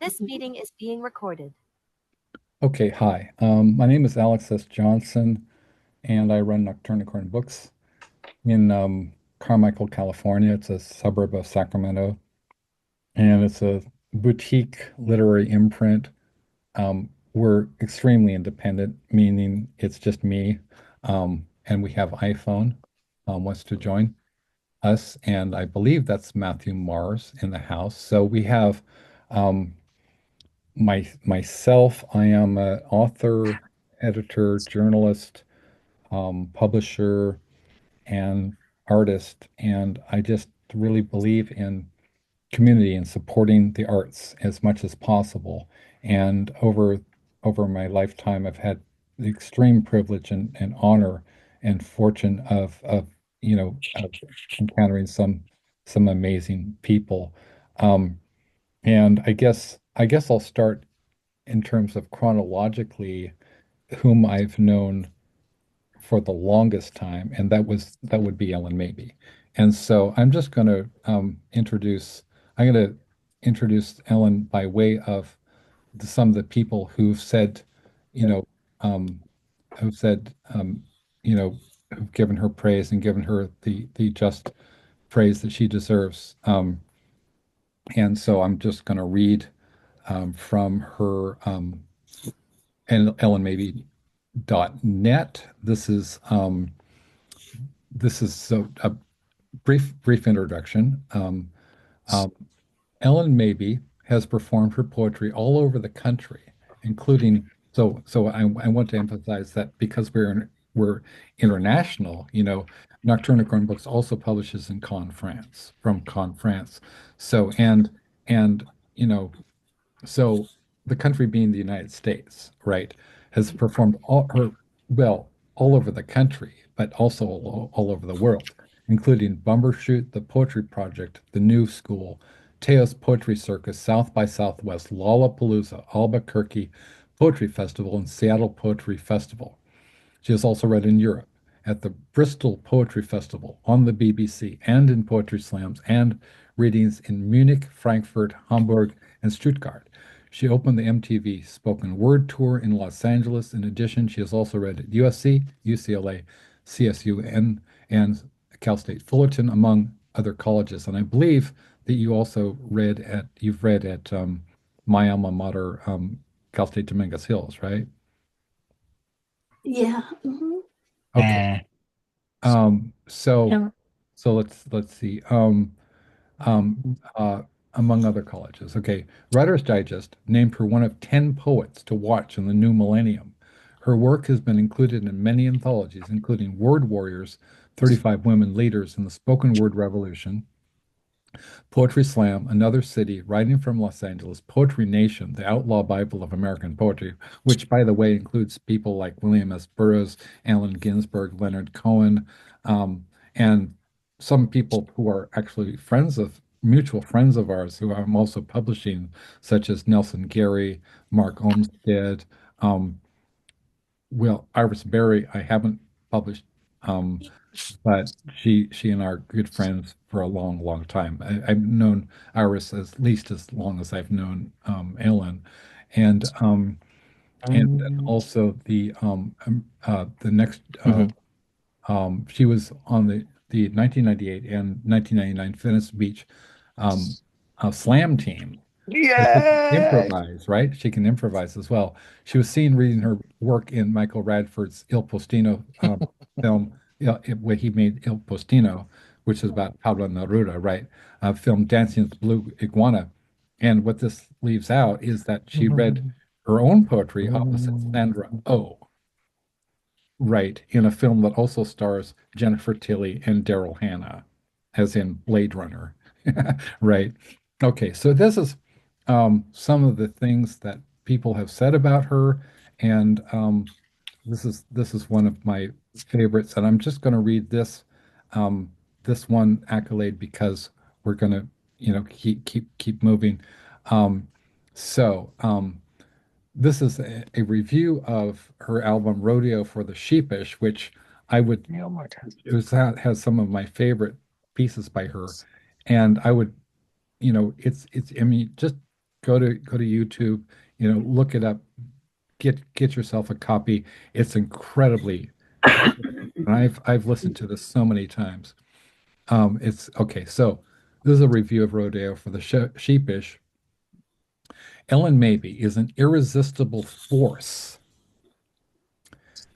This meeting is being recorded. Okay, hi. My name is Alex S. Johnson, and I run Nocturnicorn Books in Carmichael, California. It's a suburb of Sacramento, and it's a boutique literary imprint. We're extremely independent, meaning it's just me, and we have iPhone wants to join us, and I believe that's Matthew Mars in the house. So we have um, myself. I am an author, editor, journalist, publisher, and artist. And I just really believe in community and supporting the arts as much as possible. And over my lifetime, I've had the extreme privilege and honor and fortune of of encountering some amazing people. Um, and I guess I'll start in terms of chronologically whom I've known for the longest time, and that would be Ellen maybe. And so I'm going to introduce Ellen by way of some of the people who've said, you know, um, who've said, you know, who've given her praise and given her the just praise that she deserves. And so I'm just going to read from her and Ellen maybe .net. This is so a brief introduction. Um, Ellen Mabie has performed her poetry all over the country, including I want to emphasize that because we're international, Nocturnicorn Books also publishes in Caen, France, from Caen, France. So and you know so the country being the United States, right, has performed all over the country, but also all over the world, including Bumbershoot, the Poetry Project, the New School, Teos Poetry Circus, South by Southwest, Lollapalooza, Albuquerque Poetry Festival, and Seattle Poetry Festival. She has also read in Europe at the Bristol Poetry Festival, on the BBC, and in poetry slams and readings in Munich, Frankfurt, Hamburg, and Stuttgart. She opened the MTV Spoken Word Tour in Los Angeles. In addition, she has also read at USC, UCLA, CSU, and Cal State Fullerton, among other colleges. And I believe that you've read at my alma mater, Cal State Dominguez Hills, right? Yeah. Okay. Uh, So Yeah. let's see. Um, uh, Among other colleges. Okay. Writer's Digest named her one of 10 poets to watch in the new millennium. Her work has been included in many anthologies, including Word Warriors, 35 Women Leaders in the Spoken Word Revolution, Poetry Slam, Another City, Writing from Los Angeles, Poetry Nation, the Outlaw Bible of American Poetry, which, by the way, includes people like William S. Burroughs, Allen Ginsberg, Leonard Cohen, and some people who are actually mutual friends of ours who I'm also publishing, such as Nelson Gary, Mark Olmsted, um, Iris Berry, I haven't published. Um, but she and I are good friends for a long time. I've known Iris as least as long as I've known Ellen, and then also the next mhm. she was on the 1998 and 1999 Venice Beach um, slam team. So she can Yeah. improvise, right? She can improvise as well. She was seen reading her work in Michael Radford's Il Postino film, where he made Il Postino, which is about Pablo Neruda, right? Film Dancing with the Blue Iguana. And what this leaves out is that she read her own poetry opposite Sandra Oh, right, in a film that also stars Jennifer Tilly and Daryl Hannah, as in Blade Runner. Right. Okay, so this is some of the things that people have said about her, and this is one of my favorites, and I'm just going to read this one accolade because we're going to, keep moving. Um, so this is a review of her album Rodeo for the Sheepish, which I would Oh my God. has some of my favorite pieces by her, and I would, I mean, just go to YouTube, look it up, get yourself a copy. It's incredibly and I've listened to this so many times. It's okay. So this is a review of Rodeo for the Sheepish. Ellen Mabie is an irresistible force.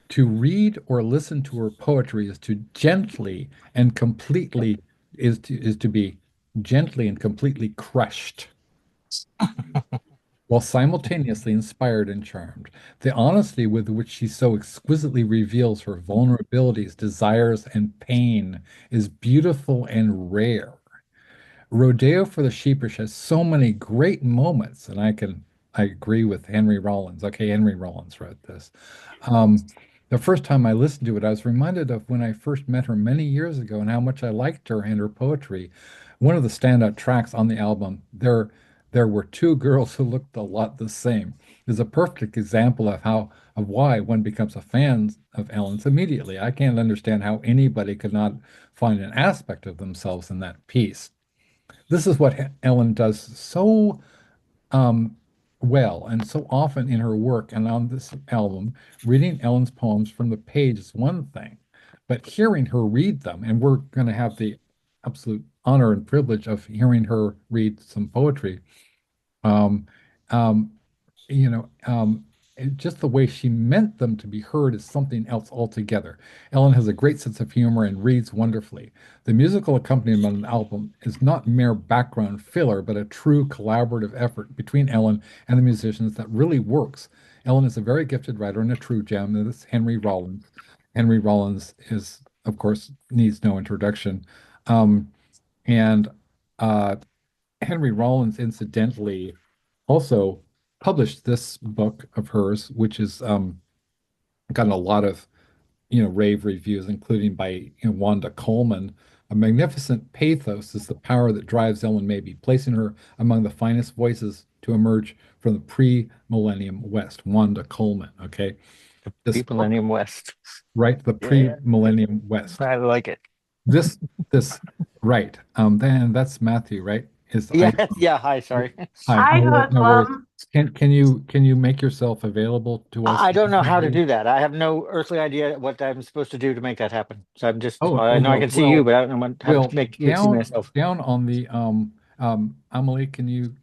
To read or listen to her poetry is to gently and completely is to be gently and completely crushed, while simultaneously inspired and charmed. The honesty with which she so exquisitely reveals her vulnerabilities, desires, and pain is beautiful and rare. Rodeo for the Sheepish has so many great moments, and I agree with Henry Rollins. Okay, Henry Rollins wrote this. Um, the first time I listened to it, I was reminded of when I first met her many years ago and how much I liked her and her poetry. One of the standout tracks on the album, there were two girls who looked a lot the same, is a perfect example of why one becomes a fan of Ellen's immediately. I can't understand how anybody could not find an aspect of themselves in that piece. This is what Ellen does so um, well and so often in her work and on this album. Reading Ellen's poems from the page is one thing, but hearing her read them, and we're going to have the absolute honor and privilege of hearing her read some poetry. Um, um, you know, just the way she meant them to be heard is something else altogether. Ellen has a great sense of humor and reads wonderfully. The musical accompaniment on the album is not mere background filler, but a true collaborative effort between Ellen and the musicians that really works. Ellen is a very gifted writer and a true gem. And this is Henry Rollins. Henry Rollins is, of course, needs no introduction. And uh, Henry Rollins, incidentally, also published this book of hers, which has gotten a lot of rave reviews, including by Wanda Coleman. A magnificent pathos is the power that drives Ellen Mabie, placing her among the finest voices to emerge from the pre-millennium West. Wanda Coleman, okay? This book, Millennium West. right? The Yeah, pre-millennium West. I like it. This, this, right. Then that's Matthew, right? Is I Yeah, yeah. Hi, sorry. Hi, Hi, no worries. Hoodlum. Can you make yourself available to us? I don't know how to do that. I have no earthly idea what I'm supposed to do to make that happen. So I'm just, Oh, I oh know I no. can see you, Well, but I don't know how to well, see down myself. down on the Amelie, can you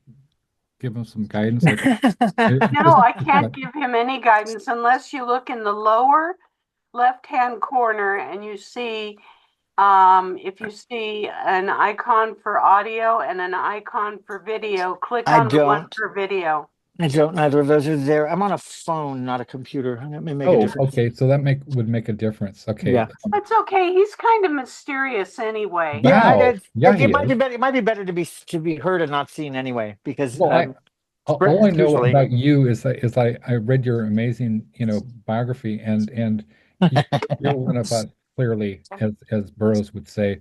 give him some guidance? Like it No, just I can't give him any guidance unless you look in the lower left-hand corner and you see, if you see an icon for audio and an icon for video, click I on the one don't. for video. I don't. Neither of those are there. I'm on a phone, not a computer. And that may make a oh, difference. okay. So that would make a difference. Okay. Yeah. It's okay. He's kind of mysterious anyway. Yeah, Wow. Yeah, he it might be is. better. It might be better to be heard and not seen anyway, because Well, all I know truthfully, about you is I read your amazing, biography and you- you're one of us, clearly, as Burroughs would say.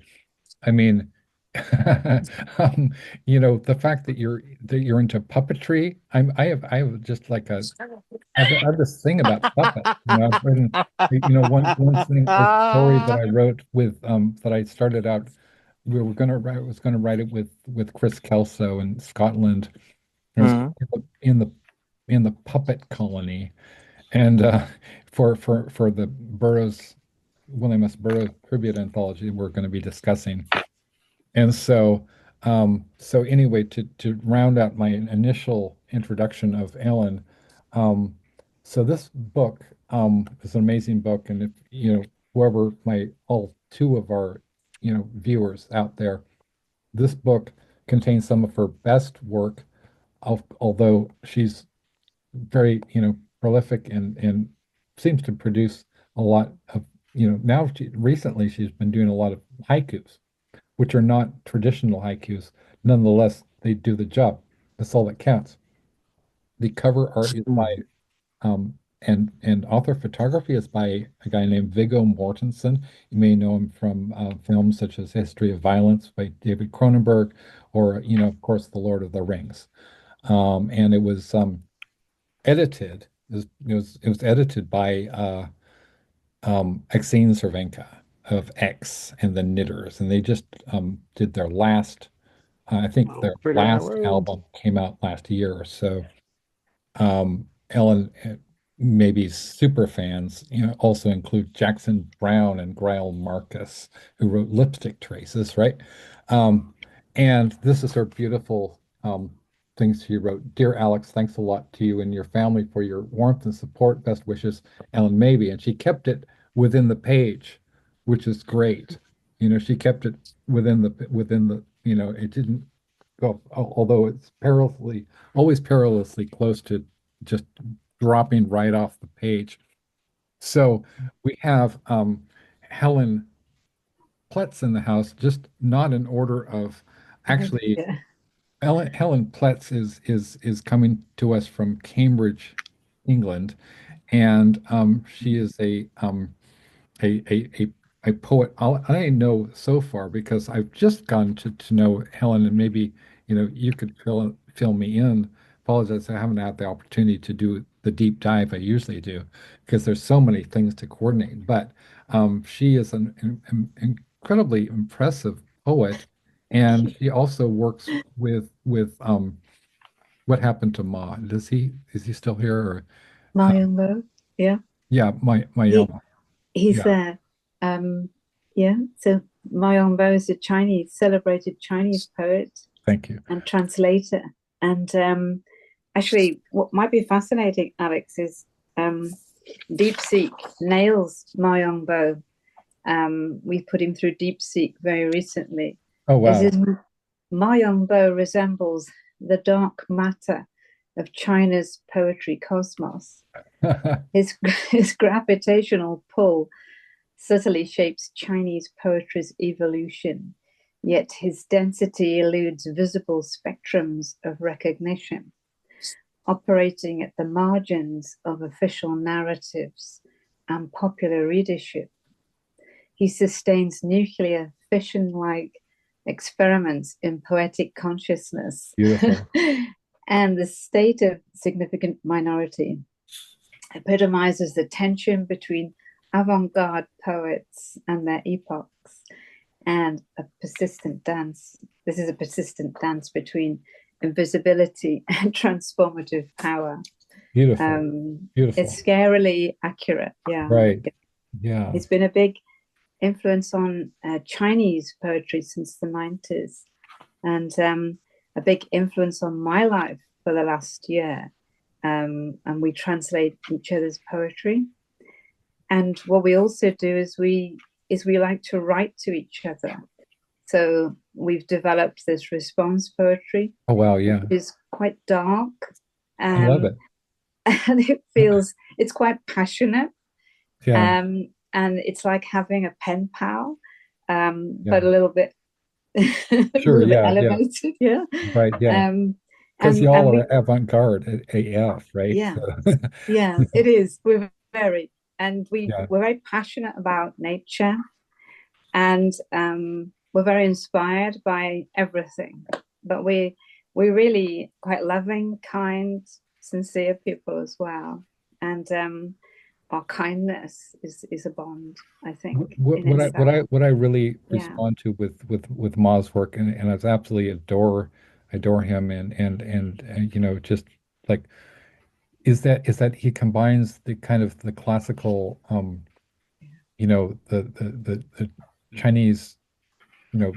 I mean, um, the fact that you're into puppetry, I have just like I have this thing about puppets. I've written, one thing, a story that ah, I wrote with that I started out. We were gonna write, was gonna write it with Chris Kelso in Scotland. It was mm, in the in the puppet colony, and for the William S. Burroughs tribute anthology we're going to be discussing. And so anyway, to round out my initial introduction of Ellen, um, so this book is an amazing book, and if whoever my all two of our viewers out there, this book contains some of her best work, although she's very prolific and seems to produce a lot of now recently she's been doing a lot of haikus, which are not traditional haikus. Nonetheless, they do the job. That's all that counts. The cover art is by mm, and author photography is by a guy named Viggo Mortensen. You may know him from films such as History of Violence by David Cronenberg, or of course, The Lord of the Rings. And it was edited. It was edited by Exene Cervenka of X and the Knitters, and they just did their last I think Oh, their pretty on the last road. album came out last year or so. Ellen, maybe super fans, also include Jackson Brown and Grail Marcus, who wrote Lipstick Traces, right? Um, and this is her beautiful things she wrote. Dear Alex, thanks a lot to you and your family for your warmth and support. Best wishes, Ellen Maybe. And she kept it within the page, which is great. She kept it within the, it didn't go, although it's always perilously close to just dropping right off the page. So we have Helen Pletz in the house, just not in order of actually. Yeah. Helen Pletz is coming to us from Cambridge, England, and she is a a poet. I know so far because I've just gotten to know Helen, and maybe you could fill me in. Apologize, I haven't had the opportunity to do the deep dive I usually do because there's so many things to coordinate. But she is an incredibly impressive poet, and she also works with what happened to Ma? Is he still here? Or My Yongbo. Yeah. yeah, my He he's yeah, there. Yeah. So my Yongbo is a celebrated Chinese poet thank you. and translator. And actually, what might be fascinating, Alex, is DeepSeek nails Ma Yongbo. We put him through DeepSeek very recently. Oh Is wow. his Ma Yongbo resembles the dark matter of China's poetry cosmos. His, his gravitational pull subtly shapes Chinese poetry's evolution, yet his density eludes visible spectrums of recognition, operating at the margins of official narratives and popular readership. He sustains nuclear fission-like experiments in poetic consciousness Beautiful. and the state of significant minority epitomizes the tension between avant-garde poets and their epochs and a persistent dance. This is a persistent dance between invisibility and transformative power. Beautiful. It's Beautiful. scarily accurate. Yeah. Right. Yeah. He's been a big influence on Chinese poetry since the 90s and a big influence on my life for the last year. And we translate each other's poetry. And what we also do is we like to write to each other. So we've developed this response poetry, Oh wow, yeah. which is quite dark. I love it. And it's quite passionate. Yeah. And it's like having a pen pal, Yeah. but a little bit, Sure. Yeah. Yeah. elevated. Yeah. Right. Yeah. Because And y'all we, are avant-garde AF, right? yeah, So, yeah, it is. yeah. We're very passionate about nature, and we're very inspired by everything. But we're really quite loving, kind, sincere people as well, and our kindness is a bond, I think, in itself. What I really Yeah. respond to with Ma's work, and I absolutely adore him, and just like is that he combines the kind of the classical the Chinese you know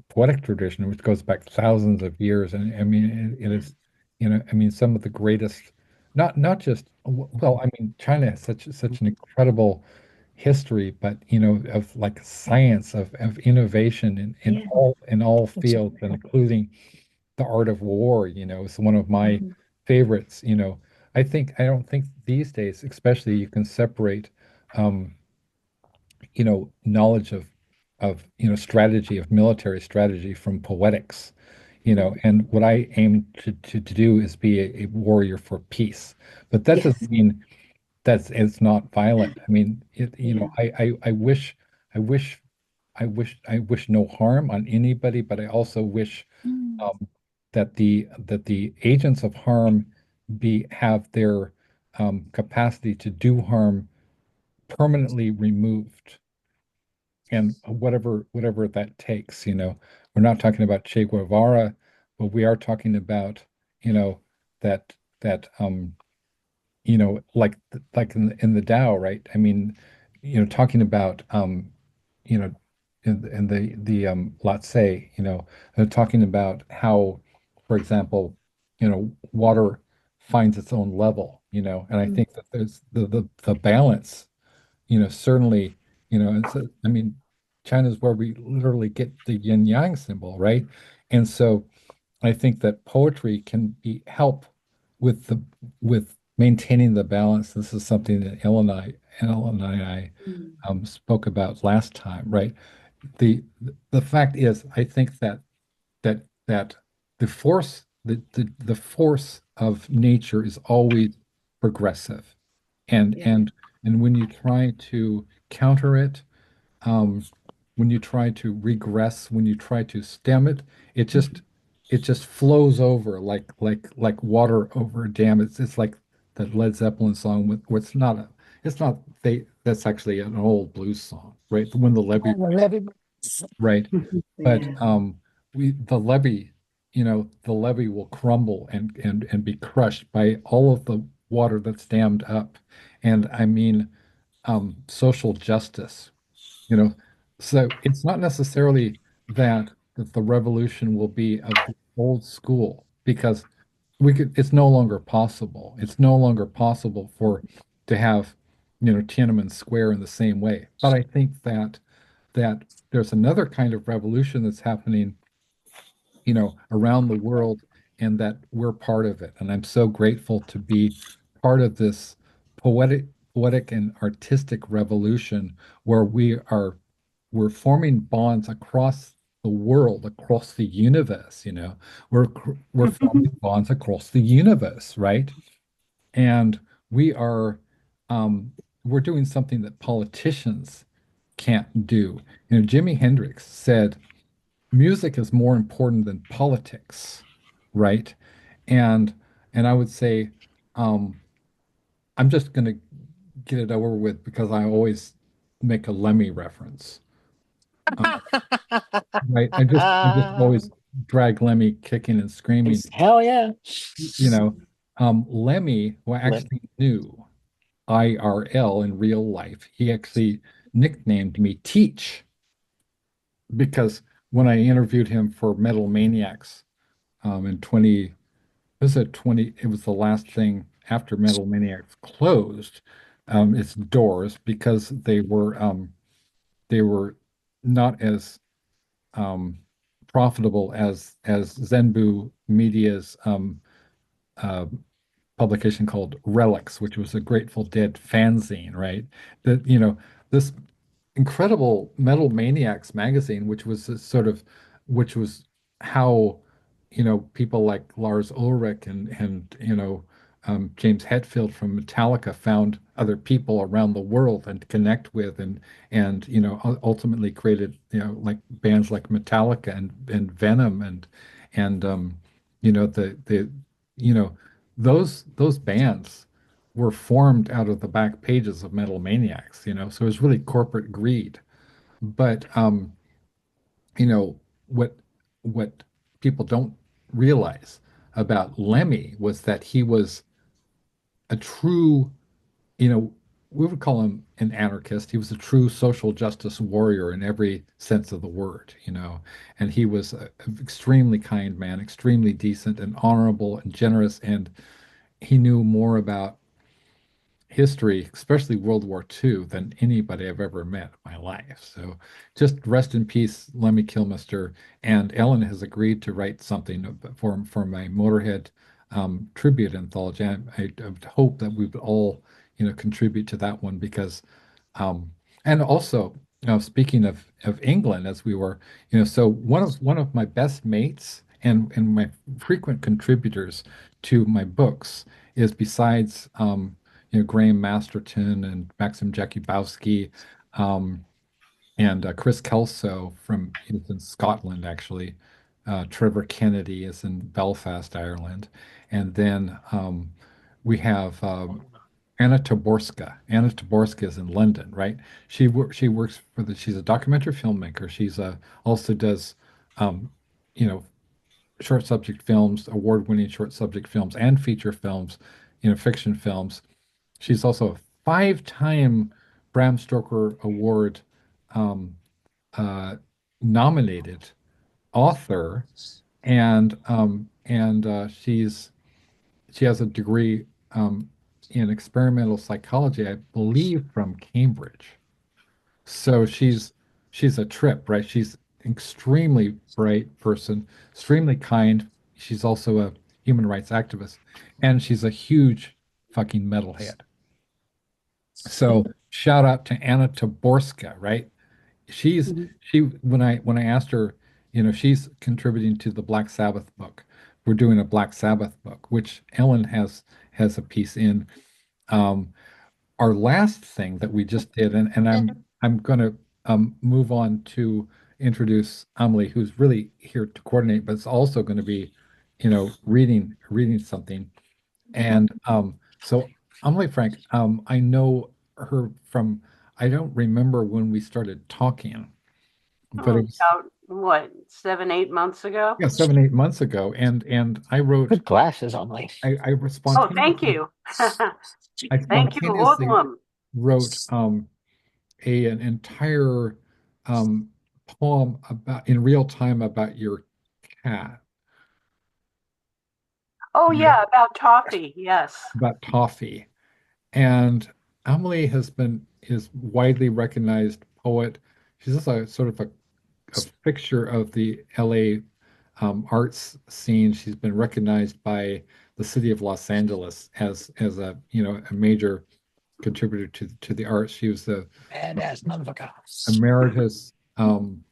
poetic tradition, which goes back thousands of years, and I mean it is I mean some of the greatest, not just well, I mean China has such an incredible history, but of like science, of innovation Yeah. in all fields, and including the art of war. Is one of my Mhm. favorites. I don't think these days, especially, you can separate um, knowledge of strategy, of military strategy, from poetics. And what I aim to do is be a warrior for peace. But that Yes. doesn't mean it's not violent. I mean, Yeah. I wish I wish no harm on anybody, but I also wish Mm. that the agents of harm be have their capacity to do harm permanently removed, and whatever that takes. we're not talking about Che Guevara, but we are talking about, you know, that like in the Tao, right? I mean, talking about you know, in the let's say, talking about how, for example, water finds its own level, and I think that there's the balance, certainly, and so I mean, China's where we literally get the yin yang symbol, right? And so I think that poetry can be help with the with maintaining the balance. This is something that Ellen and I spoke about last time, right? The fact is, I think that the force of nature is always progressive, and Yeah. and and when you try to counter it, um, when you try to regress, when you try to stem it, it just it just flows over like water over a dam. It's like that Led Zeppelin song with where it's not they that's actually an old blues song, right? When the levee, right? But Yeah. the levee, the levee will crumble and be crushed by all of the water that's dammed up. And I mean, social justice, you know. So it's not necessarily that the revolution will be of the old school because it's no longer possible. It's no longer possible for to have, Tiananmen Square in the same way. But I think that there's another kind of revolution that's happening, around the world, and that we're part of it. And I'm so grateful to be part of this poetic, poetic and artistic revolution where we're forming bonds across the world, across the universe, We're forming bonds across the universe, right? And we are we're doing something that politicians can't do. Jimi Hendrix said music is more important than politics, right? And and I would say, um, I'm just gonna get it over with because I always make a Lemmy reference. Um, right? I just always drag Lemmy kicking and screaming. Hell yeah. You know, Lemmy, who I Let actually knew IRL in real life, he actually nicknamed me Teach because when I interviewed him for Metal Maniacs, in 20, was it 20? It was the last thing after Metal Maniacs closed, its doors because they were not as um, profitable as Zenbu Media's uh, publication called Relics, which was a Grateful Dead fanzine, right? That this incredible Metal Maniacs magazine, which was a which was how, people like Lars Ulrich and James Hetfield from Metallica found other people around the world and to connect with, and ultimately created, like bands like Metallica and Venom and the you know those bands were formed out of the back pages of Metal Maniacs, so it was really corporate greed. But you know, what what people don't realize about Lemmy was that he was a true, we would call him an anarchist. He was a true social justice warrior in every sense of the word, and he was an extremely kind man, extremely decent and honorable and generous, and he knew more about history, especially World War II, than anybody I've ever met in my life. So just rest in peace, Lemmy Kilmister. And Ellen has agreed to write something for my Motorhead tribute anthology. I would hope that we would all, contribute to that one because, um, and also, speaking of England, as we were, so one of my best mates and my frequent contributors to my books is besides Graham Masterton and Maxim Jakubowski, um, and Chris Kelso he's in Scotland actually. Trevor Kennedy is in Belfast, Ireland, and then we have Anna Taborska. Anna Taborska is in London, right? She works for she's a documentary filmmaker. She's also does you know, short subject films, award-winning short subject films and feature films, fiction films. She's also a five-time Bram Stoker Award um, nominated author, and she has a degree in experimental psychology, I believe, from Cambridge. So she's a trip, right? She's extremely bright person, extremely kind. She's also a human rights activist, and she's a huge fucking metalhead. So shout out to Anna Taborska, right? She's Mhm. she when I asked her, she's contributing to the Black Sabbath book. We're doing a Black Sabbath book, which Ellen has a piece in. Um, our last thing that we just did, and I'm gonna move on to introduce Amelie, who's really here to coordinate, but it's also going to be, reading something. And so Amelie Frank, I know her from, I don't remember when we started talking, but it was, About what, 7, 8 months ago? yeah, 7, 8 months ago. And I wrote, Good glasses, Amelie. I Oh, thank spontaneously, you. I Thank you, spontaneously Hoodlum. wrote an entire um, poem about in real time about your cat, Oh, right? yeah, about toffee. Yes. About Toffee. And Amelie is widely recognized poet. She's just a sort of a fixture of the LA arts scene. She's been recognized by the city of Los Angeles as a a major contributor to the arts. She was the Badass motherfucker. emeritus um,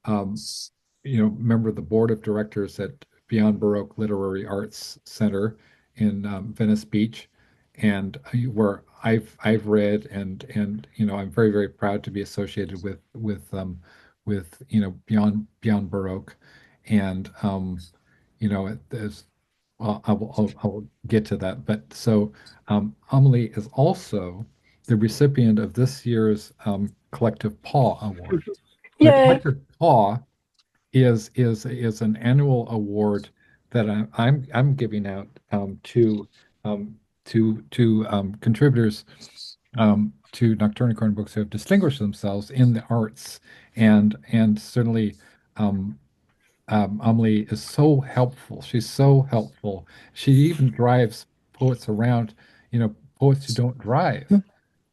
member of the board of directors at Beyond Baroque Literary Arts Center in Venice Beach, and where I've read and I'm very very proud to be associated with Beyond Baroque, and there's well I'll get to that, but so Amelie is also the recipient of this year's Collective Paw Award. The Yay. Collective Paw is an annual award that I'm giving out to contributors to Nocturne Unicorn Books who have distinguished themselves in the arts, and certainly um, Amelie is so helpful. She's so helpful. She even drives poets around, poets who don't drive.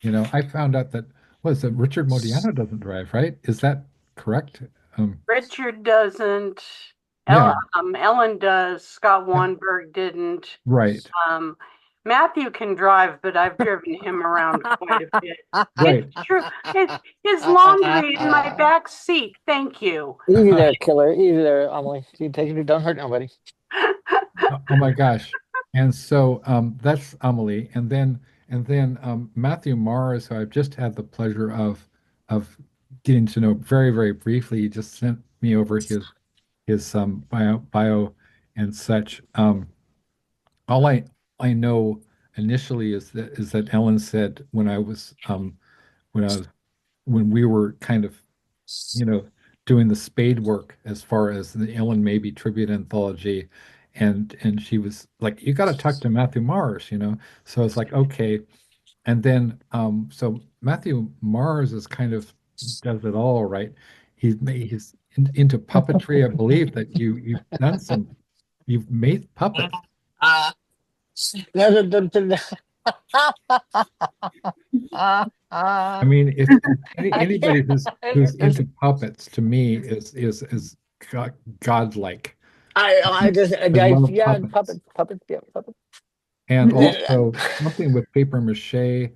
I found out that was that Richard Modiano doesn't drive, right? Is that correct? Richard doesn't. Yeah, Ellen does. Scott Wanberg didn't. right, Um, Matthew can drive, but I've driven him around quite a bit. right. It's true. His laundry in my back seat. Thank you. Easy there, killer. Easy there, Amelie. You take it, don't hurt nobody. Oh my gosh. And so that's Amelie. And then Matthew Mars, who I've just had the pleasure of getting to know very, very briefly. He just sent me over his bio and such. All I know initially is that Ellen said when I was when we were kind of you know, doing the spade work as far as the Ellen Mabey tribute anthology. And she was like, you got to talk to Matthew Mars. So it's like, okay. And then, so Matthew Mars is kind of does it all, right? He's into puppetry. I believe that you've made puppets. I mean, if anybody who's into puppets to me is godlike. I just, I love yeah, puppets. puppet, yeah, puppet. And also something with paper mache.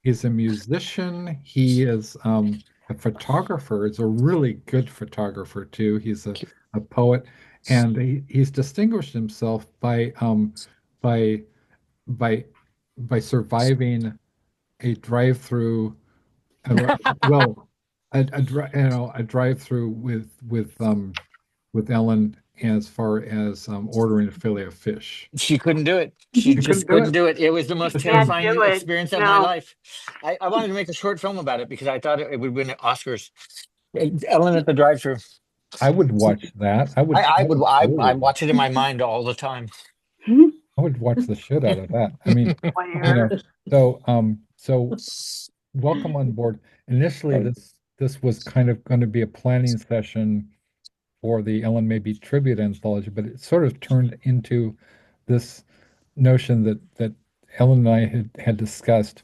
He's a musician. He is a photographer. He's a really good photographer too. He's a poet, and he's distinguished himself by by by surviving a drive-through. Well, a drive-through with Ellen as far as ordering a fillet of fish. She couldn't do it. She You just couldn't do couldn't it? do it. It was the most Can't terrifying do it. experience of my No. life. I wanted to make a short film about it because I thought it would win Oscars. Ellen at the drive-thru. I would watch that. I I would would I totally watch. watch it in my mind all the time. I would watch the shit out of that. I mean, you Where know, so welcome on board. Initially, this was kind of going to be a planning session for the Ellen Maybe tribute anthology, but it sort of turned into this notion that Ellen and I had discussed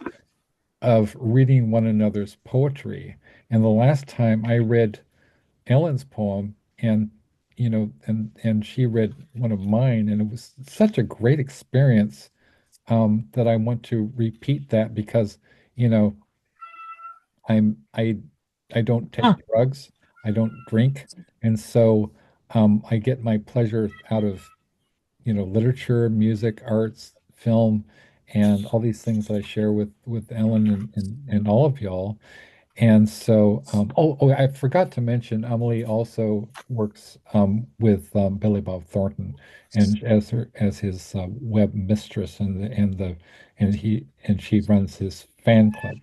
of reading one another's poetry. And the last time I read Ellen's poem, and and she read one of mine, and it was such a great experience, that I want to repeat that because, you know, I'm I don't take drugs, I don't drink, and so I get my pleasure out of, literature, music, arts, film, and all these things that I share with Ellen and all of y'all. And so, I forgot to mention, Amelie also works with Billy Bob Thornton, and as his web mistress, and she runs his fan club.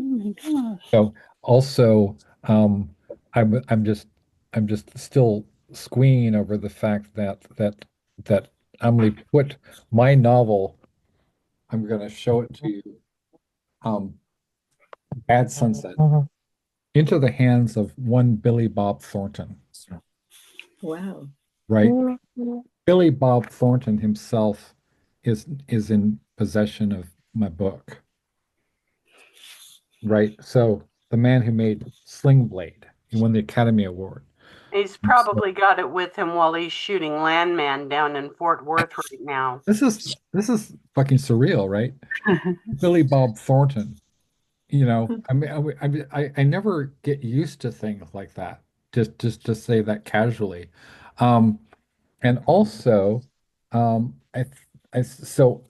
Oh my gosh. So also, I'm just still squeeing over the fact that Amelie put my novel. I'm going to show it to you. Um, Bad Sunset into the hands of one Billy Bob Thornton, Wow. right? Billy Bob Thornton himself is in possession of my book, right? So the man who made Sling Blade, he won the Academy Award. he's And so probably got it with him while he's shooting Landman down in Fort Worth right now. this is fucking surreal, right? Billy Bob Thornton, I mean, I never get used to things like that. Just to say that casually. Um, And also,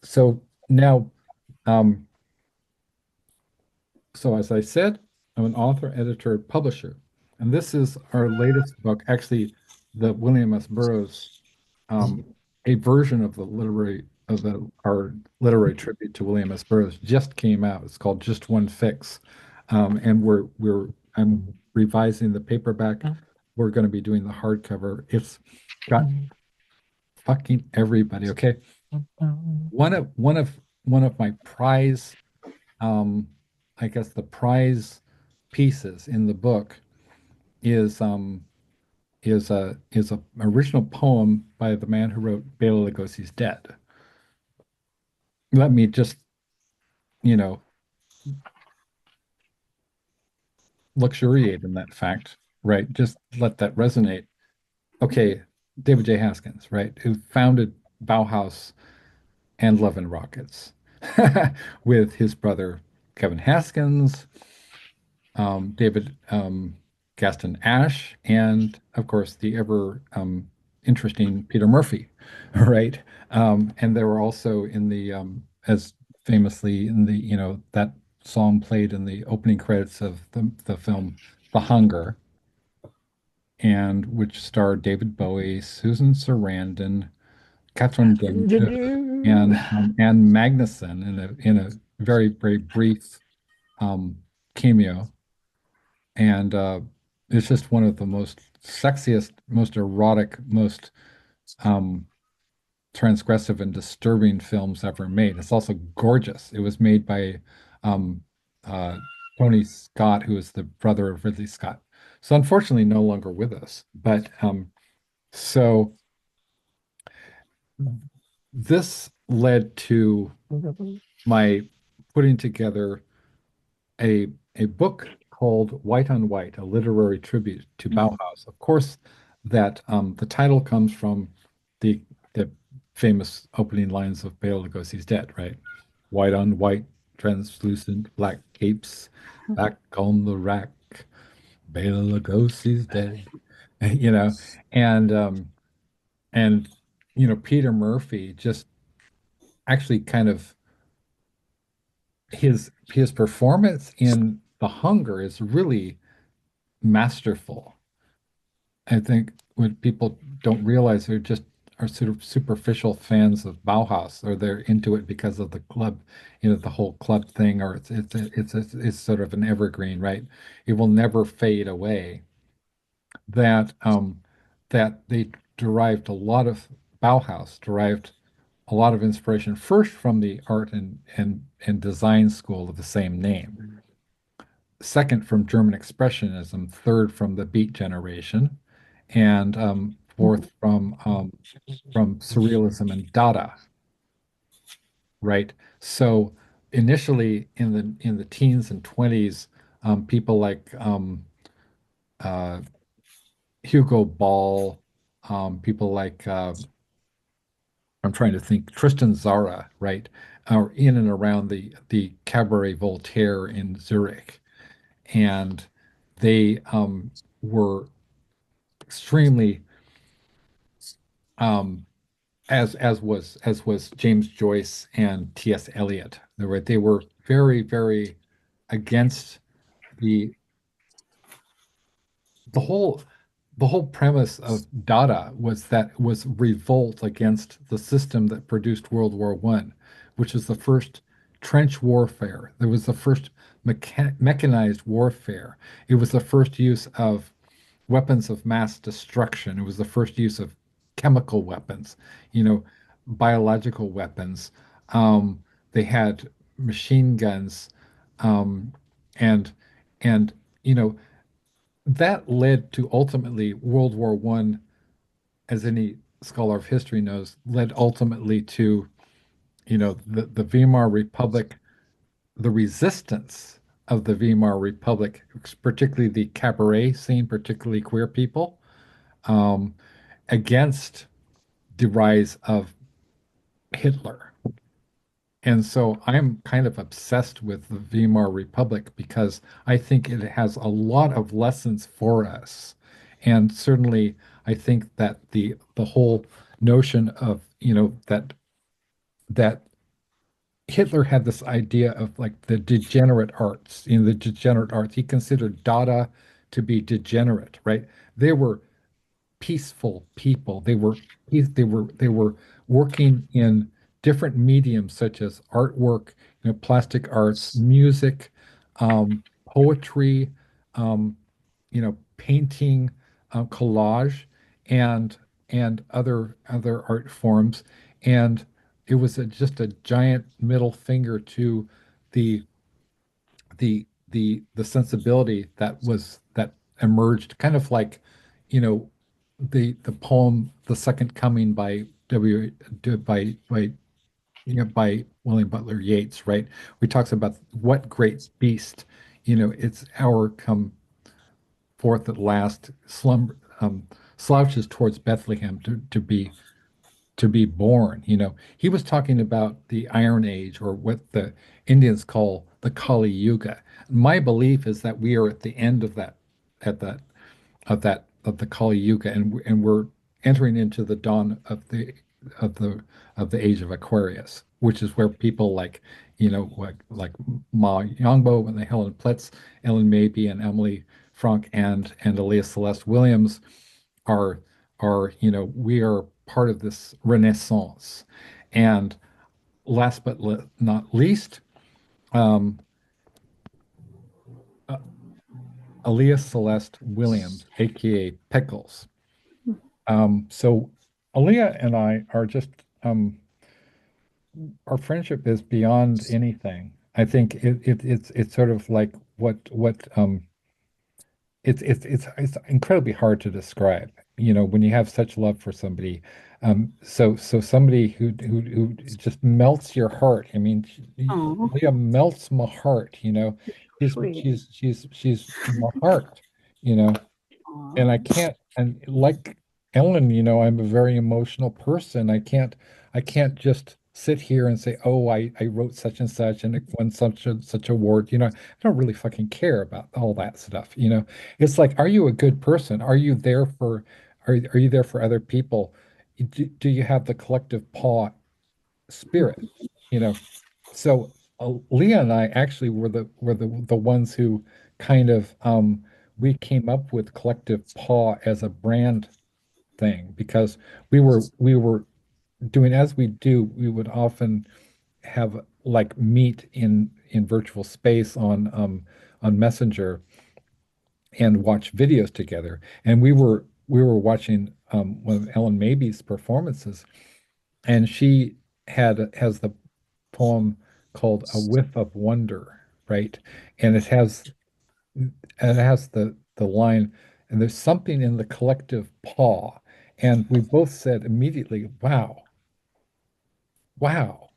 so now, um, so as I said, I'm an author, editor, publisher, and this is our latest book. Actually, the William S. Burroughs, um, a version of our literary tribute to William S. Burroughs just came out. It's called Just One Fix, and I'm revising the paperback. We're going to be doing the hardcover. It's got fucking everybody. Okay. One of my prize, um, I guess the prize pieces in the book is is a original poem by the man who wrote Bela Lugosi's Dead. Let me just, you know, luxuriate in that fact, right? Just let that resonate. Okay, David J. Haskins, right, who founded Bauhaus and Love and Rockets with his brother Kevin Haskins, David Gaston Ash, and of course the ever interesting Peter Murphy, right? And they were also in the as famously in the that song played in the opening credits of the film The Hunger, and which starred David Bowie, Susan Sarandon, Catherine Deneuve, and Anne Magnuson in a very very brief cameo, and it's just one of the most sexiest, most erotic, most um, transgressive and disturbing films ever made. It's also gorgeous. It was made by um, uh, Tony Scott, who is the brother of Ridley Scott. So unfortunately, no longer with us. But so this led to my putting together a book called White on White, a literary tribute to Bauhaus. Of course, that the title comes from the famous opening lines of Bela Lugosi's Dead, right? White on white, translucent black capes, back on the rack, Bela Lugosi's dead. You know, and and Peter Murphy just actually kind of his performance in The Hunger is really masterful. I think what people don't realize, they're just are sort of superficial fans of Bauhaus, or they're into it because of the club, the whole club thing, or it's sort of an evergreen, right? It will never fade away. that that they derived a lot of Bauhaus derived a lot of inspiration first from the art and design school of the same name, second from German Expressionism, third from the Beat generation, and fourth from Surrealism and Dada, right? So initially in the teens and 20s, people like uh, Hugo Ball, people like I'm trying to think Tristan Zara, right, are in and around the Cabaret Voltaire in Zurich, and they were extremely um, as was James Joyce and T.S. Eliot. They were very, very against the the whole the whole premise of Dada was revolt against the system that produced World War One, which was the first trench warfare. There was the first mechanized warfare. It was the first use of weapons of mass destruction. It was the first use of chemical weapons, you know, biological weapons. Um, they had machine guns, um, and and you know that led to ultimately World War One, as any scholar of history knows, led ultimately to the Weimar Republic, the resistance of the Weimar Republic, particularly the cabaret scene, particularly queer people, um, against the rise of Hitler. And so I'm kind of obsessed with the Weimar Republic because I think it has a lot of lessons for us. And certainly I think that the whole notion of, that Hitler had this idea of like the degenerate arts, the degenerate arts. He considered Dada to be degenerate, right? They were peaceful people. They were working in different mediums such as artwork, plastic arts, music, poetry, painting, collage, and other art forms. And it was just a giant middle finger to the the sensibility that emerged, kind of like, you know, the poem "The Second Coming" by W by William Butler Yeats, right? We talks about what great beast, its hour come forth at last, slouches towards Bethlehem to be born. He was talking about the Iron Age, or what the Indians call the Kali Yuga. My belief is that we are at the end of at that the Kali Yuga, and we're entering into the dawn of the of the age of Aquarius, which is where people like, like Ma Yongbo and the Helen Plitz, Ellen Mabey and Emily Frank and Elias Celeste Williams are we are part of this renaissance. And last but not least, um, uh, Elias Celeste Williams, aka Pickles. So Aaliyah and I are just our friendship is beyond anything. I think it's sort of like what it's incredibly hard to describe, when you have such love for somebody. So somebody who just melts your heart. I mean, Oh, Leah melts my heart. She's sweet. she's she's she's my heart. You know, and I can't, and like Ellen, I'm a very emotional person. I can't just sit here and say, oh, I wrote such and such and it won such award. I don't really fucking care about all that stuff. It's like, are you a good person? Are you there for other people? Do you have the collective paw spirit? You know, so Leah and I actually were the ones who kind of we came up with Collective Paw as a brand thing, because we were doing as we do. We would often have like meet in virtual space on Messenger, and watch videos together. And we were watching one of Ellen Mabie's performances, and she has the poem called "A Whiff of Wonder," right? And it has the line, and there's something in the collective paw. And we both said immediately, wow, wow,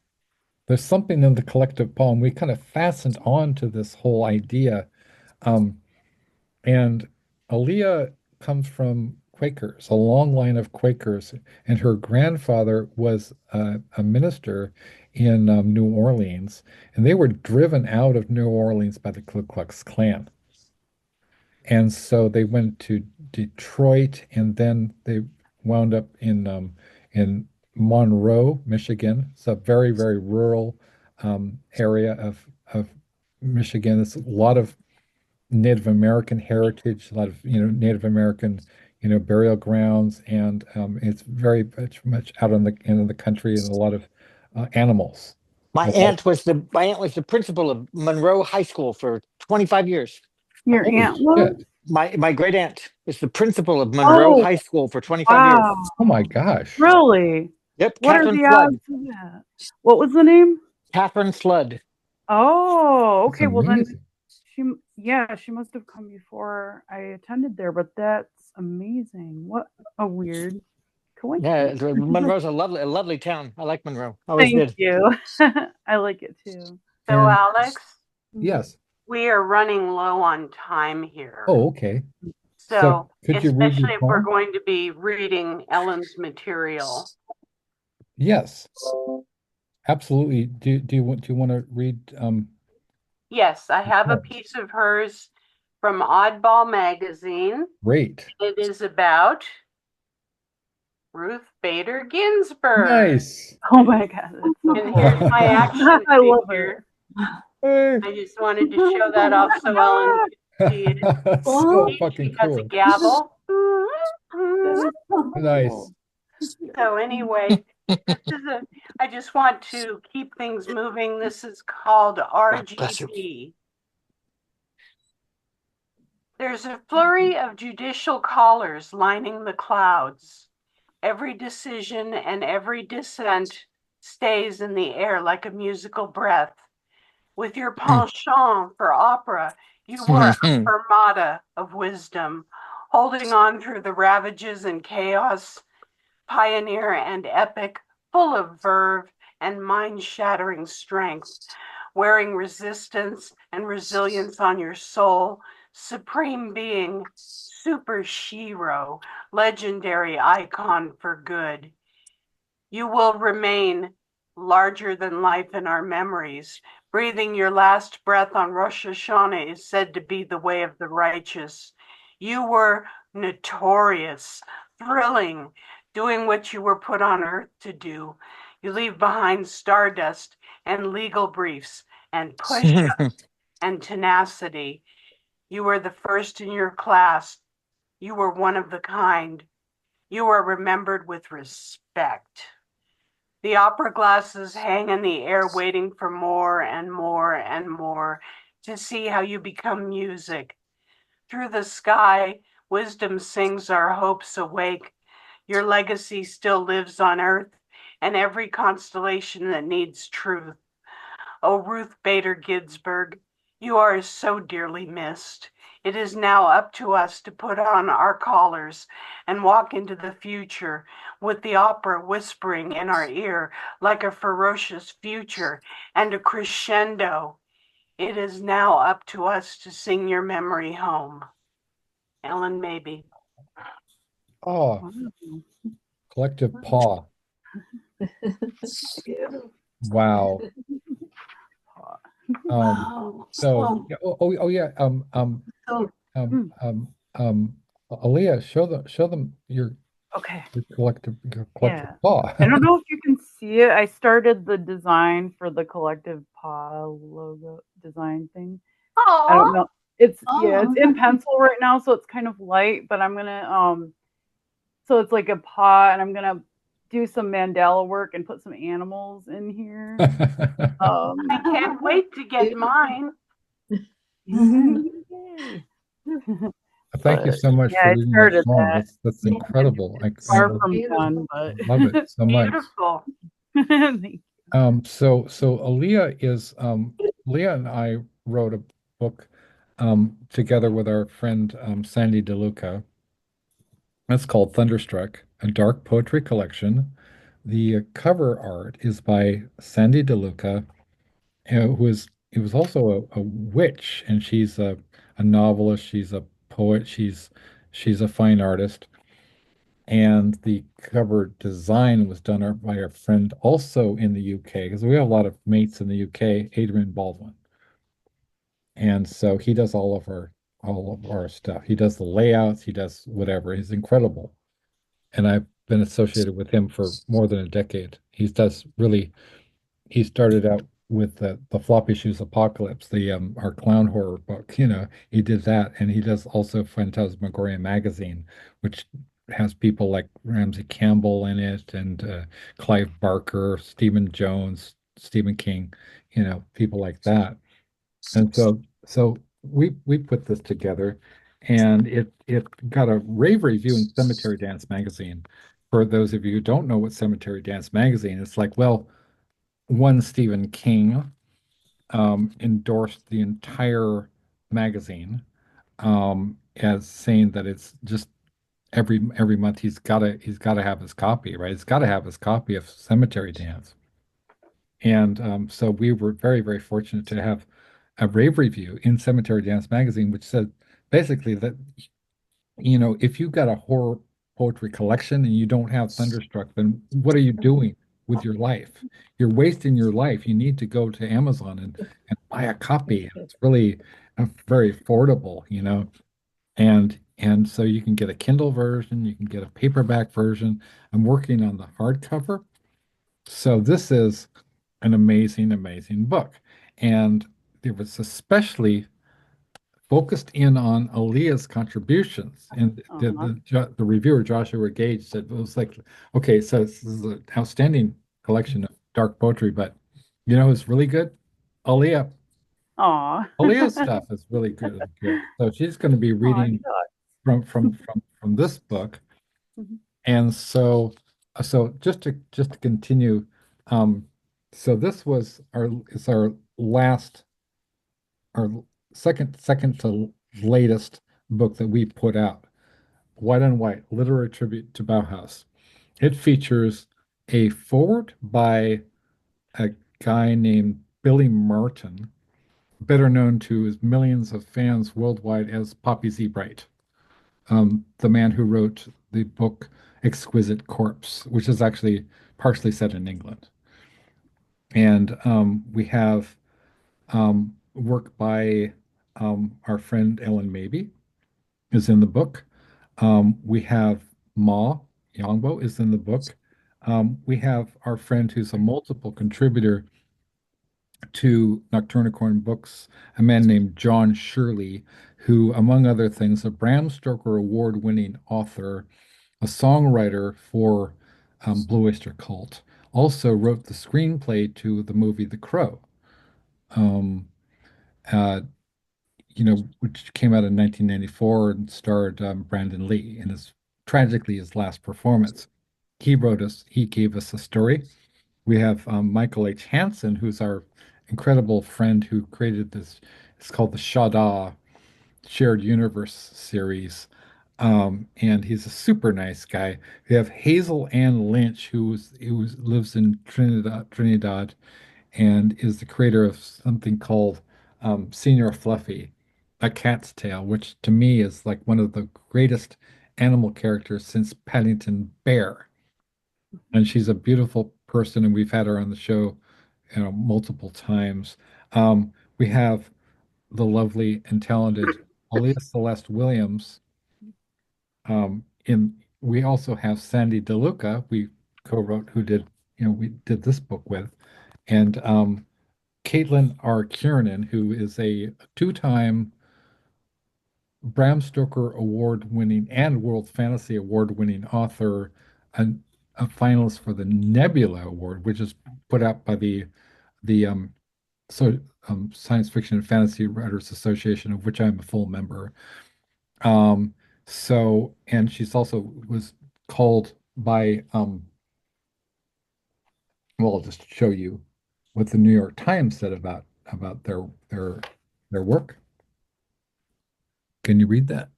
there's something in the collective paw. And we kind of fastened on to this whole idea. Um, and Aaliyah comes from Quakers, a long line of Quakers, and her grandfather was a minister in New Orleans, and they were driven out of New Orleans by the Ku Klux Klan. And so they went to Detroit, and then they wound up in Monroe, Michigan. It's a very, very rural area of Michigan. It's a lot of Native American heritage, a lot of Native American burial grounds, and it's very much out on the end of the country, and a lot of animals. My aunt was the principal of Monroe High School for 25 years. Your Holy aunt was? shit. My great aunt was the principal of Monroe Oh, High School for 25 years. wow. Oh my gosh. Really? Yep, What are Catherine the Flood. odds of that? What was the name? Catherine Flood. Oh, That's okay. Well, then amazing. she must have come before I attended there, but that's amazing. What a weird Yeah, coincidence. Monroe's a lovely town. I like Monroe. Always Thank did. you. I like it too. So And Alex, yes. we are running low on time here. Oh, okay. So could you read your especially if we're poem? going to be reading Ellen's material. Yes, absolutely. Do you want to read Yes, I have a poems? piece of hers from Oddball magazine. Great. It is about Ruth Bader Ginsburg. Nice. Oh my God. That's so And cool. here's my action I love figure. Hey. I just wanted to show that off so Ellen could see it. So She fucking has a cool. gavel. Nice. So anyway, I just want to keep things moving. This is called God bless you. RGB. There's a flurry of judicial callers lining the clouds. Every decision and every dissent stays in the air like a musical breath. With your penchant for opera, you were a armada of wisdom, holding on through the ravages and chaos, pioneer and epic, full of verve and mind-shattering strength, wearing resistance and resilience on your soul, supreme being, super shiro, legendary icon for good. You will remain larger than life in our memories. Breathing your last breath on Rosh Hashanah is said to be the way of the righteous. You were notorious, thrilling, doing what you were put on earth to do. You leave behind stardust and legal briefs and push-ups and tenacity. You were the first in your class. You were one of the kind. You are remembered with respect. The opera glasses hang in the air, waiting for more and more and more to see how you become music. Through the sky, wisdom sings our hopes awake. Your legacy still lives on earth and every constellation that needs truth. Oh, Ruth Bader Ginsburg, you are so dearly missed. It is now up to us to put on our collars and walk into the future with the opera whispering in our ear like a ferocious future and a crescendo. It is now up to us to sing your memory home. Ellen Mabie. Oh, collective paw. Wow. So yeah, oh yeah. Aaliyah, show them your Okay. collective Yeah. paw. I don't know if you can see it. I started the design for the collective paw logo design thing. I don't know. It's in pencil right now, so it's kind of light, but I'm gonna so it's like a paw, and I'm gonna do some mandala work and put some animals in here. I can't wait to get mine. Thank you But so much yeah, for I reading that started poem. that. That's incredible. It's I far from done, but love it so much. Beautiful. thank you. So Aaliyah and I wrote a book together with our friend Sandy DeLuca. It's called Thunderstruck, a dark poetry collection. The cover art is by Sandy DeLuca, who was also a witch, and she's a novelist, she's a poet, she's a fine artist. And the cover design was done by our friend also in the UK, because we have a lot of mates in the UK, Adrian Baldwin. And so he does all of our stuff. He does the layouts, he does whatever. He's incredible. And I've been associated with him for more than a decade. He started out with the Floppy Shoes Apocalypse, the our clown horror book. He did that, and he does also Phantasmagoria magazine, which has people like Ramsey Campbell in it, and Clive Barker, Stephen Jones, Stephen King, people like that. And so we put this together, and it got a rave review in Cemetery Dance magazine. For those of you who don't know what Cemetery Dance magazine, it's like, well, one Stephen King endorsed the entire magazine as saying that it's just every month he's gotta have his copy, right? He's got to have his copy of Cemetery Dance. And so we were very, very fortunate to have a rave review in Cemetery Dance magazine, which said basically that, if you've got a horror poetry collection and you don't have Thunderstruck, then what are you doing with your life? You're wasting your life. You need to go to Amazon and buy a copy. It's really very affordable, and so you can get a Kindle version, you can get a paperback version. I'm working on the hardcover. So this is an amazing, amazing book. And it was especially focused in on Aaliyah's contributions. And the reviewer, Joshua Gage, said it was like, okay, so this is an outstanding collection of dark poetry, but who's really good? Aaliyah. Aw. Aaliyah's stuff is really good. Good. So she's going to be reading from this book. Mhm. And so just to continue, so this was our last, our second to latest book that we put out, White on White, Literary Tribute to Bauhaus. It features a foreword by a guy named Billy Martin, better known to his millions of fans worldwide as Poppy Z. Brite, the man who wrote the book Exquisite Corpse, which is actually partially set in England. And we have work by our friend Ellen Mabey is in the book. We have Ma Yongbo is in the book. We have our friend who's a multiple contributor to Nocturnicorn Books, a man named John Shirley, who, among other things, a Bram Stoker award-winning author, a songwriter for Blue Oyster Cult, also wrote the screenplay to the movie The Crow. Um, uh, which came out in 1994 and starred Brandon Lee in tragically his last performance. He gave us a story. We have Michael H. Hansen, who's our incredible friend who created this. It's called the Shada Shared Universe series. And he's a super nice guy. We have Hazel Ann Lynch, who lives in Trinidad, and is the creator of something called Senior Fluffy, A Cat's Tale, which to me is like one of the greatest animal characters since Paddington Bear. And she's a beautiful person, and we've had her on the show, multiple times. We have the lovely and talented Aaliyah Celeste Williams. In We also have Sandy DeLuca, we co-wrote, we did this book with, and Caitlin R. Kiernan, who is a two-time Bram Stoker award-winning and World Fantasy Award-winning author, and a finalist for the Nebula Award, which is put out by the Science Fiction and Fantasy Writers Association, of which I'm a full member. Um, so, and she's also was called by, well, I'll just show you what the New York Times said about their work. Can you read that?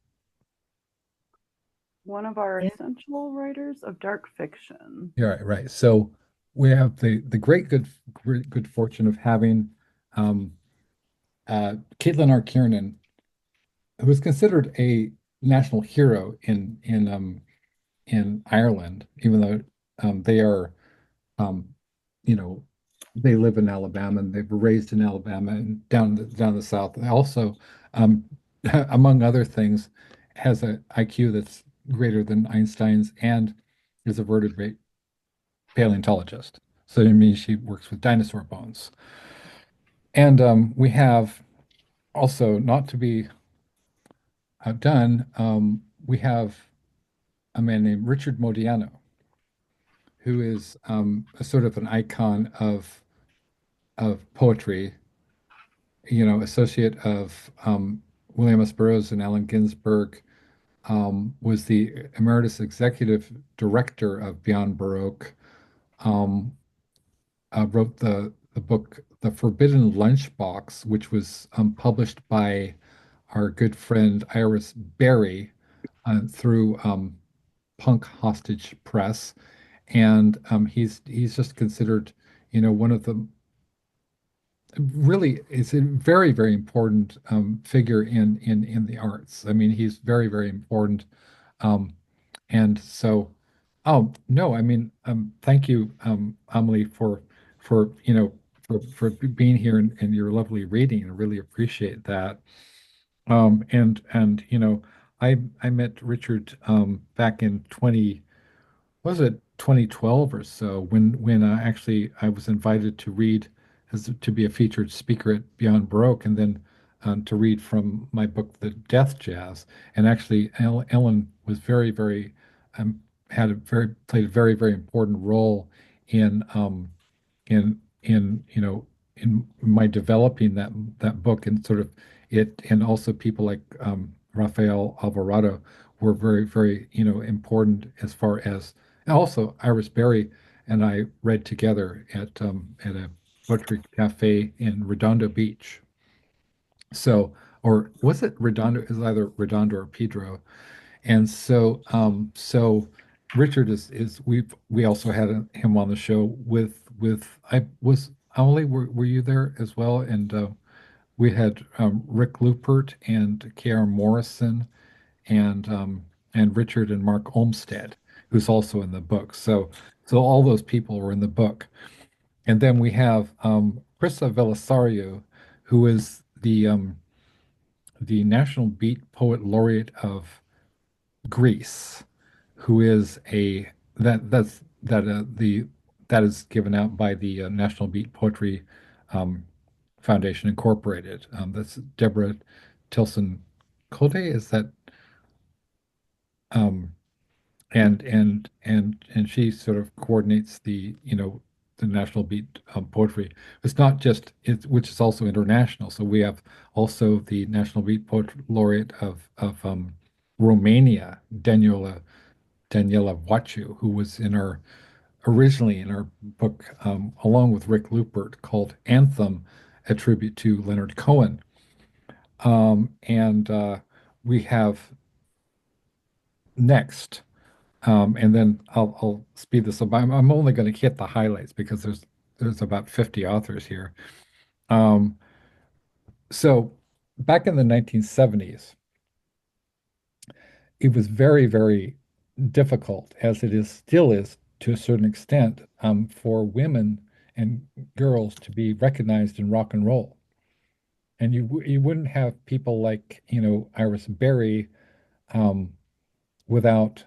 One of our Yeah. essential writers of dark fiction. Yeah, right. So we have the great good fortune of having um, Caitlin R. Kiernan, who is considered a national hero in Ireland, even though they are um, you know they live in Alabama and they were raised in Alabama and down the South. And also, um, among other things, has a IQ that's greater than Einstein's and is a vertebrate paleontologist. So it means she works with dinosaur bones. And we have also, not to be outdone, we have a man named Richard Modiano, who is a sort of an icon of poetry, associate of William S. Burroughs and Allen Ginsberg, was the emeritus executive director of Beyond Baroque, um, wrote the book The Forbidden Lunchbox, which was published by our good friend Iris Berry through Punk Hostage Press, and he's just considered, one of the really is a very, very important figure in the arts. I mean, he's very, very important. Um, and so, oh no, I mean, thank you, Amelie, for for being here and your lovely reading. I really appreciate that. And I met Richard back in 20, was it 2012 or so, when actually I was invited to read, as to be a featured speaker at Beyond Baroque, and then to read from my book The Death Jazz. And actually Ellyn was very, very had a very played a very, very important role in in my developing that book, and sort of it. And also people like Rafael Alvarado were very, very important, as far as, and also Iris Berry and I read together at a poetry cafe in Redondo Beach. So, or was it Redondo? Is either Redondo or Pedro. And so Richard is we also had him on the show with I was Emily, were you there as well? And we had Rick Lupert and K.R. Morrison and Richard and Mark Olmsted, who's also in the book. So all those people were in the book. And then we have Krista Velisario, who is the National Beat Poet Laureate of Greece, who is a that's that the that is given out by the National Beat Poetry um, Foundation Incorporated. That's Deborah Tilson Code. Is that um, and she sort of coordinates the National Beat Poetry. It's not just it, which is also international. So we have also the National Beat Poet Laureate of Romania, Daniela Wachu, who was originally in our book, along with Rick Lupert, called Anthem, a tribute to Leonard Cohen. And we have next, and then I'll speed this up. I'm only going to hit the highlights because there's about 50 authors here. Um, so back in the 1970s, it was very, very difficult, as it is still is to a certain extent, for women and girls to be recognized in rock and roll. And you wouldn't have people like Iris Berry um, without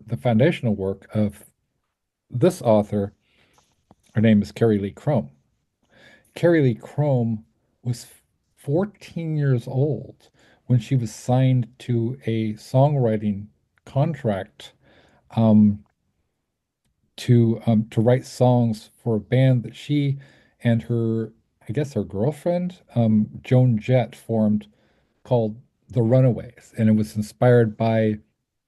the foundational work of this author. Her name is Carrie Lee Chrome. Carrie Lee Chrome was 14 years old when she was signed to a songwriting contract um, to write songs for a band that she and her, I guess her girlfriend, Joan Jett, formed, called the Runaways, and it was inspired by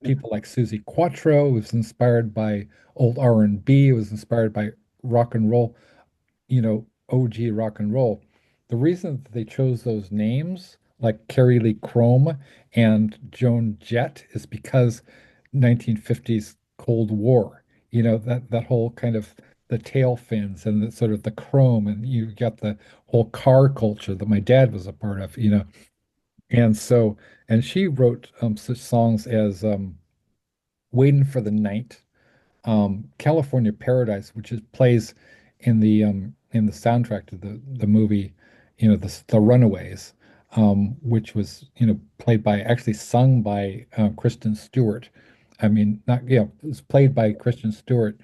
people like Susie Quatro. It was inspired by old R&B. It was inspired by rock and roll, OG rock and roll. The reason that they chose those names, like Carrie Lee Chrome and Joan Jett, is because 1950s Cold War, that whole kind of the tail fins and the sort of the chrome, and you got the whole car culture that my dad was a part of. And so, and she wrote such songs as Waiting for the Night, California Paradise, which plays in the soundtrack to the movie, the Runaways, which was played by actually sung by Kristen Stewart. I mean, not it was played by Kristen Stewart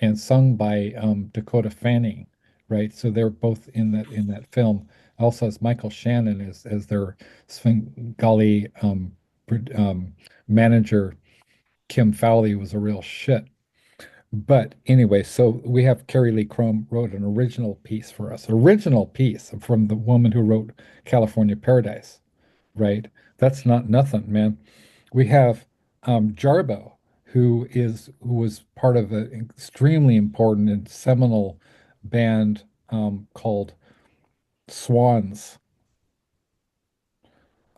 and sung by Dakota Fanning, right? So they're both in that film. Also, as Michael Shannon as their Svengali manager, Kim Fowley was a real shit. But anyway, so we have Carrie Lee Chrome wrote an original piece for us, original piece from the woman who wrote California Paradise, right? That's not nothing, man. We have Jarbo, who was part of an extremely important and seminal band called Swans.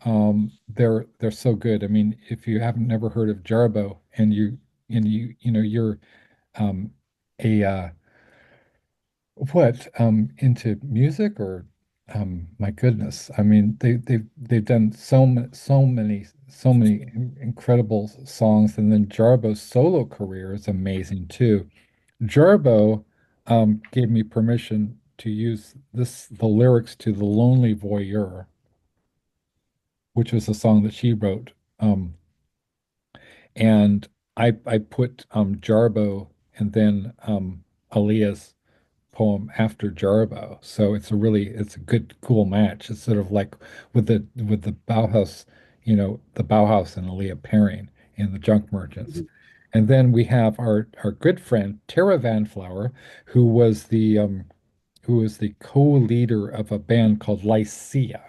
They're so good. I mean, if you haven't never heard of Jarbo and you're um, a what into music or my goodness, I mean they've done so many incredible songs, and then Jarbo's solo career is amazing too. Jarbo gave me permission to use the lyrics to The Lonely Voyeur, which was a song that she wrote, and I put Jarbo and then Aaliyah's poem after Jarbo. So it's a good, cool match. It's sort of like with the Bauhaus, the Bauhaus and Aaliyah pairing in the Junk Merchants. And then we have our good friend Tara Van Flower, who was the co-leader of a band called Lycia.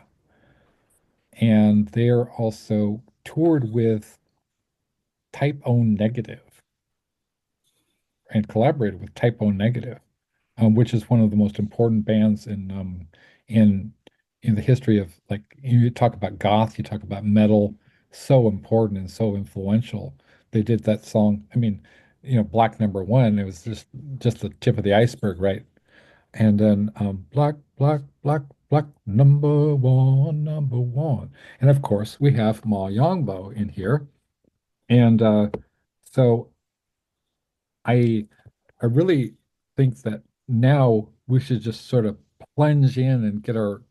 And they're also toured with Type O Negative and collaborated with Type O Negative, which is one of the most important bands in in the history of, like, you talk about goth, you talk about metal, so important and so influential. They did that song. I mean, Black Number One. It was just the tip of the iceberg, right? And then Black, Black, Black, Black number one, and of course we have Ma Yongbo in here, and so I. I really think that now we should just sort of plunge in and get our,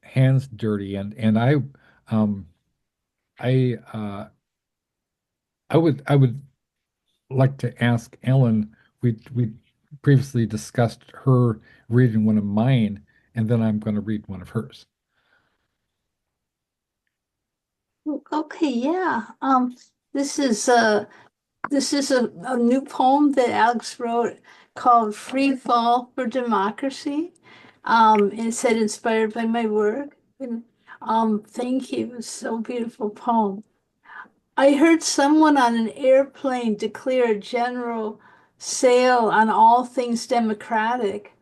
hands dirty. And um I I would like to ask Ellen, we previously discussed her reading one of mine, and then I'm going to read one of hers. Okay, yeah. This is a new poem that Alex wrote called Free Fall for Democracy. And it said inspired by my work. And thank you. It's so beautiful poem. I heard someone on an airplane declare a general sale on all things democratic.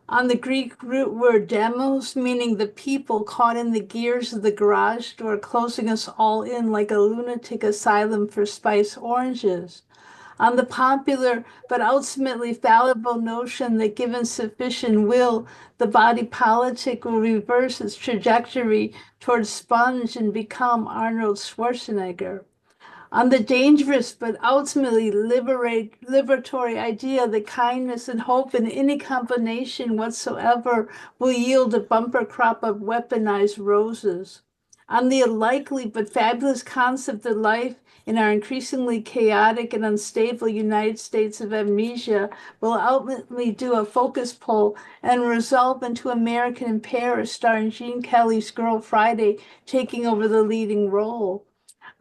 On the Greek root word demos, meaning the people caught in the gears of the garage door, closing us all in like a lunatic asylum for spice oranges. On the popular but ultimately fallible notion that given sufficient will, the body politic will reverse its trajectory towards sponge and become Arnold Schwarzenegger, on the dangerous but ultimately liberatory idea that kindness and hope in any combination whatsoever will yield a bumper crop of weaponized roses, on the unlikely but fabulous concept that life in our increasingly chaotic and unstable United States of amnesia will ultimately do a focus pull and resolve into American in Paris, starring Gene Kelly's Girl Friday taking over the leading role,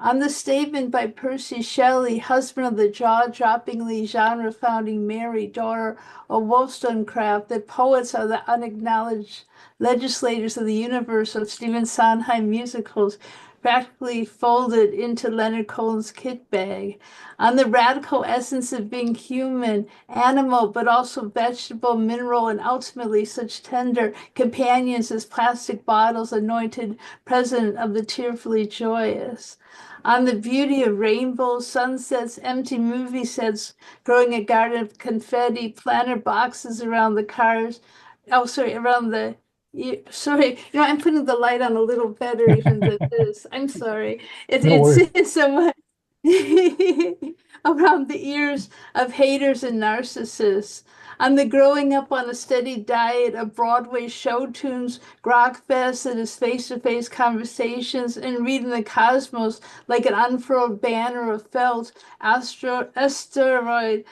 On the statement by Percy Shelley, husband of the jaw-droppingly genre-founding Mary, daughter of Wollstonecraft, that poets are the unacknowledged legislators of the universe of Stephen Sondheim musicals, practically folded into Leonard Cohen's kit bag. On the radical essence of being human, animal, but also vegetable, mineral, and ultimately such tender companions as plastic bottles anointed president of the tearfully joyous. On the beauty of rainbows, sunsets, empty movie sets, growing a garden of confetti, planter boxes around the cars. Oh, sorry, around the. Sorry, I'm putting the light on a little better even than this. I'm sorry. No worries. It's so much around the ears of haters and narcissists. On the growing up on a steady diet of Broadway show tunes, grok fest, and his face-to-face conversations, and reading the cosmos like an unfurled banner of felt, asteroid,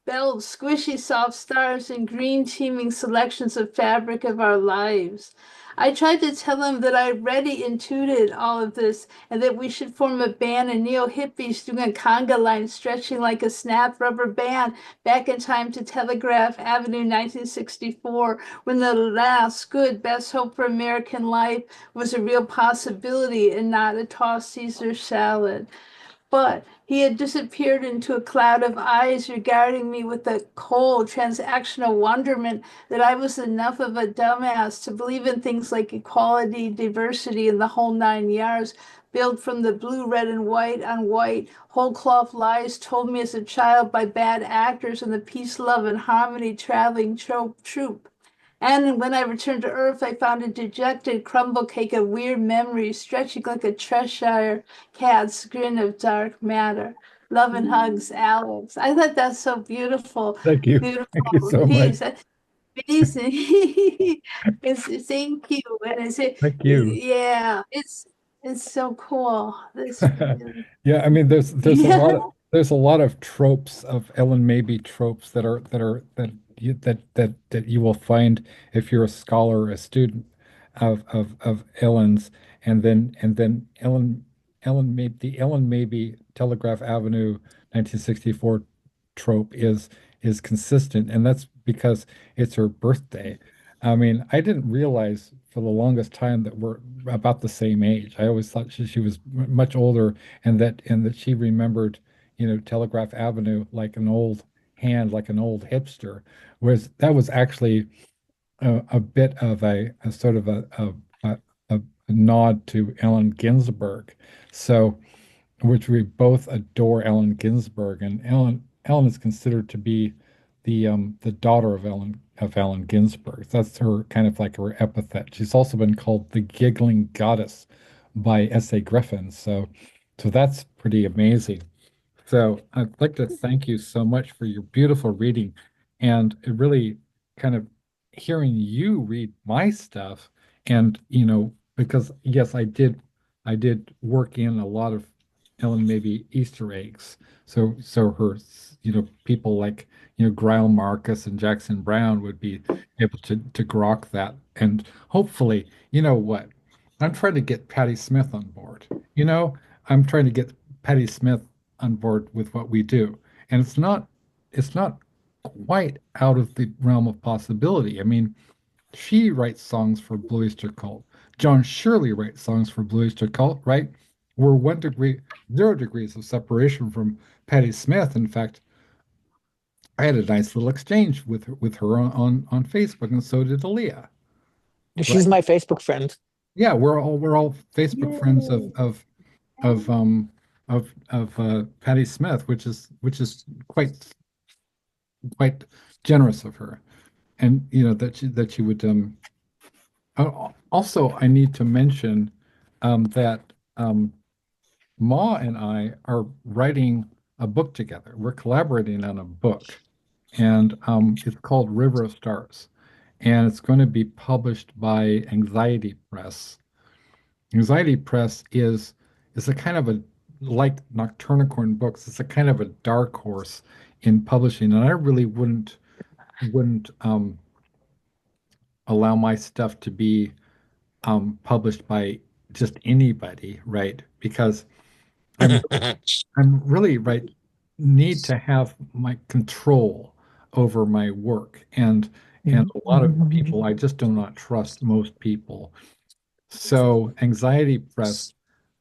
belt, squishy soft stars, and green teeming selections of fabric of our lives. I tried to tell him that I already intuited all of this and that we should form a band of neo-hippies doing a conga line stretching like a snap rubber band back in time to Telegraph Avenue 1964 when the last good best hope for American life was a real possibility and not a tossed Caesar salad. But he had disappeared into a cloud of eyes regarding me with a cold, transactional wonderment that I was enough of a dumbass to believe in things like equality, diversity, and the whole 9 yards, built from the blue, red, and white on white, whole cloth lies told me as a child by bad actors in the peace, love, and harmony traveling troupe. And when I returned to Earth, I found a dejected crumble cake of weird memories stretching like a Cheshire cat's grin of dark matter. Love and hugs, Alex. I thought that's so beautiful. Thank you. Thank you Beautiful so much. piece. That's amazing. Thank you. And I say, Thank you. yeah, it's so cool. This really, Yeah, I mean, yeah. there's a lot of tropes of Ellen Maybe tropes that you will find if you're a scholar or a student of Ellen's, and then Ellen Maybe Telegraph Avenue 1964 trope is consistent, and that's because it's her birthday. I mean, I didn't realize for the longest time that we're about the same age. I always thought she was much older, and that she remembered, Telegraph Avenue like an old hand, like an old hipster. Whereas that was actually a bit of a sort of a nod to Allen Ginsberg. So, which we both adore Allen Ginsberg, and Ellen is considered to be the daughter of Allen Ginsberg. That's her kind of like her epithet. She's also been called the giggling goddess by S.A. Griffin. So that's pretty amazing. So I'd like to thank you so much for your beautiful reading, and it really kind of hearing you read my stuff, and because yes, I did work in a lot of Ellen maybe Easter eggs. So her people like Grail Marcus and Jackson Brown would be able to grok that, and hopefully, what, I'm trying to get Patti Smith on board. I'm trying to get Patti Smith on board with what we do. And it's not quite out of the realm of possibility. I mean, she writes songs for Blue Oyster Cult. John Shirley writes songs for Blue Oyster Cult, right? We're 1 degree, 0 degrees of separation from Patti Smith. In fact, I had a nice little exchange with her on Facebook, and so did Aaliyah. She's Right? my Facebook friend. Yeah, we're all Facebook friends Yay. of Patti Smith, which is quite generous of her, and that she would. Also, I need to mention that Ma and I are writing a book together. We're collaborating on a book, and it's called River of Stars, and it's going to be published by Anxiety Press. Anxiety Press is a kind of a like Nocturnicorn Books. It's a kind of a dark horse in publishing, and I really wouldn't allow my stuff to be published by just anybody, right? Because I'm I'm really right need to have my control over my work and a lot of people I just do not trust most people. So anxiety press,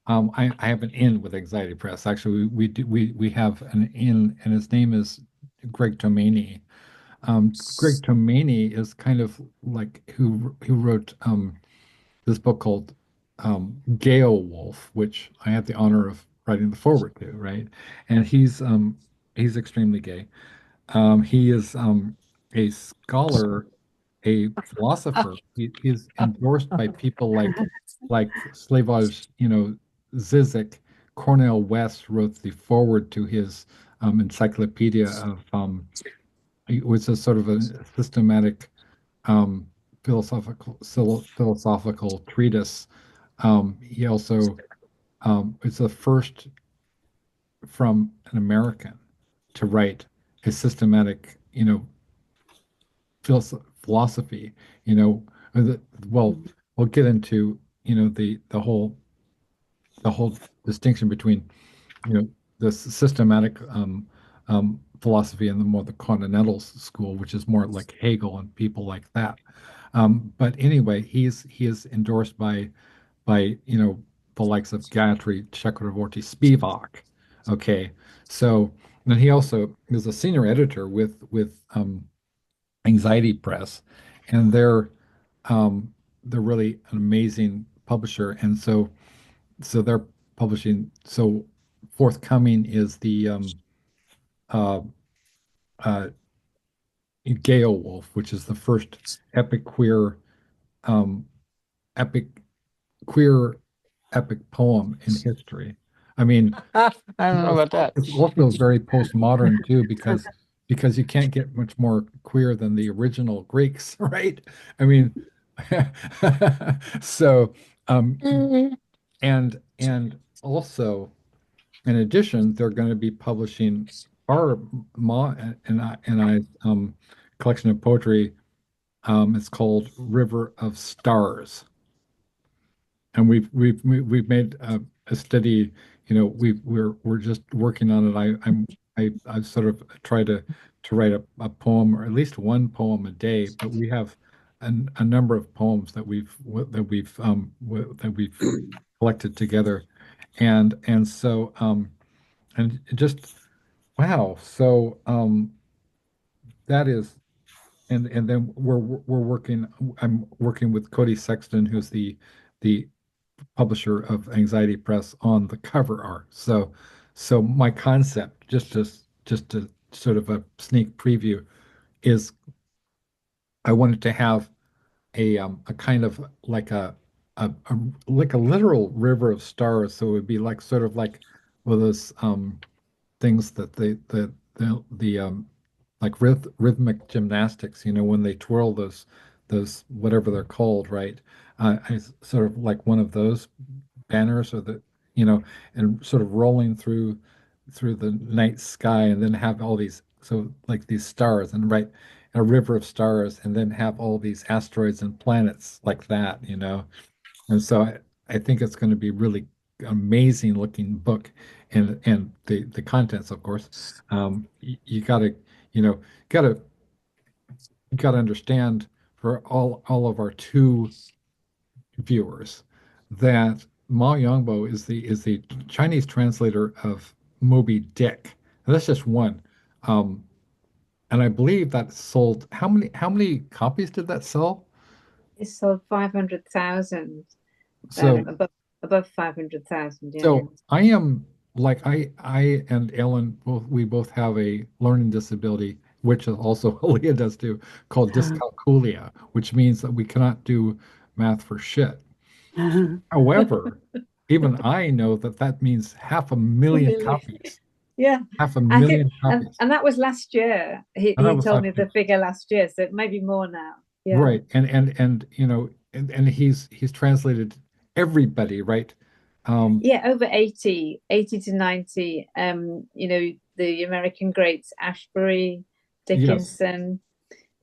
I have an in with anxiety press. Actually, we have an in, and his name is Greg Tomani. Greg Tomani is kind of like who wrote this book called Gale Wolf, which I had the honor of writing the foreword to, right? And he's extremely gay. He is a scholar, a philosopher. He is endorsed by people like Slavoj, Zizek. Cornel West wrote the foreword to his encyclopedia of it was a sort of a systematic um, philosophical treatise. He also it's the first from an American to write a systematic, philosophy. You know, well, we'll get into the whole distinction between the systematic philosophy and the continental school, which is more like Hegel and people like that. But anyway, he is endorsed by the likes of Gayatri Chakravorty Spivak. Okay, so and he also is a senior editor with Anxiety Press, and they're really an amazing publisher, and so they're publishing. So forthcoming is the uh, uh, Gale Wolf, which is the first epic queer um, epic queer epic poem in history. I mean, I don't know about that. it's also very postmodern too, because you can't get much more queer than the original Greeks, right? I mean, so and also in addition, they're going to be publishing our Ma and I collection of poetry. It's called River of Stars, and we've made a steady, we're just working on it. I sort of try to write a poem or at least one poem a day, but we have a number of poems that we've collected together, and so and just wow. So that is and then we're working. I'm working with Cody Sexton, who's the publisher of Anxiety Press, on the cover art. So my concept, just to sort of a sneak preview, is I wanted to have a kind of like a like a literal river of stars. So it would be like sort of like one of those things that the like rhythmic gymnastics, when they twirl those whatever they're called, right? I sort of like one of those banners, or and sort of rolling through the night sky, and then have all these, so like these stars, and right, a river of stars, and then have all these asteroids and planets like that. And so I think it's going to be really amazing looking book, and the contents, of course. You gotta, you know, gotta gotta understand, for all of our two viewers, that Ma Yongbo is the Chinese translator of Moby Dick. And that's just one. Um, and I believe that sold, how many copies did that sell? It sold 500,000, So above 500,000. Yeah. So I am like I and Ellen, we both have a learning disability, which is also Leah does too, called dyscalculia, which means that we cannot do math for shit. However, even I know that that means half a million Really? copies, Yeah. half a I think, million and, copies. and that was last year. He And that he was told last me year. the figure last year, so it may be more now. Yeah. Right. And and he's translated everybody, right? Yeah, over 80 to 90. The American greats Ashbery, Yes. Dickinson,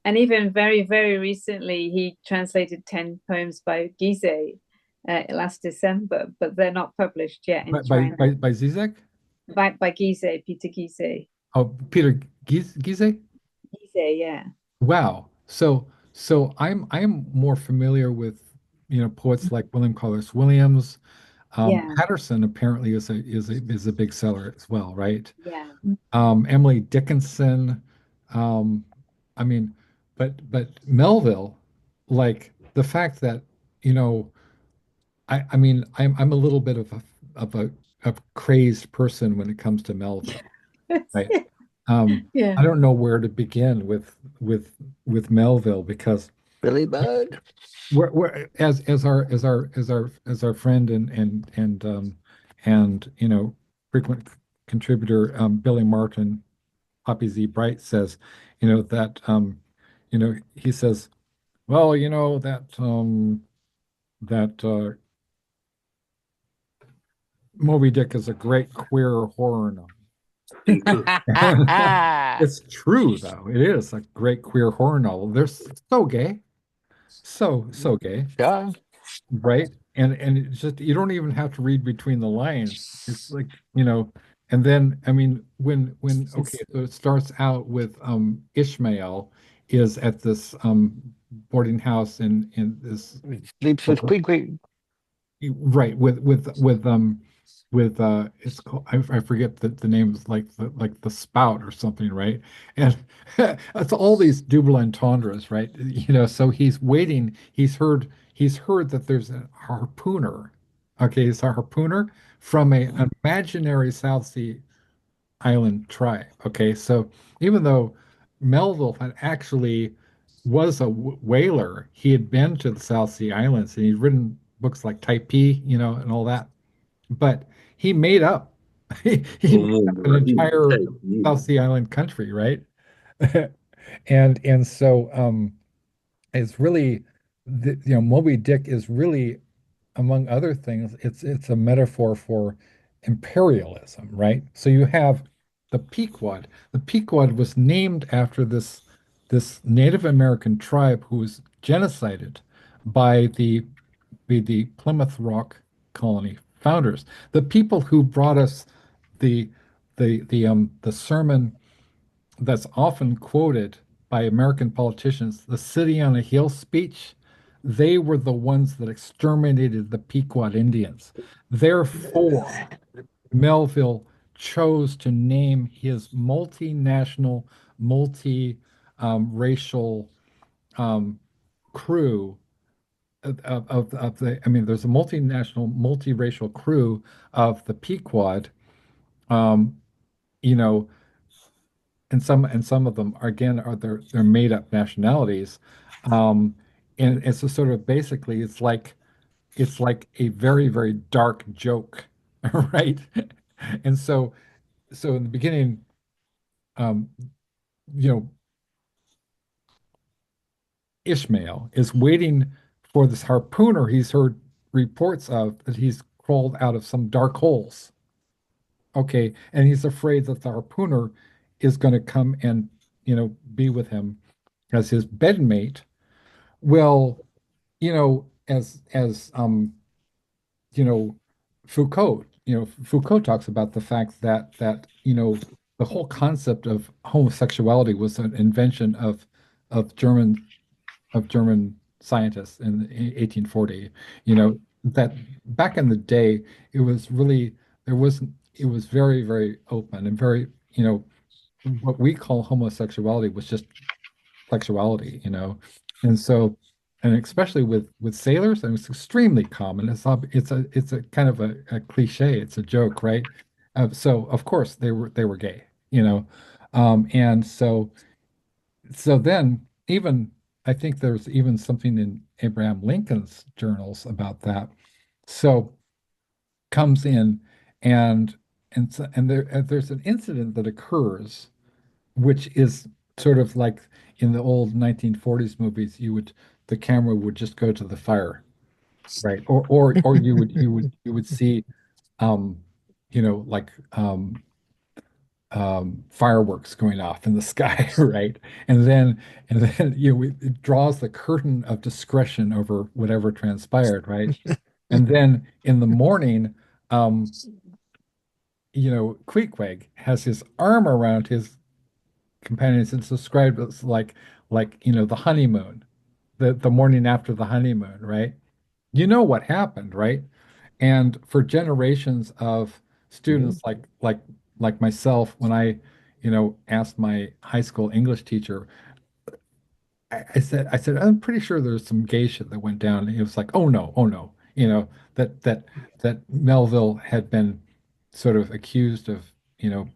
and even very, very recently he translated 10 poems by Guizet. last December, but they're not published yet in By China. by Zizek? By Gizeh, Peter Gizeh. Oh, Peter Giese? Gizeh, yeah. Wow. So I'm more familiar with poets like William Carlos Williams. Yeah, Patterson apparently is a big seller as well, right? yeah. Emily Dickinson. Um, I mean, but Melville, like the fact that you know, I mean, I'm a little bit of a crazed person when it comes to Melville, right? Yeah. I don't know where to begin with Melville because Billy Budd. we're as our friend and frequent contributor Billy Martin Poppy Z Bright says that he says, well, that Moby Dick is a great queer horror novel. It's true though. It is a great queer horror novel. They're so gay. So gay. Yeah. Right? And it's just you don't even have to read between the lines. It's like, and then I mean when okay, so it starts out with Ishmael is at this boarding house in this Sleeps with Queen Queen. right with it's called I forget the name is like the spout or something, right? And it's all these double entendres, right? So he's waiting, he's heard that there's a harpooner. Okay, it's a harpooner from an imaginary South Sea island tribe. Okay, so even though Melville had actually was a whaler, he had been to the South Sea Islands and he'd written books like Typee, and all that. But he made up he made up an entire South Sea Island country, right? And so it's really Moby Dick is really, among other things, it's a metaphor for imperialism, right? So you have the Pequod. The Pequod was named after this Native American tribe who was genocided by the Plymouth Rock colony founders, the people who brought us the the sermon that's often quoted by American politicians, the City on a Hill speech. They were the ones that exterminated the Pequot Indians. Therefore, Melville chose to name his multinational, multi-racial crew of the, I mean, there's a multinational, multiracial crew of the Pequod, um, you know, and some of them again are they're made up nationalities, um, and it's a sort of basically it's like a very very dark joke, right? And so in the beginning, um, you know, Ishmael is waiting for this harpooner he's heard reports of that he's crawled out of some dark holes. Okay, and he's afraid that the harpooner is going to come and be with him as his bedmate. Well, as you know Foucault talks about the fact that the whole concept of homosexuality was an invention of German scientists in 1840. That back in the day, it was really there wasn't it was very, very open and very, what we call homosexuality was just sexuality. And so, and especially with sailors, and it's extremely common. It's a kind of a cliche. It's a joke, right? So of course they were gay. And so then even I think there's even something in Abraham Lincoln's journals about that. So comes in and there's an incident that occurs which is sort of like in the old 1940s movies, the camera would just go to the fire, right? Or you would see like fireworks going off in the sky, right? And then it draws the curtain of discretion over whatever transpired, right? And then in the morning, um, Queequeg has his arm around his companions and described as like the honeymoon, the morning after the honeymoon, right? You know what happened, right? And for generations of students like myself, when I asked my high school English teacher, I said, I'm pretty sure there's some gay shit that went down. And he was like, oh no, that Melville had been sort of accused of,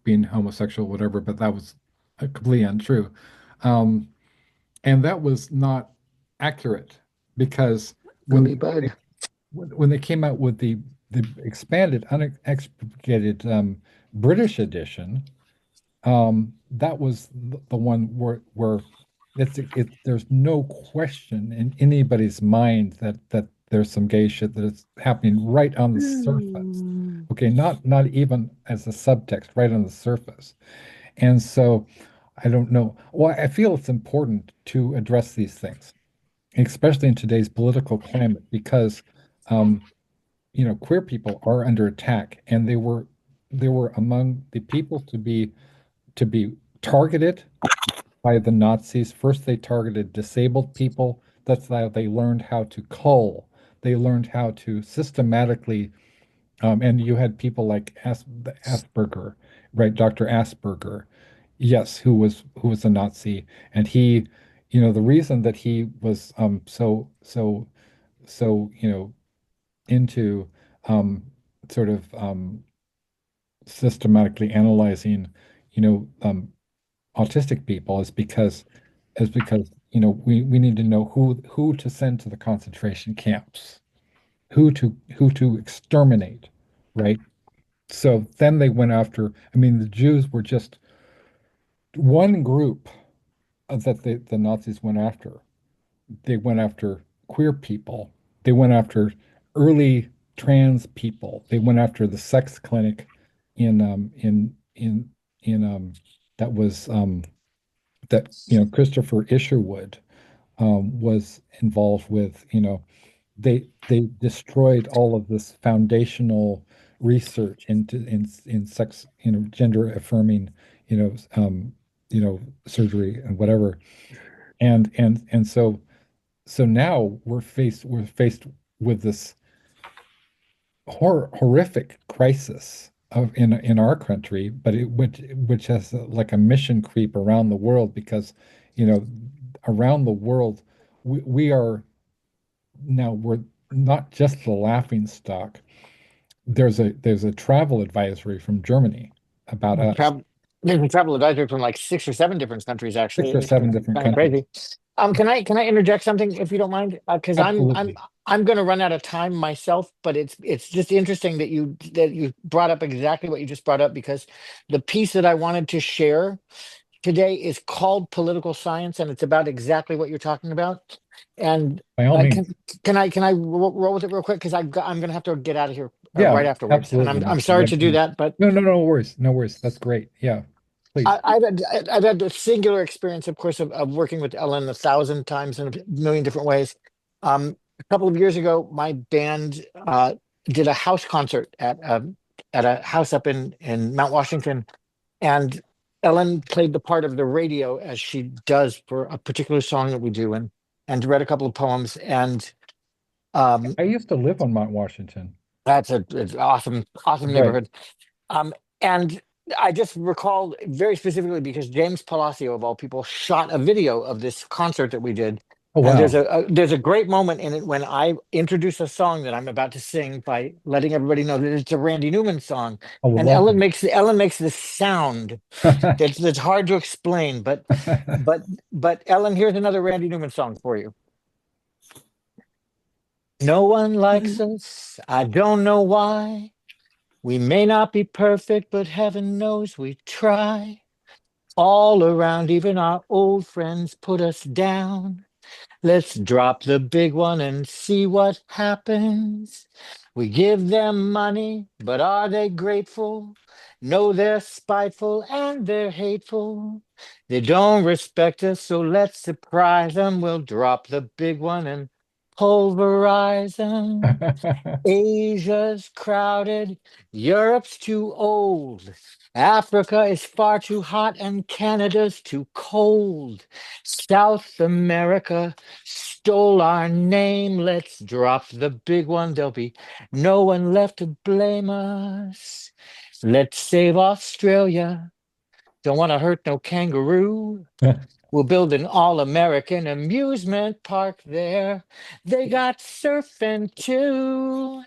being homosexual, whatever, but that was completely untrue. Um, and that was not accurate because when Gooey bud. when they came out with the expanded, unexpurgated British edition, that was the one where there's no question in anybody's mind that there's some gay shit that is happening right on the surface. Okay, not even as a subtext, right on the surface. And so I don't know. Well, I feel it's important to address these things, especially in today's political climate, because queer people are under attack, and they were among the people to be targeted by the Nazis. First, they targeted disabled people. That's how they learned how to cull. They learned how to systematically, and you had people like Asperger, right? Dr. Asperger, yes, who was a Nazi, and the reason that he was so into um, sort of systematically analyzing, you know, um, autistic people is because we need to know who to send to the concentration camps, who to exterminate, right? So then they went after, I mean, the Jews were just one group that the Nazis went after. They went after queer people. They went after early trans people. They went after the sex clinic in that was that Christopher Isherwood was involved with. They destroyed all of this foundational research in sex, gender affirming, surgery and whatever. And so now we're faced with this horrific crisis in our country, but which has like a mission creep around the world because you know around the world we're not just the laughing stock. There's a travel advisory from Germany about us. There's a travel advisory from like 6 or 7 different countries, actually. Six or seven different Kind of countries. crazy. Can I interject something if you don't mind? Because Absolutely. I'm going to run out of time myself, but it's just interesting that you brought up exactly what you just brought up, because the piece that I wanted to share today is called Political Science, and it's about exactly what you're talking about. And By all means. can I roll with it real quick, because I'm going to have to get out of here Yeah, right afterwards, and absolutely. I'm sorry to do that, but No worries. No worries. That's great. Yeah, please. I've had a singular experience, of course, of working with Ellen 1,000 times in a million different ways. A couple of years ago, my band did a house concert at a house up in Mount Washington, and Ellen played the part of the radio, as she does for a particular song that we do, and read a couple of poems. And um, I used to live on Mount Washington. it's awesome Right. neighborhood. And I just recall very specifically because James Palacio, of all people, shot a video of this concert that we did. Oh, And wow. there's a great moment in it when I introduce a song that I'm about to sing by letting everybody know that it's a Randy Newman song. I would And love Ellen makes this sound that. that's hard to explain. But Ellen, here's another Randy Newman song for you. No one likes us. I don't know why. We may not be perfect, but heaven knows we try. All around, even our old friends put us down. Let's drop the big one and see what happens. We give them money, but are they grateful? No, they're spiteful and they're hateful. They don't respect us, so let's surprise them. We'll drop the big one and pulverizing. Asia's crowded, Europe's too old, Africa is far too hot, and Canada's too cold. South America stole our name. Let's drop the big one. There'll be no one left to blame us. Let's save Australia. Don't want to hurt no kangaroo. We'll build an all-American amusement park there. They got surfing too.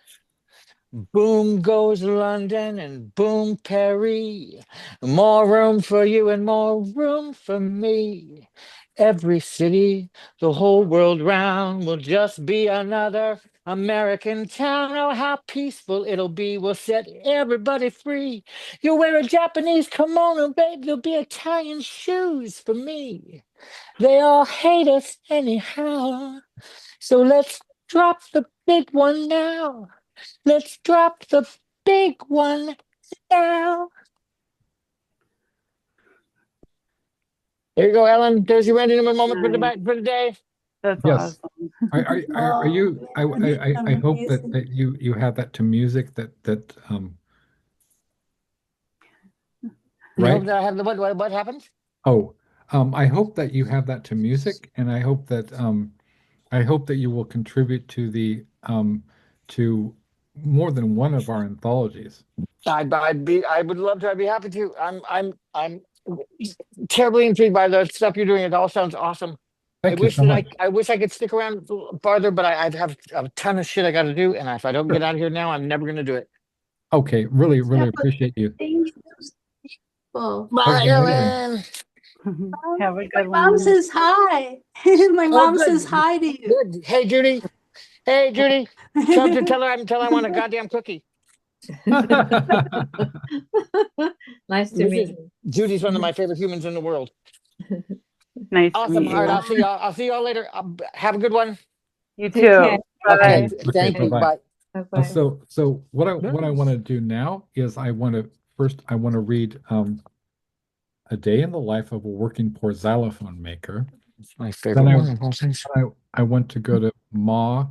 Boom goes London and boom Paris. More room for you and more room for me. Every city, the whole world round will just be another American town. Oh, how peaceful it'll be. We'll set everybody free. You'll wear a Japanese kimono, babe. There'll be Italian shoes for me. They all hate us anyhow. So let's drop the big one now. Let's drop the big one now. There you go, Ellen. There's your random moment for the day. That's Yes. awesome. Are you? I hope that you have that to music that You right. hope that I have the what happened? Oh, I hope that you have that to music, and I hope that you will contribute to the to more than one of our anthologies. I would love to. I'd be happy to. I'm terribly intrigued by the stuff you're doing. It all sounds awesome. Thank you so much. I wish I could stick around farther, but I have a ton of shit I got to do, and if I don't get out of here now, I'm never going to do it. Okay, really appreciate you. Well, Bye, Ellen. Have a my good mom one. says hi. My mom good. says hi to you. Good. Hey, Judy. Tell her I want a goddamn cookie. Nice to meet you. Judy's one of my favorite humans in the world. Nice to Awesome. meet All right, you. I'll see y'all later. Have a good one. You Take too. care. Bye. Okay. Okay, Thank you. bye-bye. Bye. Bye-bye. So what I want to do now is I want to read A Day in the Life of a Working Poor Xylophone Maker. It's my favorite Then one of all things. I want to go to Ma,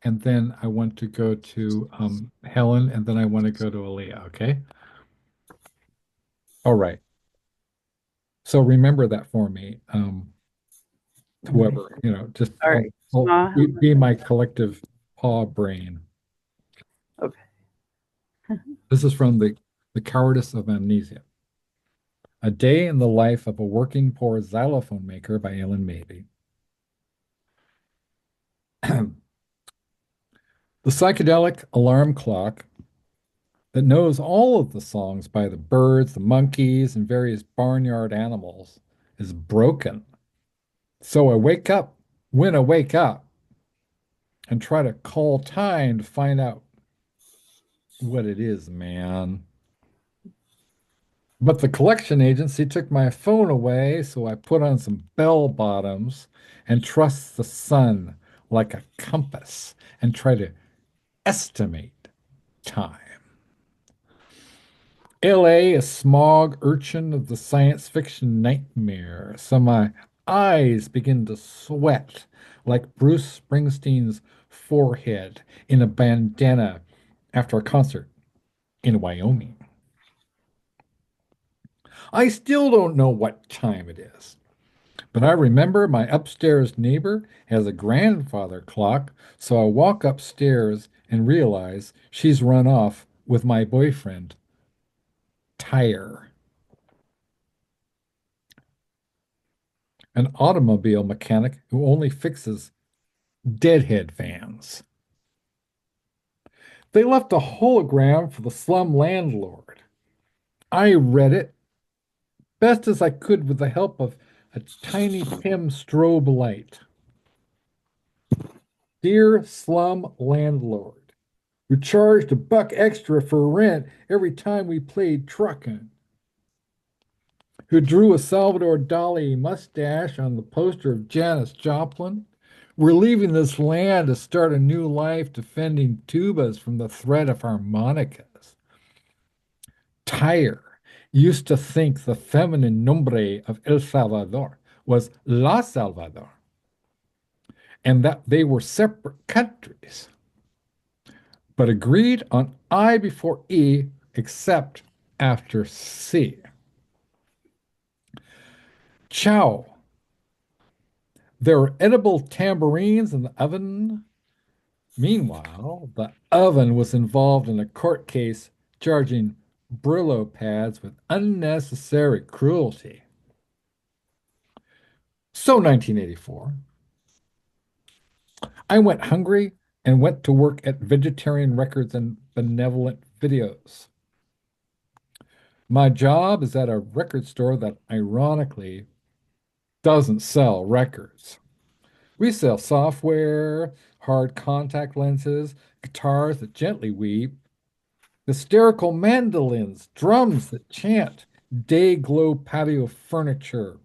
and then I want to go to Helen, and then I want to go to Aaliyah, okay? All right. So remember that for me. Whoever, just All right. I'll be my collective paw brain. Okay. This is from the Cowardice of Amnesia. A Day in the Life of a Working Poor Xylophone Maker by Ellyn Mabey. The psychedelic alarm clock that knows all of the songs by the birds, the monkeys, and various barnyard animals is broken. So I wake up when I wake up and try to call time to find out what it is, man. But the collection agency took my phone away, so I put on some bell bottoms and trust the sun like a compass and try to estimate time. LA, a smog urchin of the science fiction nightmare, so my eyes begin to sweat like Bruce Springsteen's forehead in a bandana after a concert in Wyoming. I still don't know what time it is, but I remember my upstairs neighbor has a grandfather clock, so I walk upstairs and realize she's run off with my boyfriend, Tyre, an automobile mechanic who only fixes deadhead vans. They left a hologram for the slum landlord. I read it best as I could with the help of a tiny PIM strobe light. Dear slum landlord, we charged $1 extra for rent every time we played truckin'. Who drew a Salvador Dali mustache on the poster of Janis Joplin. We're leaving this land to start a new life defending tubas from the threat of harmonicas. Tyre used to think the feminine nombre of El Salvador was La Salvador. and that they were separate countries, but agreed on I before E except after C. Ciao. There were edible tambourines in the oven. Meanwhile, the oven was involved in a court case charging Brillo pads with unnecessary cruelty. So 1984, I went hungry and went to work at Vegetarian Records and Benevolent Videos. My job is at a record store that ironically doesn't sell records. We sell software, hard contact lenses, guitars that gently weep, hysterical mandolins, drums that chant, day glow patio furniture,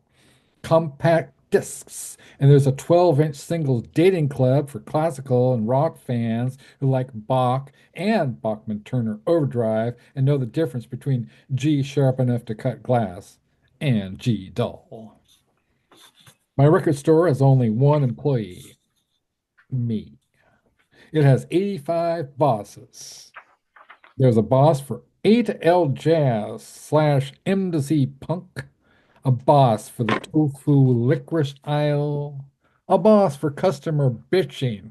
compact discs, and there's a 12-inch singles dating club for classical and rock fans who like Bach and Bachman Turner Overdrive and know the difference between G sharp enough to cut glass and G dull. My record store has only one employee, me. It has 85 bosses. There's a boss for A to L jazz slash M to Z punk, a boss for the tofu licorice aisle, a boss for customer bitching,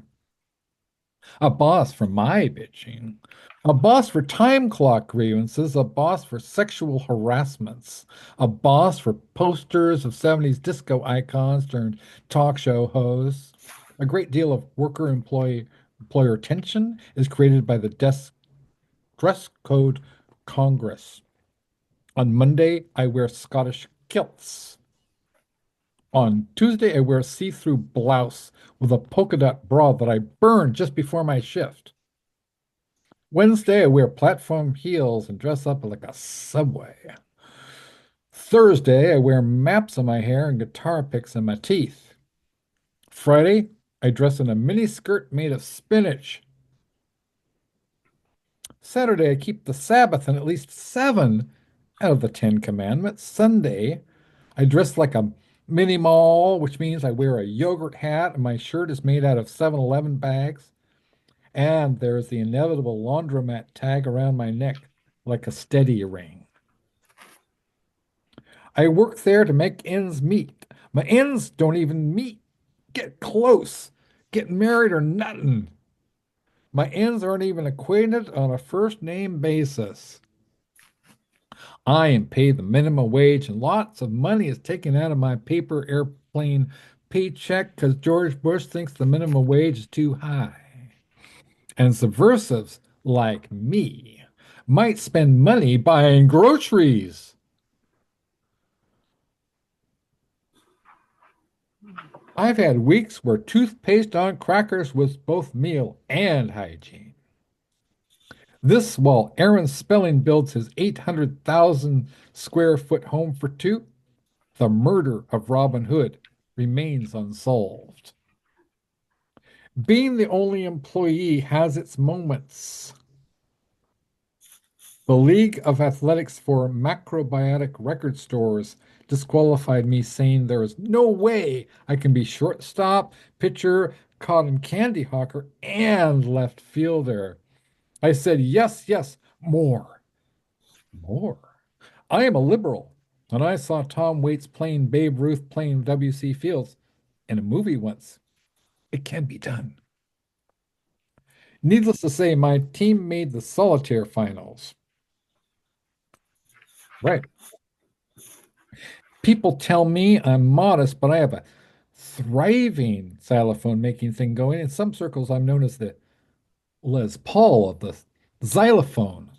a boss for my bitching, a boss for time clock grievances, a boss for sexual harassments, a boss for posters of 70s disco icons turned talk show hosts. A great deal of employer tension is created by the dress code Congress. On Monday, I wear Scottish kilts. On Tuesday, I wear a see-through blouse with a polka dot bra that I burn just before my shift. Wednesday, I wear platform heels and dress up like a subway. Thursday, I wear maps on my hair and guitar picks in my teeth. Friday, I dress in a mini skirt made of spinach. Saturday, I keep the Sabbath and at least 7 out of the 10 commandments. Sunday, I dress like a mini mall, which means I wear a yogurt hat and my shirt is made out of 7-Eleven bags. And there's the inevitable laundromat tag around my neck like a steady ring. I work there to make ends meet. My ends don't even meet. Get close. Get married or nothing. My ends aren't even acquainted on a first name basis. I am paid the minimum wage, and lots of money is taken out of my paper airplane paycheck because George Bush thinks the minimum wage is too high. And subversives like me might spend money buying groceries. I've had weeks where toothpaste on crackers was both meal and hygiene. This while Aaron Spelling builds his 800,000 square foot home for two. The murder of Robin Hood remains unsolved. Being the only employee has its moments. The League of Athletics for Macrobiotic Record Stores disqualified me, saying there is no way I can be shortstop, pitcher, cotton candy hawker, and left fielder. I said, yes, yes, more. More. I am a liberal, and I saw Tom Waits playing Babe Ruth playing W.C. Fields in a movie once. It can be done. Needless to say, my team made the solitaire finals. Right. People tell me I'm modest, but I have a thriving xylophone making thing going. In some circles, I'm known as the Les Paul of the xylophone.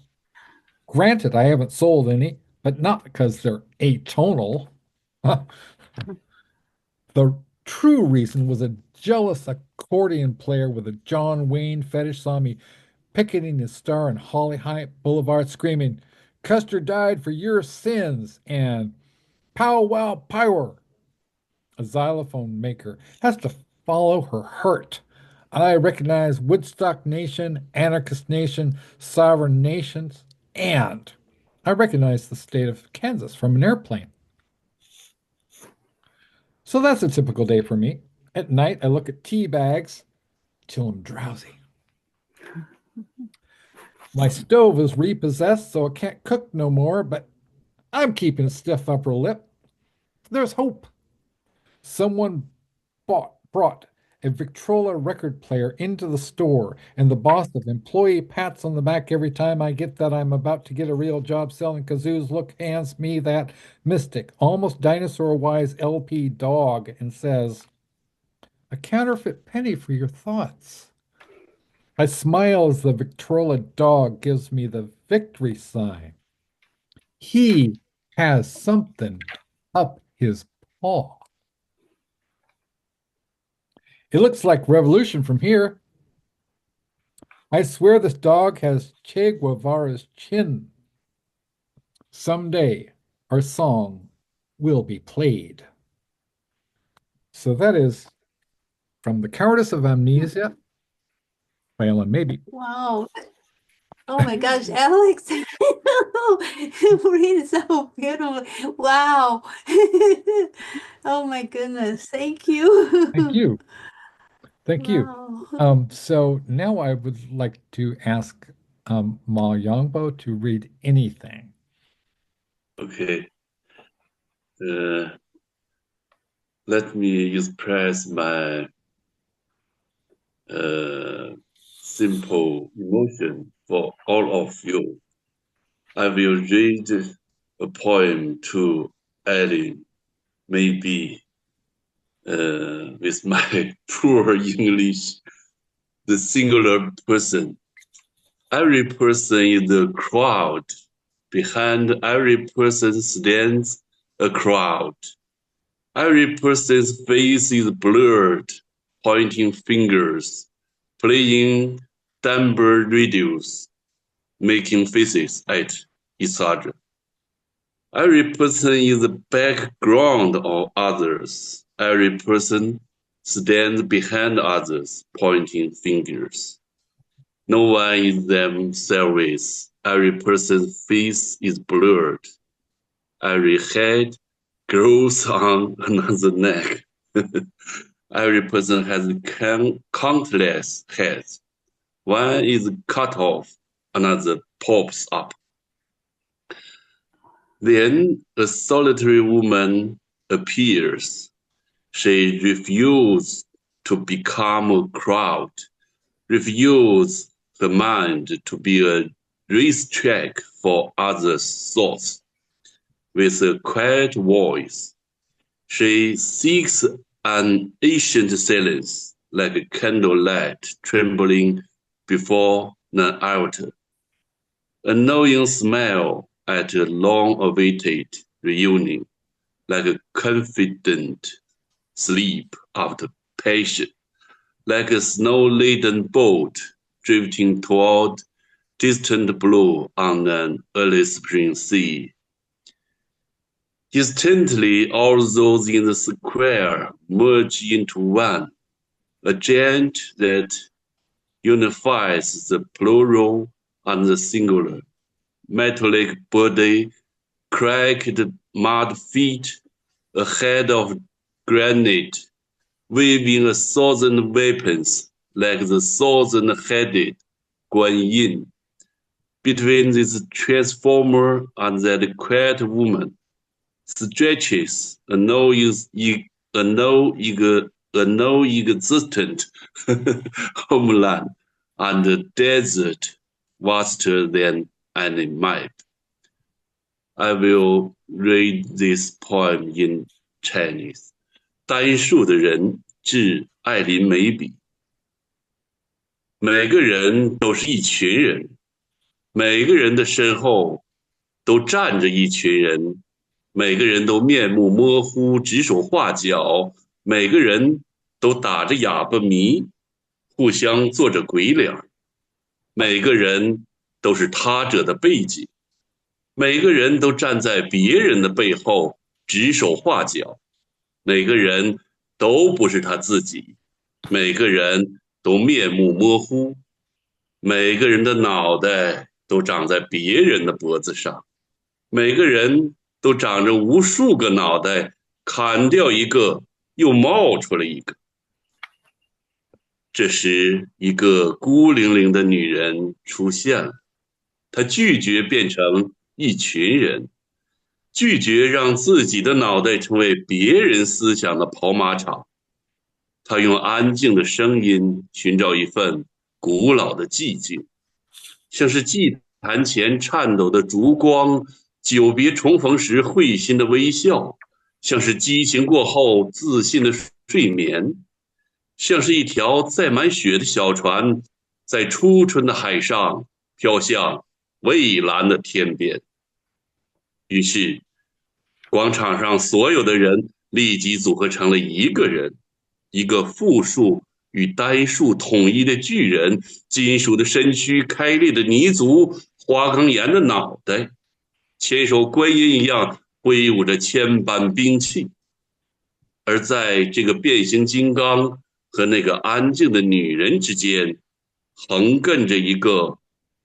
Granted, I haven't sold any, but not because they're atonal. The true reason was a jealous accordion player with a John Wayne fetish saw me picketing his star in Holly Heights Boulevard screaming, Custer died for your sins, and pow wow power. A xylophone maker has to follow her heart. I recognize Woodstock Nation, Anarchist Nation, Sovereign Nations, and I recognize the state of Kansas from an airplane. So that's a typical day for me. At night, I look at tea bags till I'm drowsy. My stove is repossessed, so I can't cook no more, but I'm keeping a stiff upper lip. There's hope. Someone brought a Victrola record player into the store, and the boss of employee pats on the back every time I get that I'm about to get a real job selling kazoos. Look, hands me that mystic, almost dinosaur-wise LP dog and says, "A counterfeit penny for your thoughts." I smile as the Victrola dog gives me the victory sign. He has something up his paw. It looks like revolution from here. I swear this dog has Che Guevara's chin. Someday our song will be played. So that is from The Cowardice of Amnesia by Ellen Maybe. Wow. Oh my gosh, Alex. Read so beautiful. Wow. Oh my goodness. Thank you. Thank you. Thank you. Wow. So now I would like to ask Ma Yongbo to read anything. Okay. Let me express my simple emotion for all of you. I will read a poem to Ellyn, maybe with my poor English, the singular person. Every person is a crowd. Behind every person stands a crowd. Every person's face is blurred, pointing fingers, playing timbre radios, making faces at each other. Every person is the background of others. Every person stands behind others, pointing fingers. No one is themselves. Every person's face is blurred. Every head grows on another neck. Every person has countless heads. One is cut off, another pops up. Then a solitary woman appears. She refuses to become a crowd, refuses her mind to be a racetrack for others' thoughts. With a quiet voice, she seeks an ancient silence, like a candlelight trembling before an altar. A knowing smile at a long-awaited reunion, like a confident sleep after passion, like a snow-laden boat drifting toward distant blue on an early spring sea. Instantly, all those in the square merge into one, a giant that unifies the plural and the singular. Metallic body, cracked mud feet, a head of granite, waving 1,000 weapons like the 1,000-headed Guan Yin. Between this transformer and that quiet woman stretches a non-existent homeland and a desert vaster than any map. I will read this poem in Chinese. 单数的人致艾琳眉笔。每个人都是一群人，每个人的身后都站着一群人，每个人都面目模糊，指手画脚，每个人都打着哑巴迷，互相做着鬼脸，每个人都是他者的背景，每个人都站在别人的背后指手画脚，每个人都不是他自己，每个人都面目模糊，每个人的脑袋都长在别人的脖子上，每个人都长着无数个脑袋，砍掉一个又冒出来一个，这时，一个孤零零的女人出现了。她拒绝变成一群人，拒绝让自己的脑袋成为别人思想的跑马场。她用安静的声音寻找一份古老的寂静，像是祭坛前颤抖的烛光，久别重逢时会心的微笑，像是激情过后自信的睡眠，像是一条载满雪的小船，在初春的海上飘向蔚蓝的天边。于是，广场上所有的人立即组合成了一个人，一个复数与单数统一的巨人，金属的身躯，开裂的泥足，花岗岩的脑袋，千手观音一样挥舞着千般兵器。而在这个变形金刚和那个安静的女人之间，横亘着一个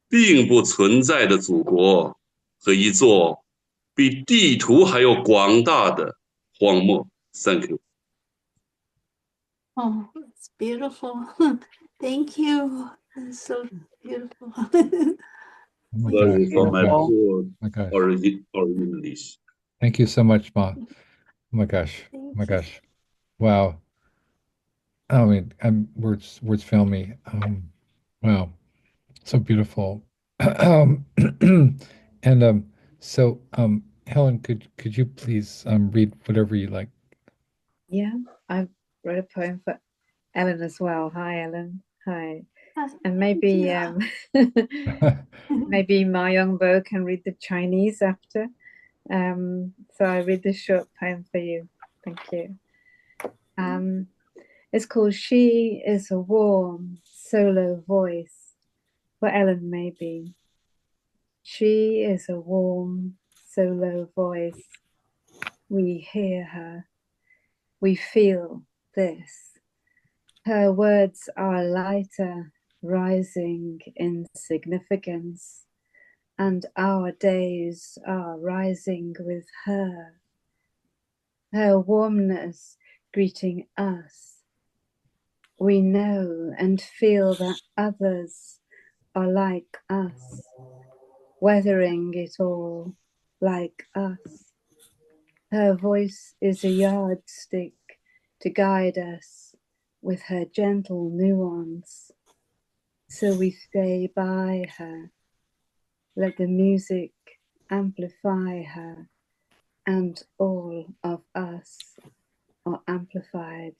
并不存在的祖国和一座比地图还要广大的荒漠。Thank you. Oh, it's beautiful. Thank you. It's so beautiful. Oh my That gosh. is for Oh my my, Beautiful. poor my gosh. or English. Thank you so much, Ma. Oh my gosh. Oh Thank my you. gosh. Wow. I mean, words fail me. Wow. So beautiful. And so Helen, could you please read whatever you like? Yeah, I wrote a poem for Ellyn as well. Hi, Ellyn. Hi. And maybe maybe my Yongbo can read the Chinese after. So I read this short poem for you. Thank you. It's called She is a Warm Solo Voice for Ellyn, maybe. She is a warm solo voice. We hear her. We feel this. Her words are lighter, rising in significance, and our days are rising with her. Her warmness greeting us. We know and feel that others are like us, weathering it all like us. Her voice is a yardstick to guide us with her gentle nuance. So we stay by her. Let the music amplify her, and all of us are amplified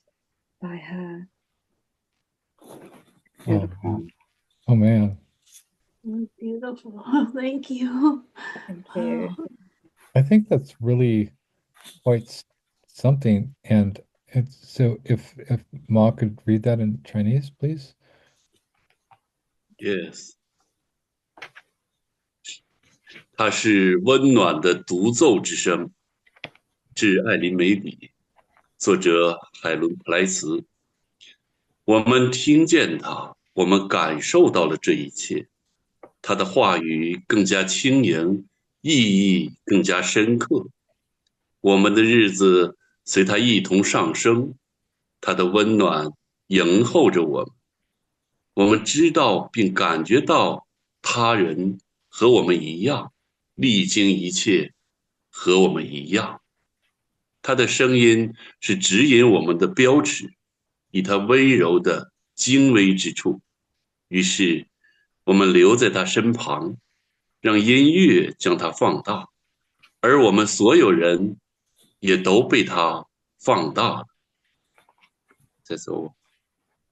by her. Beautiful. Oh man. Beautiful. Thank you. Thank you. I think that's really quite something. And it's so if Ma could read that in Chinese, please. Yes. 它是温暖的独奏之声，致艾琳梅比，作者海伦普莱茨。我们听见它，我们感受到了这一切。他的话语更加轻盈，意义更加深刻。我们的日子随他一同上升，他的温暖迎候着我们。我们知道并感觉到他人和我们一样，历经一切，和我们一样。他的声音是指引我们的标尺，以他温柔的精微之处。于是，我们留在他身旁，让音乐将它放大，而我们所有人也都被它放大了。That's all.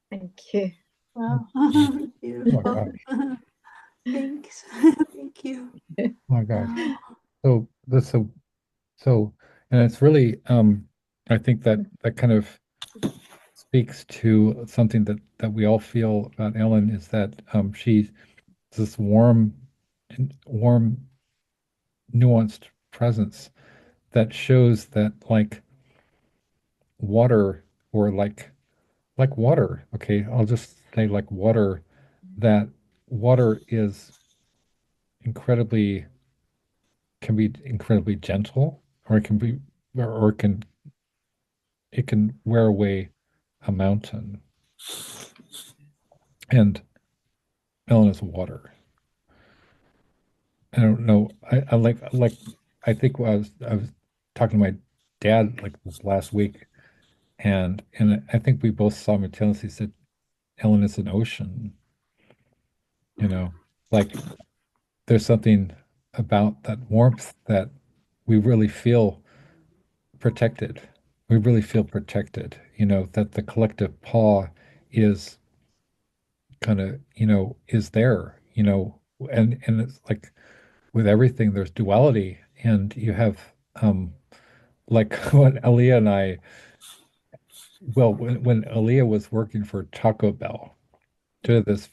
Thank you. Wow. Oh Beautiful. my gosh. Thanks. Thank you. Oh my gosh. Wow. So that's so and it's really I think that kind of speaks to something that we all feel about Ellyn is that she's this warm, nuanced presence that shows that like water or like water, okay, I'll just say like water, that water is incredibly can be incredibly gentle or it can be or it can wear away a mountain. and Ellyn is water. I don't know. I like I think I was talking to my dad like this last week, and I think we both simultaneously said Ellyn is an ocean, you know, like there's something about that warmth that we really feel protected. We really feel protected, that the collective paw is kind of, is there, and it's like with everything, there's duality, and you have like what Aaliyah and I, well, when Aaliyah was working for Taco Bell, to this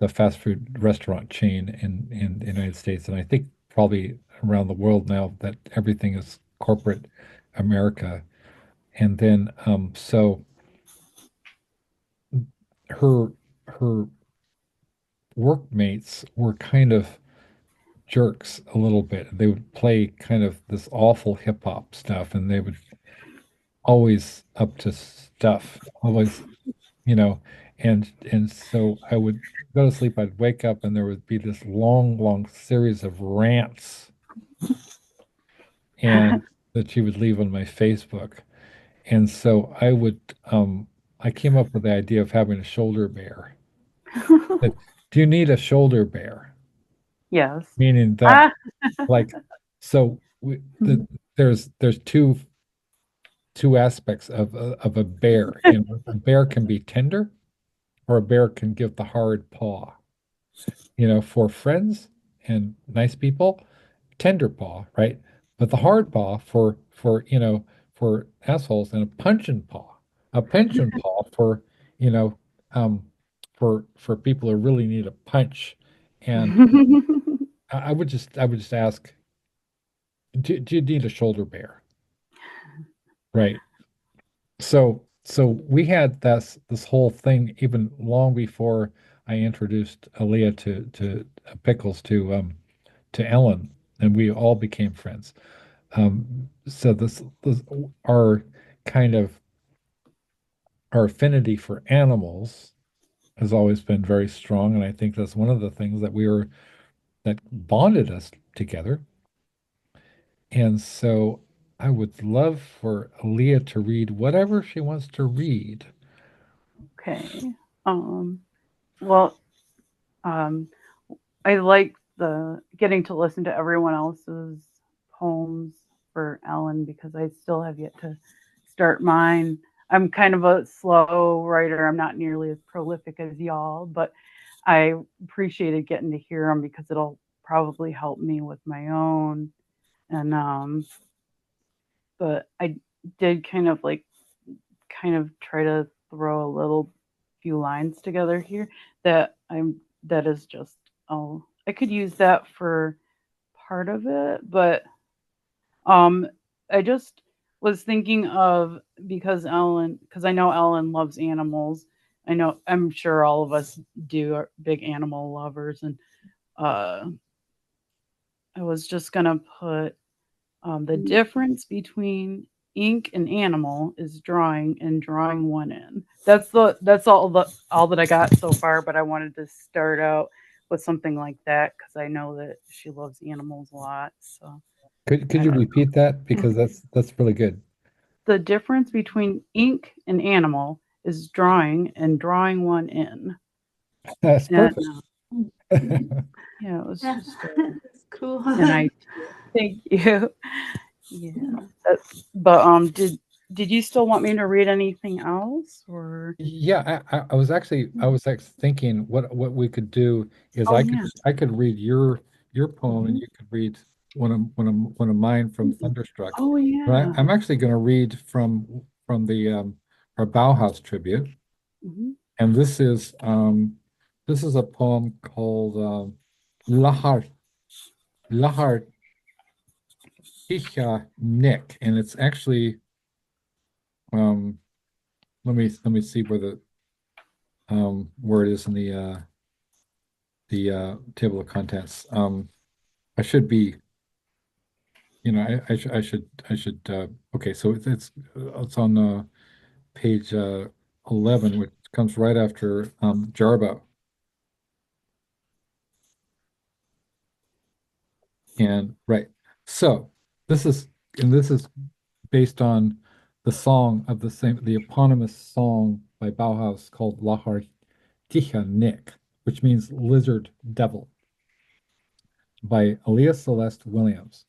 the fast food restaurant chain in the United States, and I think probably around the world now that everything is corporate America. And then so her her workmates were kind of jerks a little bit. They would play kind of this awful hip hop stuff, and they would always up to stuff, always, you know, and so I would go to sleep, I'd wake up, and there would be this long, long series of rants and that she would leave on my Facebook. And so I came up with the idea of having a shoulder bear. But do you need a shoulder bear? Yes. Meaning that, Ah. like, so there's two aspects of a bear. A bear can be tender, or a bear can give the hard paw. For friends and nice people, tender paw, right? But the hard paw for assholes, and a punching paw you know, um, for people who really need a punch. And I would just ask, do you need a shoulder bear? Right. So we had this whole thing even long before I introduced Aaliyah to Pickles to Ellyn, and we all became friends. So this our kind of our affinity for animals has always been very strong, and I think that's one of the things that bonded us together. And so I would love for Aaliyah to read whatever she wants to read. Okay. Well, um, I like the getting to listen to everyone else's poems for Ellyn because I still have yet to start mine. I'm kind of a slow writer. I'm not nearly as prolific as y'all, but I appreciated getting to hear them because it'll probably help me with my own. And but I did kind of try to throw a little few lines together here that is just, oh, I could use that for part of it, but um I just was thinking of, because I know Ellyn loves animals. I'm sure all of us do, are big animal lovers, and uh I was just gonna put the difference between ink and animal is drawing and drawing one in. That's all that I got so far. But I wanted to start out with something like that because I know that she loves animals a lot. So Could I you don't know. repeat that? Because that's really good. The difference between ink and animal is drawing and drawing one in. That's And perfect. yeah, it was Yeah, just that's cool. an idea. Thank you. Yeah. But did you still want me to read anything else, or? Yeah, I was thinking what we could do is Oh I could yeah. I could read your poem, and you could read one of mine from Thunderstruck. Oh But yeah. I'm actually going to read from the our Bauhaus tribute, Mhm. and this is a poem called Lahar Lahar Ticha Nick, and it's actually um let me see where it is in the table of contents. I should be, I should. Okay, so it's on page 11, which comes right after Jarbo. And right. So this is based on the song of the eponymous song by Bauhaus called Lahar Ticha Nick, which means lizard devil, by Aaliyah Celeste Williams.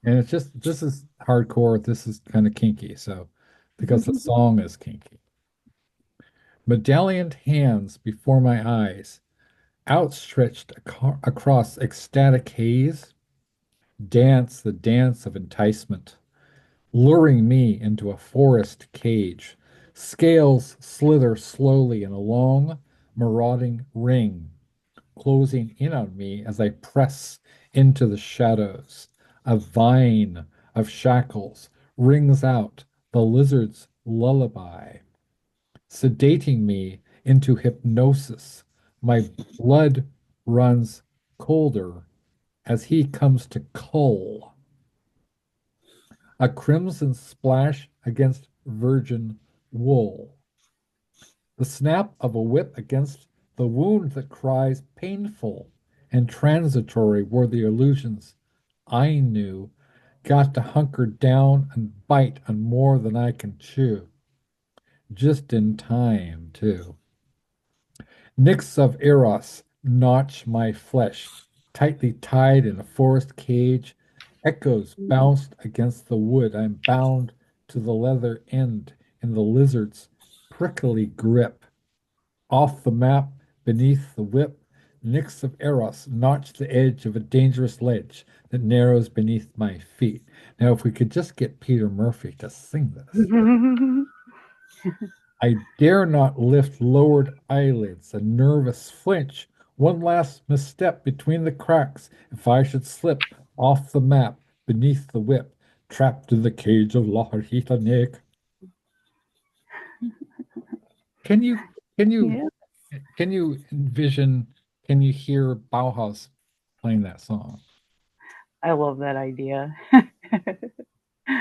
And it's just, this is hardcore, this is kind of kinky, so because the song is kinky. Medallioned hands before my eyes, outstretched across ecstatic haze, dance the dance of enticement, luring me into a forest cage. Scales slither slowly in a long, marauding ring, closing in on me as I press into the shadows. A vine of shackles rings out the lizard's lullaby, sedating me into hypnosis. My blood runs colder as he comes to cull. A crimson splash against virgin wool. The snap of a whip against the wound that cries painful and transitory were the illusions I knew. Got to hunker down and bite on more than I can chew. Just in time, too. Nicks of Eros notch my flesh, tightly tied in a forest cage. Echoes bounced against the wood. I'm bound to the leather end in the lizard's prickly grip. Off the map, beneath the whip, Nicks of Eros notch the edge of a dangerous ledge that narrows beneath my feet. Now, if we could just get Peter Murphy to sing this. I dare not lift lowered eyelids, a nervous flinch, one last misstep between the cracks, if I should slip off the map beneath the whip, trapped in the cage of Lahar Nick. Can you envision, can you hear Bauhaus playing that song? I love that idea.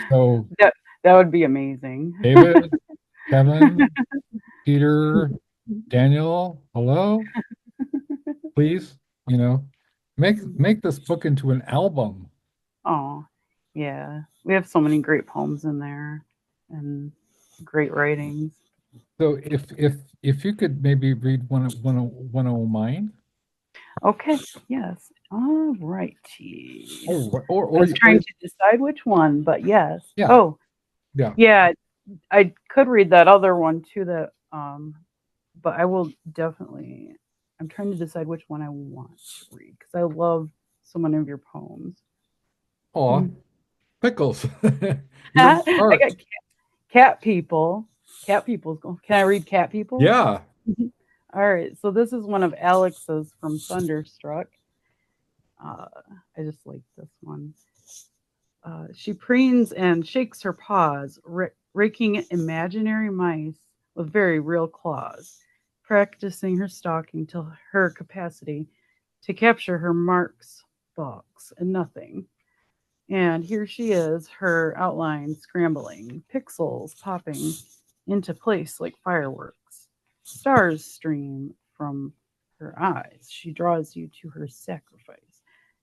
So that would be amazing. David, Kevin, Peter, Daniel, hello? Please, make this book into an album. Oh, yeah. We have so many great poems in there and great writings. So if you could maybe read one of mine. Okay, yes. All righty. Or I was trying to decide which one, but yes. Yeah. Oh, yeah. Yeah, I could read that other one too, that but I will definitely, I'm trying to decide which one I want to read because I love so many of your poems. Oh, Pickles. I got cat people. Cat people's going. Can I read cat people? Yeah. All right. So this is one of Alex's from Thunderstruck. I just like this one. She preens and shakes her paws, raking imaginary mice with very real claws, practicing her stalking till her capacity to capture her marks balks and nothing. And here she is, her outline scrambling, pixels popping into place like fireworks. Stars stream from her eyes. She draws you to her sacrifice.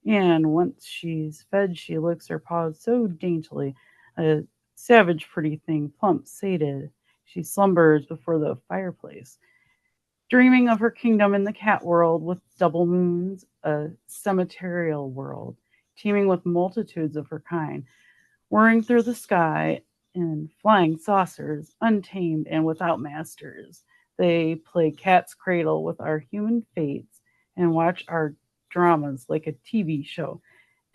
And once she's fed, she licks her paws so daintily, a savage pretty thing, plump, sated. She slumbers before the fireplace, dreaming of her kingdom in the cat world with double moons, a cemeterial world, teeming with multitudes of her kind, whirring through the sky in flying saucers, untamed and without masters. They play cat's cradle with our human fates and watch our dramas like a TV show.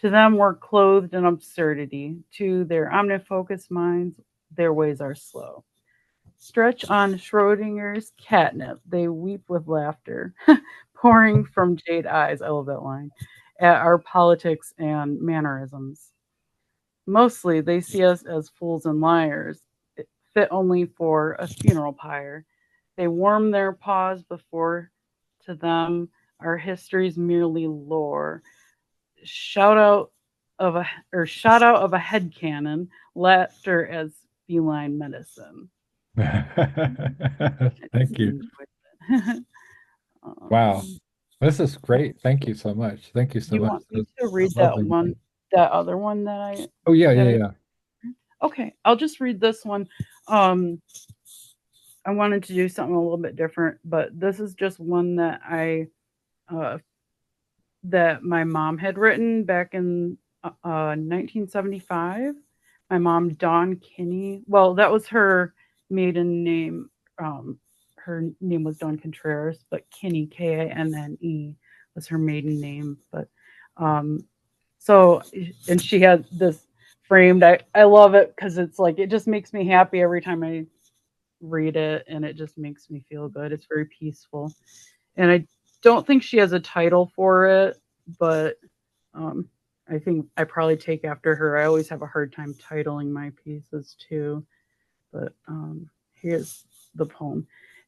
To them, we're clothed in absurdity. To their omnifocused minds, their ways are slow. Stretch on Schrodinger's catnip, they weep with laughter, pouring from jade eyes, I love that line, at our politics and mannerisms. Mostly, they see us as fools and liars, fit only for a funeral pyre. They warm their paws before, to them, our history's merely lore. Shot out of a head cannon, laughter as feline medicine. Thank you. Wow. Um, This is great. Thank you so much. Thank you so you much. want me That's to a read that lovely one, reading. that other one that I Oh yeah, that yeah, I yeah. okay, I'll just read this one. Um I wanted to do something a little bit different, but this is just one that I uh that my mom had written back in 1975. My mom, Dawn Kinney. Well, that was her maiden name. Her name was Dawn Contreras, but Kinney, Kinne, was her maiden name. But um, so, and she had this framed. I love it because it's like it just makes me happy every time I read it, and it just makes me feel good. It's very peaceful, and I don't think she has a title for it, but um, I think I probably take after her. I always have a hard time titling my pieces too, but here's the poem.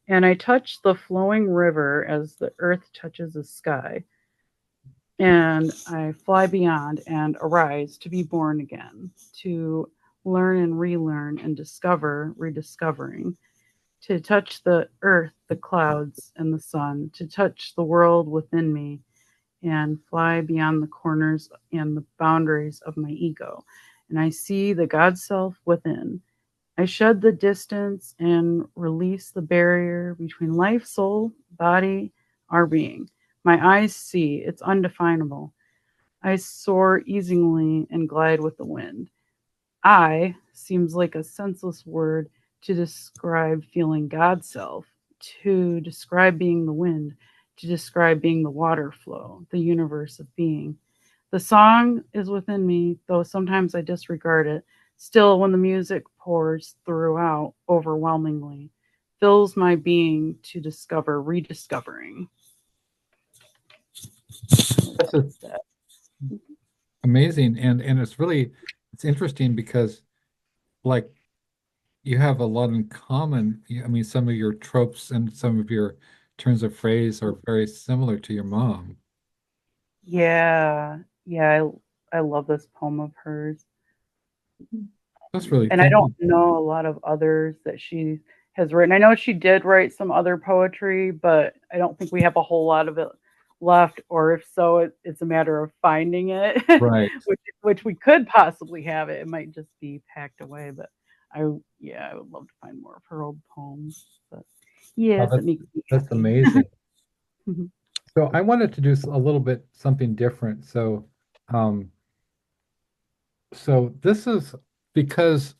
And I touch the flowing river as the earth touches the sky, and I fly beyond and arise to be born again, to learn and relearn and discover, rediscovering, to touch the earth, the clouds, and the sun, to touch the world within me and fly beyond the corners and the boundaries of my ego. And I see the God self within. I shed the distance and release the barrier between life, soul, body, our being. My eyes see, it's undefinable. I soar easily and glide with the wind. I seems like a senseless word to describe feeling God's self, to describe being the wind, to describe being the water flow, the universe of being. The song is within me, though sometimes I disregard it. Still, when the music pours throughout overwhelmingly, fills my being to discover, rediscovering. This is amazing, and it's interesting because like you have a lot in common. I mean, some of your tropes and some of your turns of phrase are very similar to your mom. Yeah, yeah, I love this poem of hers. That's really, And I thank don't you. know a lot of others that she has written. I know she did write some other poetry, but I don't think we have a whole lot of it left, or if so, it's a matter of finding it, Right. which we could possibly have it. It might just be packed away, but yeah, I would love to find more of her old poems. But Oh, yes, it makes me that's happy. amazing. So I wanted to do a little bit something different. Um, so this is because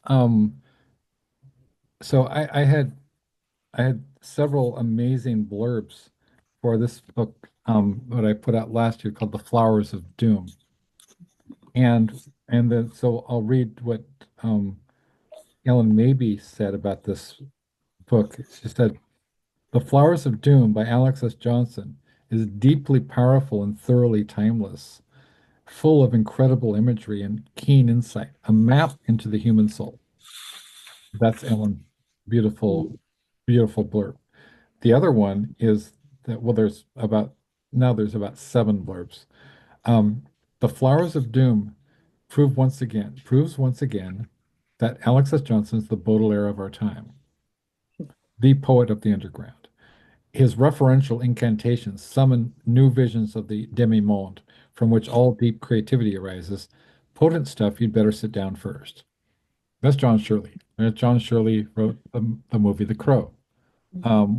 so I had several amazing blurbs for this book that I put out last year called The Flowers of Doom. And then so I'll read what Ellen Mabey said about this book. She said, The Flowers of Doom by Alex S. Johnson is deeply powerful and thoroughly timeless, full of incredible imagery and keen insight, a map into the human soul. That's Ellen. Beautiful, beautiful blurb. The other one is that, well, there's about seven blurbs. Um, the Flowers of Doom proves once again that Alex S. Johnson is the Baudelaire of our time, the poet of the underground. His referential incantations summon new visions of the demi-monde, from which all deep creativity arises. Potent stuff, you'd better sit down first. That's John Shirley. John Shirley wrote the movie The Crow,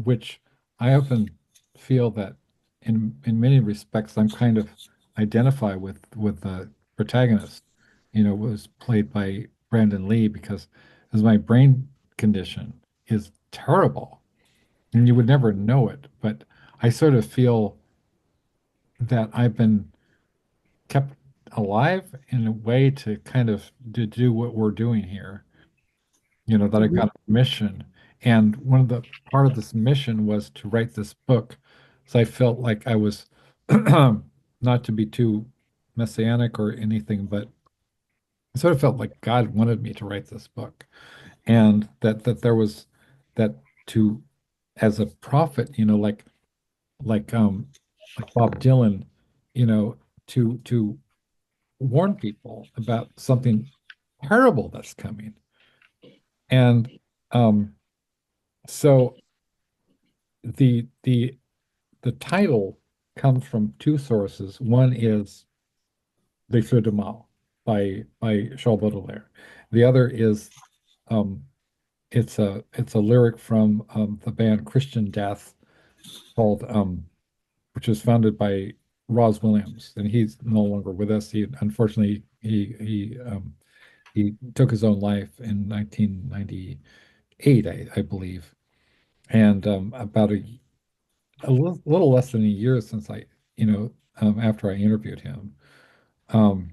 which I often feel that in many respects I'm kind of identify with the protagonist. Was played by Brandon Lee because as my brain condition is terrible, and you would never know it, but I sort of feel that I've been kept alive in a way to kind of to do what we're doing here. That I got a mission. And one of the part of this mission was to write this book. So I felt like I was not to be too messianic or anything, but I sort of felt like God wanted me to write this book. And that there was that to as a prophet, like um like Bob Dylan, to warn people about something terrible that's coming. And so the the title comes from two sources. One is Les Fleurs de Mal by Charles Baudelaire. The other is um, it's a lyric from the band Christian Death called which was founded by Roz Williams, and he's no longer with us. He unfortunately he took his own life in 1998, I believe, and about little less than a year since after I interviewed him. Um,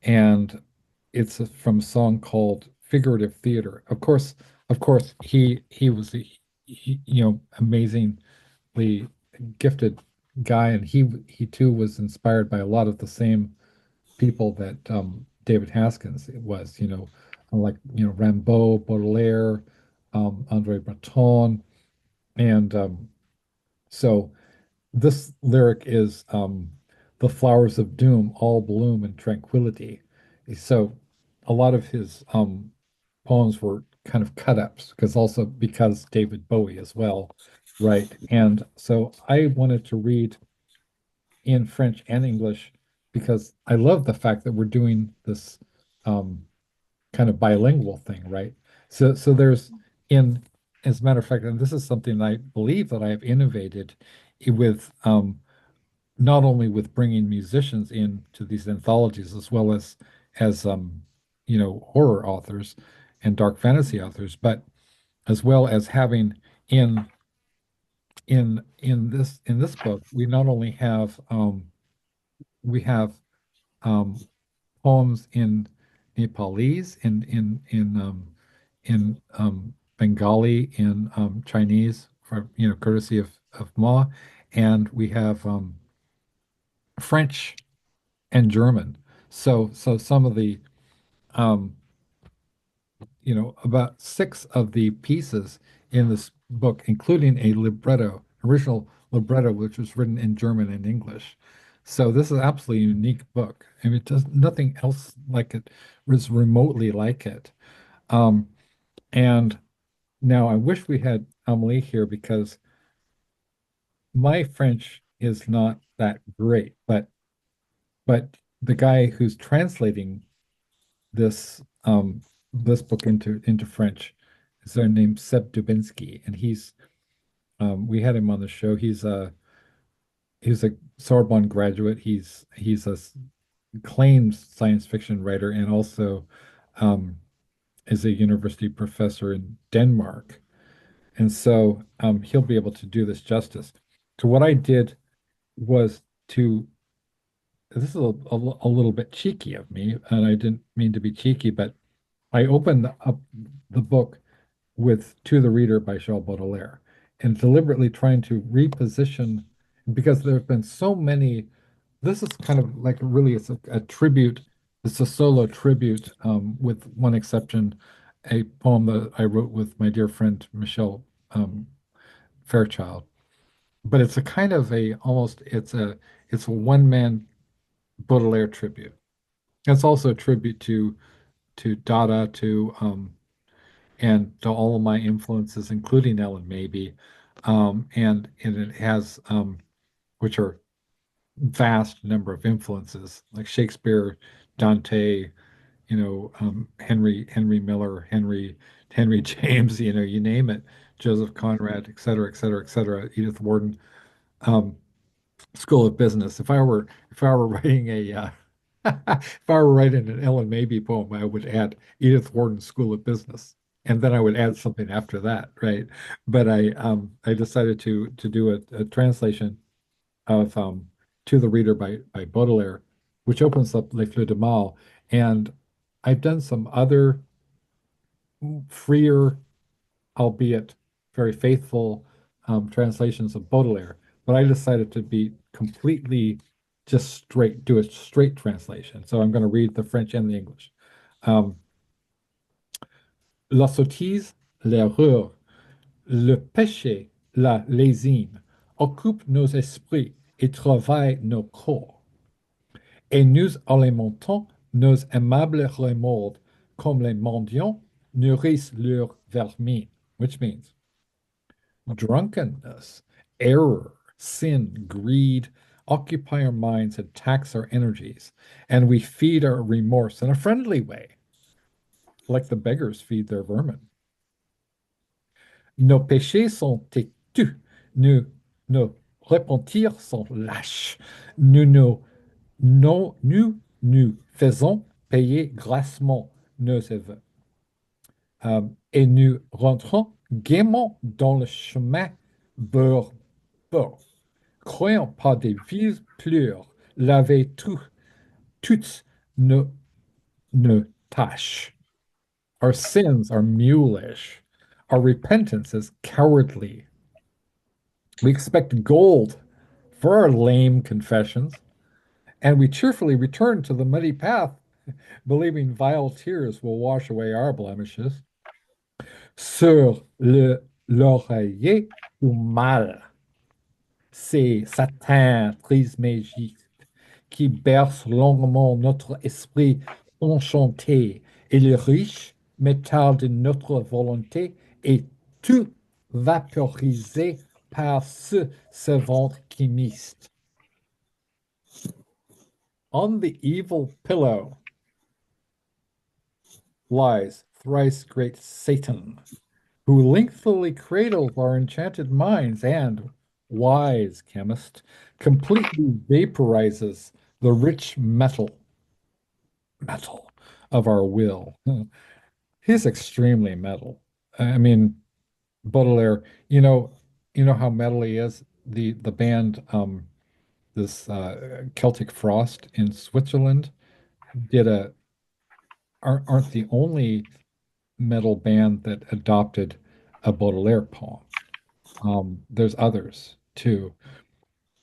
and it's from a song called Figurative Theater. Of course, he was amazingly gifted guy, and he too was inspired by a lot of the same people that David Haskins was, like Rimbaud, Baudelaire, Andre Breton, and so this lyric is the flowers of doom all bloom in tranquility. So a lot of his poems were kind of cut ups because David Bowie as well, right? And so I wanted to read in French and English because I love the fact that we're doing this um, kind of bilingual thing, right? So there's in as a matter of fact, and this is something I believe that I have innovated with not only with bringing musicians into these anthologies as well as horror authors and dark fantasy authors, but as well as having in in this book we not only have we have um, poems in Nepalese, in Bengali, in Chinese, for courtesy of Ma, and we have French and German. So some of the um, about six of the pieces in this book, including a original libretto, which was written in German and English. So this is absolutely a unique book. I mean, it does nothing else like it was remotely like it. Um, and now I wish we had Amelie here because my French is not that great, but the guy who's translating this book into French is named Seb Dubinsky, and we had him on the show. He's a Sorbonne graduate. He's a acclaimed science fiction writer and also um, is a university professor in Denmark. And so he'll be able to do this justice. So what I did was this is a little bit cheeky of me, and I didn't mean to be cheeky, but I opened up the book with To the Reader by Charles Baudelaire and deliberately trying to reposition because there have been so many. This is kind of like really it's a tribute. It's a solo tribute, with one exception, a poem that I wrote with my dear friend Michelle Fairchild. But it's a kind of a almost it's a one man Baudelaire tribute. It's also a tribute to Dada, and to all of my influences, including Ellen maybe, and it has which are vast number of influences like Shakespeare, Dante, Henry Miller, Henry James, you name it, Joseph Conrad, et cetera, et cetera, et cetera, Edith Wharton, um, School of Business. If I were writing if I were writing an Ellen Maybe poem, I would add Edith Wharton School of Business, and then I would add something after that, right? But I decided to do a translation of To the Reader by Baudelaire, which opens up Les Fleurs de Mal, and I've done some other freer, albeit very faithful translations of Baudelaire, but I decided to be completely just do a straight translation. So I'm going to read the French and the English. La sottise, l'erreur, le péché, la lésine occupent nos esprits et travaillent nos corps. Et nous alimentons nos aimables remords comme les mendiants nourrissent leur vermine, which means drunkenness, error, sin, greed occupy our minds and tax our energies, and we feed our remorse in a friendly way, like the beggars feed their vermin. Nos péchés sont têtus, nos repentirs sont lâches. Nous faisons payer grassement nos aveux. Et nous rentrons gaiement dans le chemin bourbeux, croyant par des vives pleurs laver toutes nos tâches. Our sins are mulish. Our repentance is cowardly. We expect gold for our lame confessions, and we cheerfully return to the muddy path, believing vile tears will wash away our blemishes. Sur l'oreiller du mal, c'est Satan trismégiste qui berce longuement notre esprit enchanté, et le riche métal de notre volonté est tout vaporisé par ce ventre chimiste. On the evil pillow lies thrice great Satan, who lengthily cradles our enchanted minds and, wise chemist, completely vaporizes the rich metal of our will. He's extremely metal. I mean, Baudelaire, you know how metal he is. The band, this Celtic Frost in Switzerland did aren't the only metal band that adopted a Baudelaire poem. There's others too.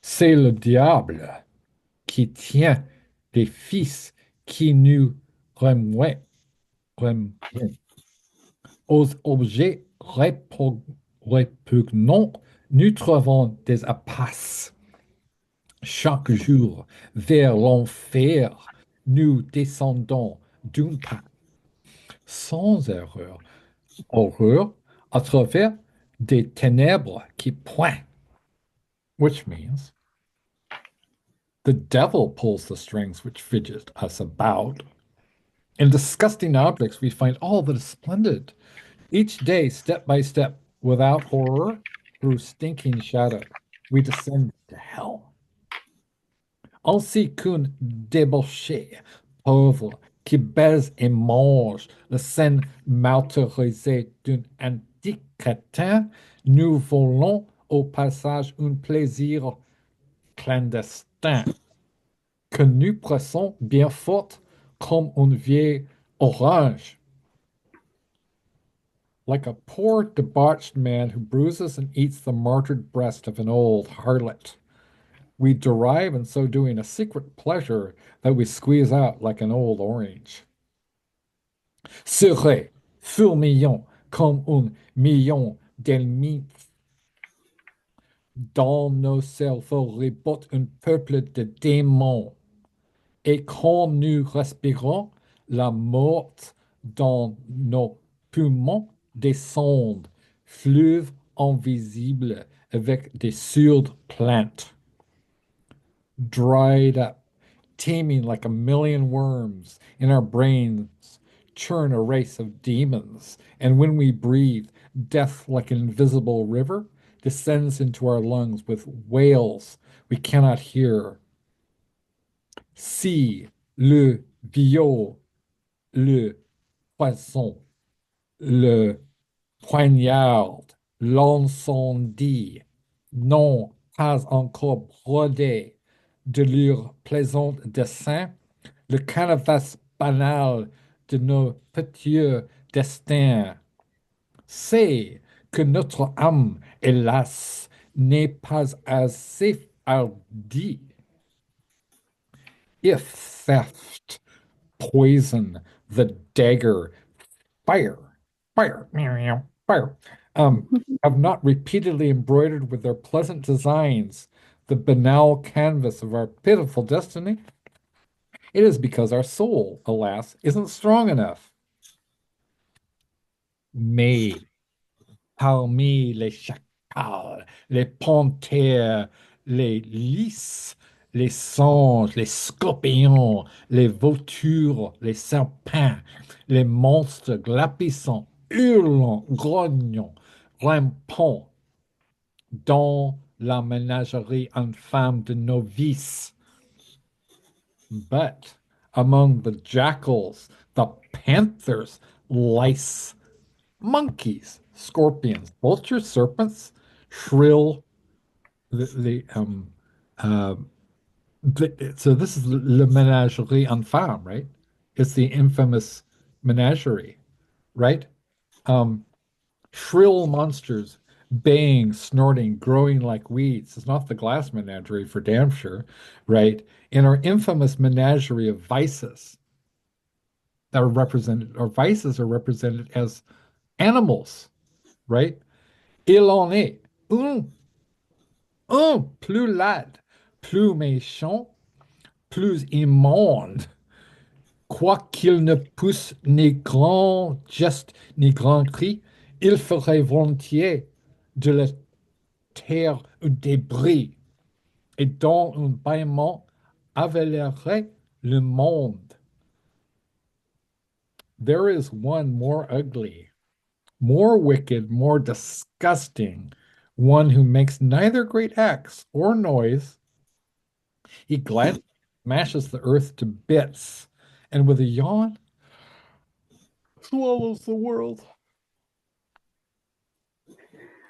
C'est le diable qui tient des fils qui nous remuent, aux objets répugnants, nous trouvons des apasses. Chaque jour, vers l'enfer, nous descendons d'un pas. Sans horreur, à travers des ténèbres qui pointent, which means the devil pulls the strings which fidget us about. In disgusting objects, we find all that is splendid. Each day, step by step, without horror, through stinking shadow, we descend to hell. Ainsi qu'un débauché, pauvre, qui baise et mange le sein martyrisé d'un antique crétin, nous volons au passage un plaisir clandestin que nous pressons bien fort comme un vieil orange. Like a poor debauched man who bruises and eats the martyred breast of an old harlot, we derive in so doing a secret pleasure that we squeeze out like an old orange. Serait fourmillant comme un million d'elmites. Dans nos cerveaux rebote un peuple de démons. Et quand nous respirons, la mort dans nos poumons descend, fleuve invisible avec des sourdes plaintes. Dried up, teeming like a million worms in our brains, churn a race of demons, and when we breathe, death like an invisible river descends into our lungs with wails we cannot hear. Si le viol, le poison, le poignard, l'incendie n'ont pas encore brodé de leur plaisant dessin le canevas banal de nos petits destins. C'est que notre âme, hélas, n'est pas assez hardie. If theft, poison, the dagger, fire, fire, fire, have not repeatedly embroidered with their pleasant designs the banal canvas of our pitiful destiny, it is because our soul, alas, isn't strong enough. Mais parmi les chacals, les panthères, les lys, les singes, les scorpions, les vautours, les serpents, les monstres glapissants, hurlants, grognants, rampants, dans la ménagerie infâme de novices. But among the jackals, the panthers, lice, monkeys, scorpions, vultures, serpents, shrill, the uh, so this is le menagerie infâme, right? It's the infamous menagerie, right? Um, Shrill monsters, baying, snorting, growing like weeds. It's not the glass menagerie for damn sure, right? In our infamous menagerie of vices that are represented, or vices are represented as animals, right? Il en est un plus laid, plus méchant, plus immonde, quoiqu'il ne pousse ni grand geste ni grand cri, il ferait volontiers de la terre un débris et dans un bâillement avalerait le monde. There is one more ugly, more wicked, more disgusting, one who makes neither great acts or noise. He gladly smashes the earth to bits, and with a yawn, swallows the world.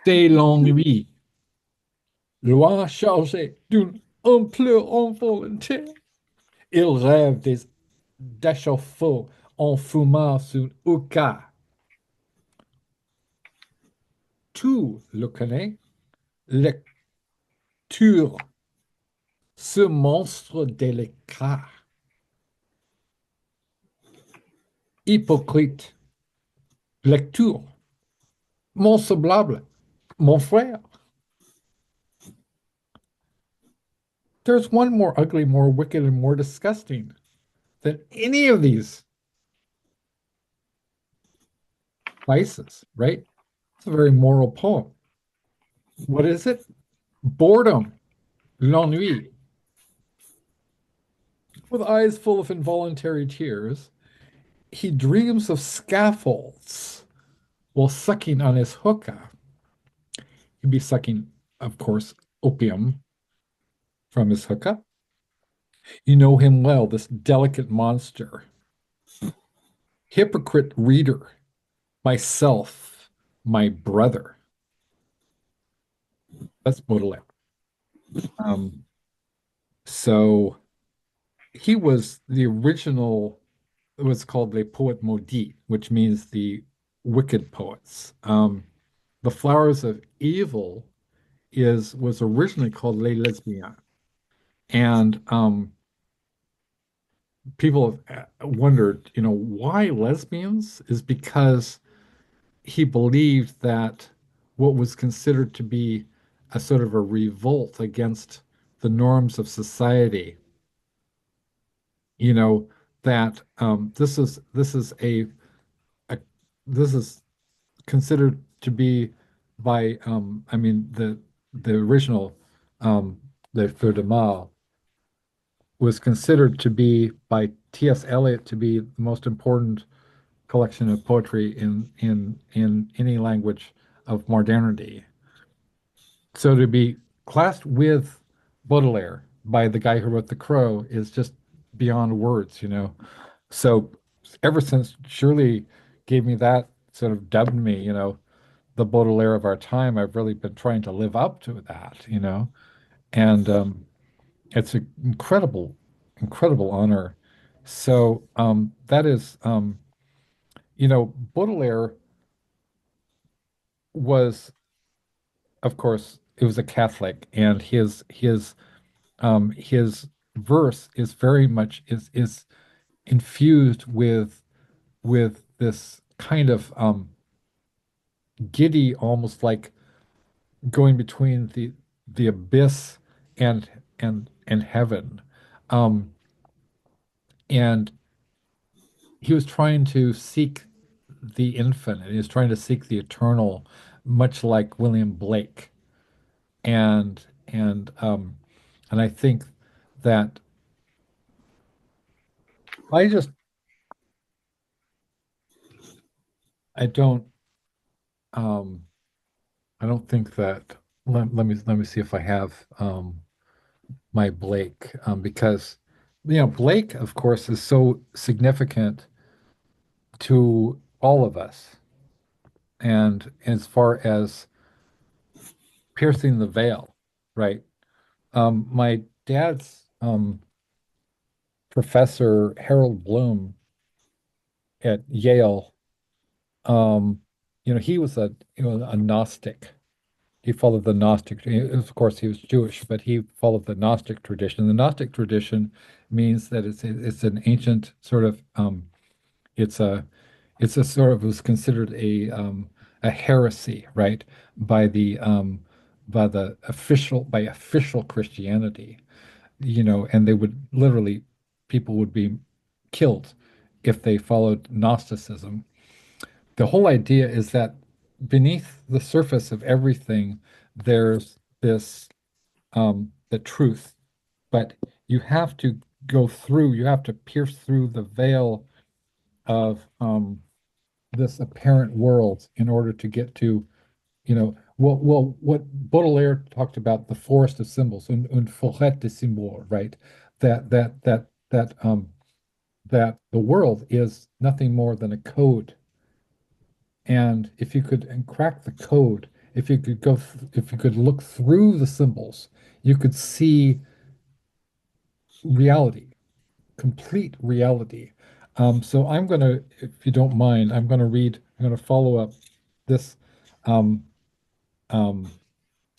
C'est l'ennui. Loi chargée d'une ampleur involontaire. Il rêve des d'échauffour en fumant sous hookah. Tu le connais, lecture, ce monstre délicat, hypocrite, lecture, mon semblable, mon frère. There's one more ugly, more wicked, and more disgusting than any of these vices, right? It's a very moral poem. What is it? Boredom, l'ennui. With eyes full of involuntary tears, he dreams of scaffolds while sucking on his hookah. He'd be sucking, of course, opium from his hookah. You know him well, this delicate monster. Hypocrite reader, myself, my brother. That's Baudelaire. Um, so he was the original, it was called Les Poètes Maudits, which means the wicked poets. The Flowers of Evil was originally called Les Lesbiennes. And people have wondered, why lesbians? Is because he believed that what was considered to be a sort of a revolt against the norms of society, that a this is considered to be by I mean the original the Feu de Mal was considered to be by T.S. Eliot to be the most important collection of poetry in any language of modernity. So to be classed with Baudelaire by the guy who wrote The Crow is just beyond words. So ever since Shirley gave me that, sort of dubbed me, the Baudelaire of our time, I've really been trying to live up to that. And it's an incredible, incredible honor. So that is, Baudelaire was, of course, it was a Catholic, and his verse is very much is infused with this kind of giddy, almost like going between the abyss and heaven. Um, and he was trying to seek the infinite. He was trying to seek the eternal, much like William Blake. and and um, and I think that I just I don't um, I don't think that let me see if I have my Blake because Blake of course is so significant to all of us, and as far as piercing the veil, right? My dad's professor Harold Bloom at Yale, um, he was a Gnostic. He followed the Gnostic. Of course, he was Jewish, but he followed the Gnostic tradition. The Gnostic tradition means that it's an ancient sort of it's a it's a sort of was considered a heresy, right, by the by official Christianity, and they would literally people would be killed if they followed Gnosticism. The whole idea is that beneath the surface of everything, there's this the truth, but you have to you have to pierce through the veil of this apparent world in order to get to, what Baudelaire talked about, the forest of symbols, une forêt de symboles, right? That the world is nothing more than a code. And if you could crack the code, if you could look through the symbols, you could see reality, complete reality. So I'm going to, if you don't mind, I'm going to follow up this, um, um,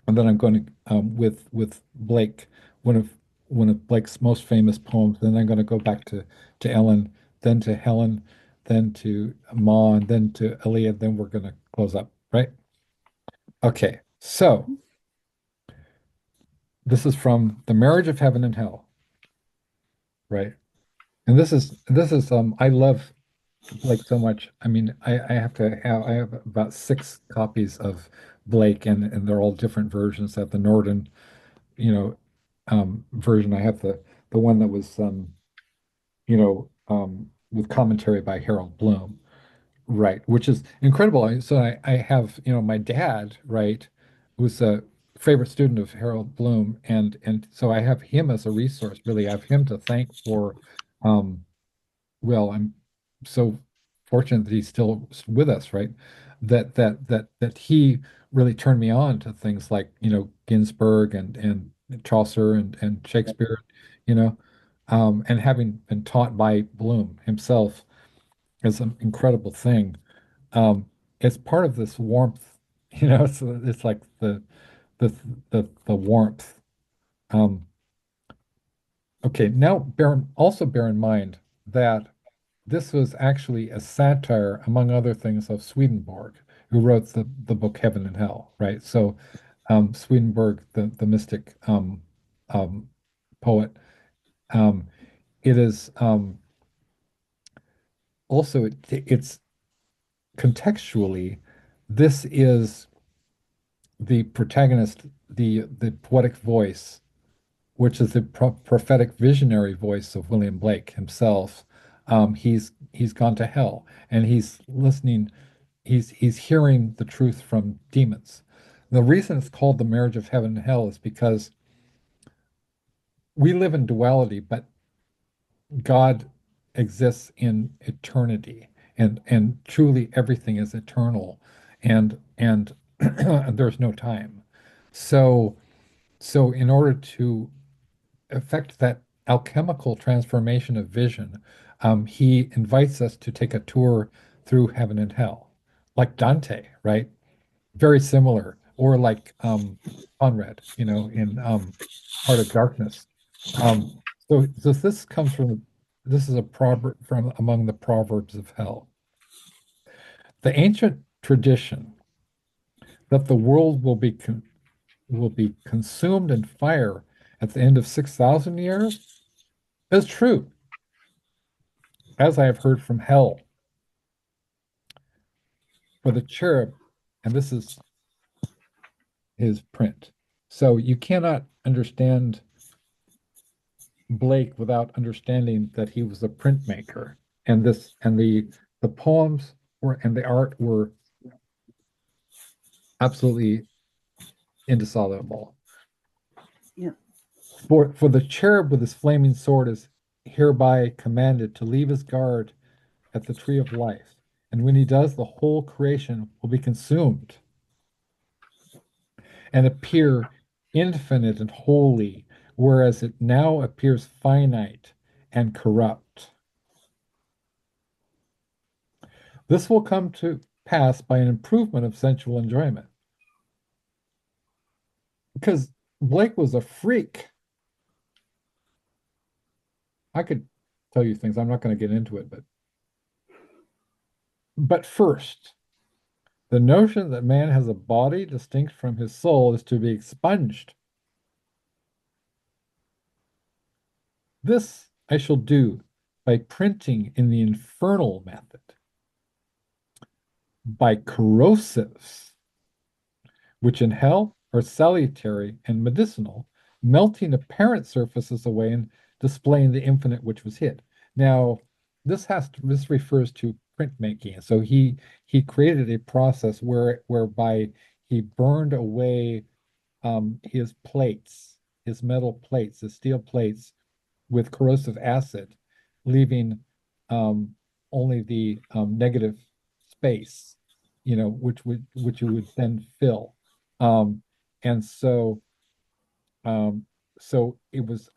and then I'm going to, with Blake, one of Blake's most famous poems. Then I'm going to go back to Ellyn, then to Helen, then to Ma, and then to Aaliyah. Then we're going to close up, right? Okay, so this is from The Marriage of Heaven and Hell, right? And this is I love Blake so much. I mean, I have about six copies of Blake, and they're all different versions. At the Northern, version. I have the one that was with commentary by Harold Bloom, right, which is incredible. So I have, my dad, right, was a favorite student of Harold Bloom, and so I have him as a resource. Really, I have him to thank for um, well, I'm so fortunate that he's still with us, right? That he really turned me on to things like, Ginsberg and Chaucer and Shakespeare, you know, and having been taught by Bloom himself is an incredible thing. It's part of this warmth, it's like the the warmth. Um, okay, now also bear in mind that this was actually a satire, among other things, of Swedenborg, who wrote the book Heaven and Hell, right? So, Swedenborg, the mystic um, poet, um, it is also it's contextually, this is the protagonist, the poetic voice, which is the prophetic visionary voice of William Blake himself. He's gone to hell, and he's listening. He's hearing the truth from demons. The reason it's called the marriage of heaven and hell is because we live in duality, but God exists in eternity, and truly everything is eternal, and there's no time. So in order to affect that alchemical transformation of vision, he invites us to take a tour through heaven and hell, like Dante, right? Very similar, or like Conrad, in Heart of Darkness. So this is a proverb from among the proverbs of hell. The ancient tradition that the world will be consumed in fire at the end of 6,000 years is true, as I have heard from hell. For the cherub, and this is his print, So you cannot understand Blake without understanding that he was a printmaker, and the poems were and the art were absolutely indissoluble. Yeah. For the cherub with his flaming sword is hereby commanded to leave his guard at the tree of life, and when he does, the whole creation will be consumed and appear infinite and holy, whereas it now appears finite and corrupt. This will come to pass by an improvement of sensual enjoyment. Because Blake was a freak. I could tell you things, I'm not going to get into it, but first, the notion that man has a body distinct from his soul is to be expunged. This I shall do by printing in the infernal method, by corrosives, which in hell are salutary and medicinal, melting apparent surfaces away and displaying the infinite which was hid. Now, this refers to printmaking. So he created a process whereby he burned away his plates, his metal plates, his steel plates with corrosive acid, leaving only the negative space, which you would then fill. And um, so it was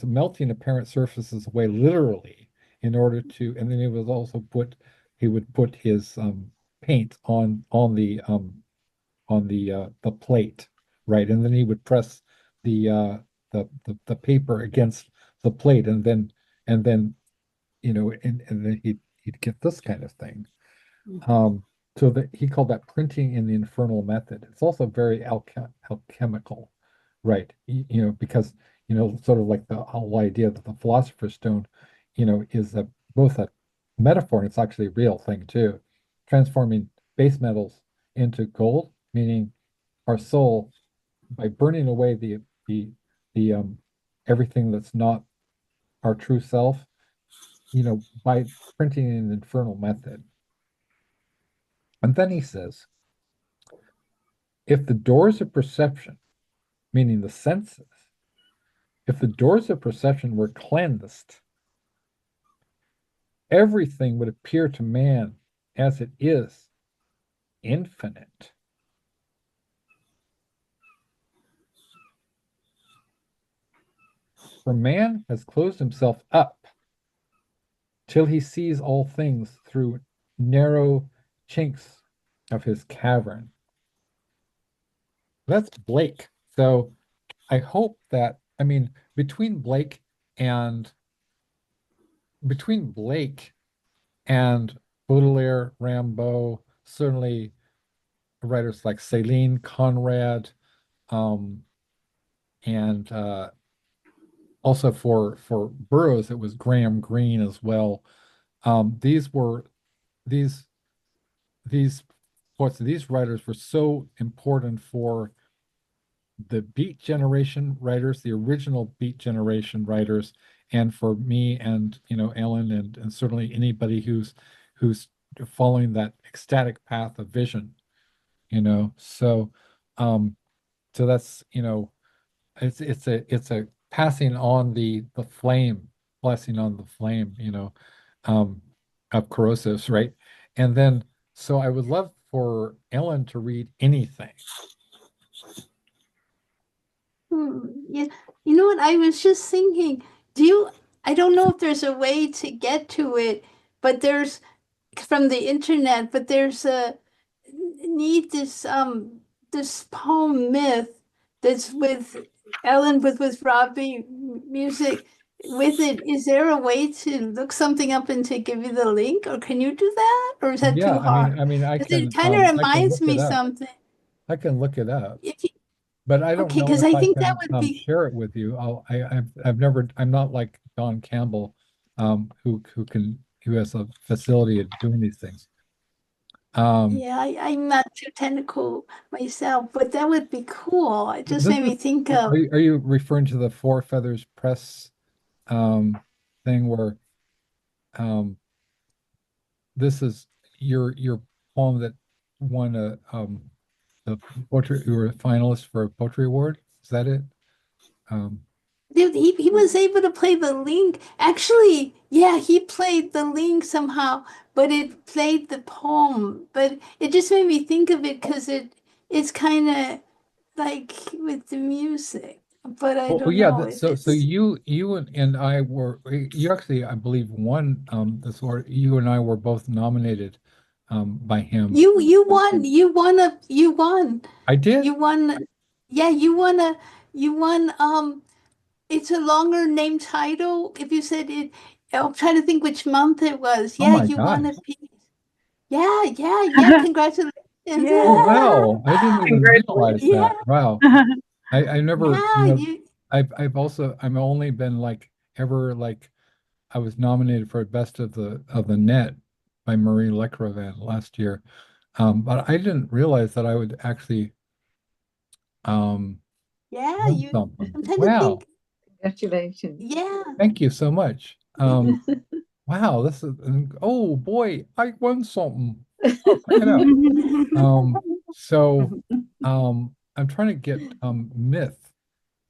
melting apparent surfaces away literally in order to, and then he would put his paint on the plate, right? And then he would press the paper against the plate, and then and then he'd get this kind of thing. So that he called that printing in the infernal method. It's also very alchemical, right? Because sort of like the whole idea that the Philosopher's Stone, is both a metaphor and it's actually a real thing too, transforming base metals into gold, meaning our soul, by burning away the everything that's not our true self, by printing in an infernal method. And then he says, if the doors of perception, meaning the senses, if the doors of perception were cleansed, everything would appear to man as it is, infinite. For man has closed himself up till he sees all things through narrow chinks of his cavern. That's Blake. So I hope that, between Blake and Baudelaire, Rimbaud, certainly writers like Céline, Conrad, and also for Burroughs, it was Graham Greene as well. These writers were so important for the Beat generation writers, the original Beat generation writers, and for me and Ellyn and certainly anybody who's following that ecstatic path of vision. So so that's it's a passing on the flame, blessing on the flame, of corrosives, right? And then so I would love for Ellyn to read anything. Yeah, you know what? I was just thinking, I don't know if there's a way to get to it, but there's from the internet, but there's a need this poem myth that's with Ellyn with Robbie music with it. Is there a way to look something up and to give you the link, or can you do that, or is that Yeah, too hard? I Because can it kind of I can reminds look it me up. something. I can look it up, If you, but I don't okay, know because if I I think that can would be. share it with you. I'm not like Don Campbell, who has a facility at doing these things. Yeah, I'm not too technical myself, but that would be cool. It just This made is, me think of, are you referring to the Four Feathers Press thing where um this is your poem that won the poetry, you were a finalist for a poetry award? Is that it? Um dude, he was able to play the link. Actually, yeah, he played the link somehow, but it played the poem. But it just made me think of it because it's kind of like with the music. But I well, don't yeah, know if so it's you and I were, you actually, I believe, won this award. You and I were both nominated by him. you won. I did. You won. Yeah, you won it's a longer name title. If you said it, I'm trying to think which month it was. Oh Yeah, my you won gosh. a piece. Yeah, yeah, yeah. Congratulations. Oh Yeah. wow. I didn't even realize Yeah, that. Congratulations. Wow. I never, yeah, you I've also, I've only been like ever like I was nominated for Best of the Net by Marie Lecravan last year. But I didn't realize that I would actually yeah, win you something. I'm trying to Wow. think. Congratulations. Yeah. Thank you so much. Wow, this is, oh boy, I won something. Oh, check it out. So I'm trying to get myth.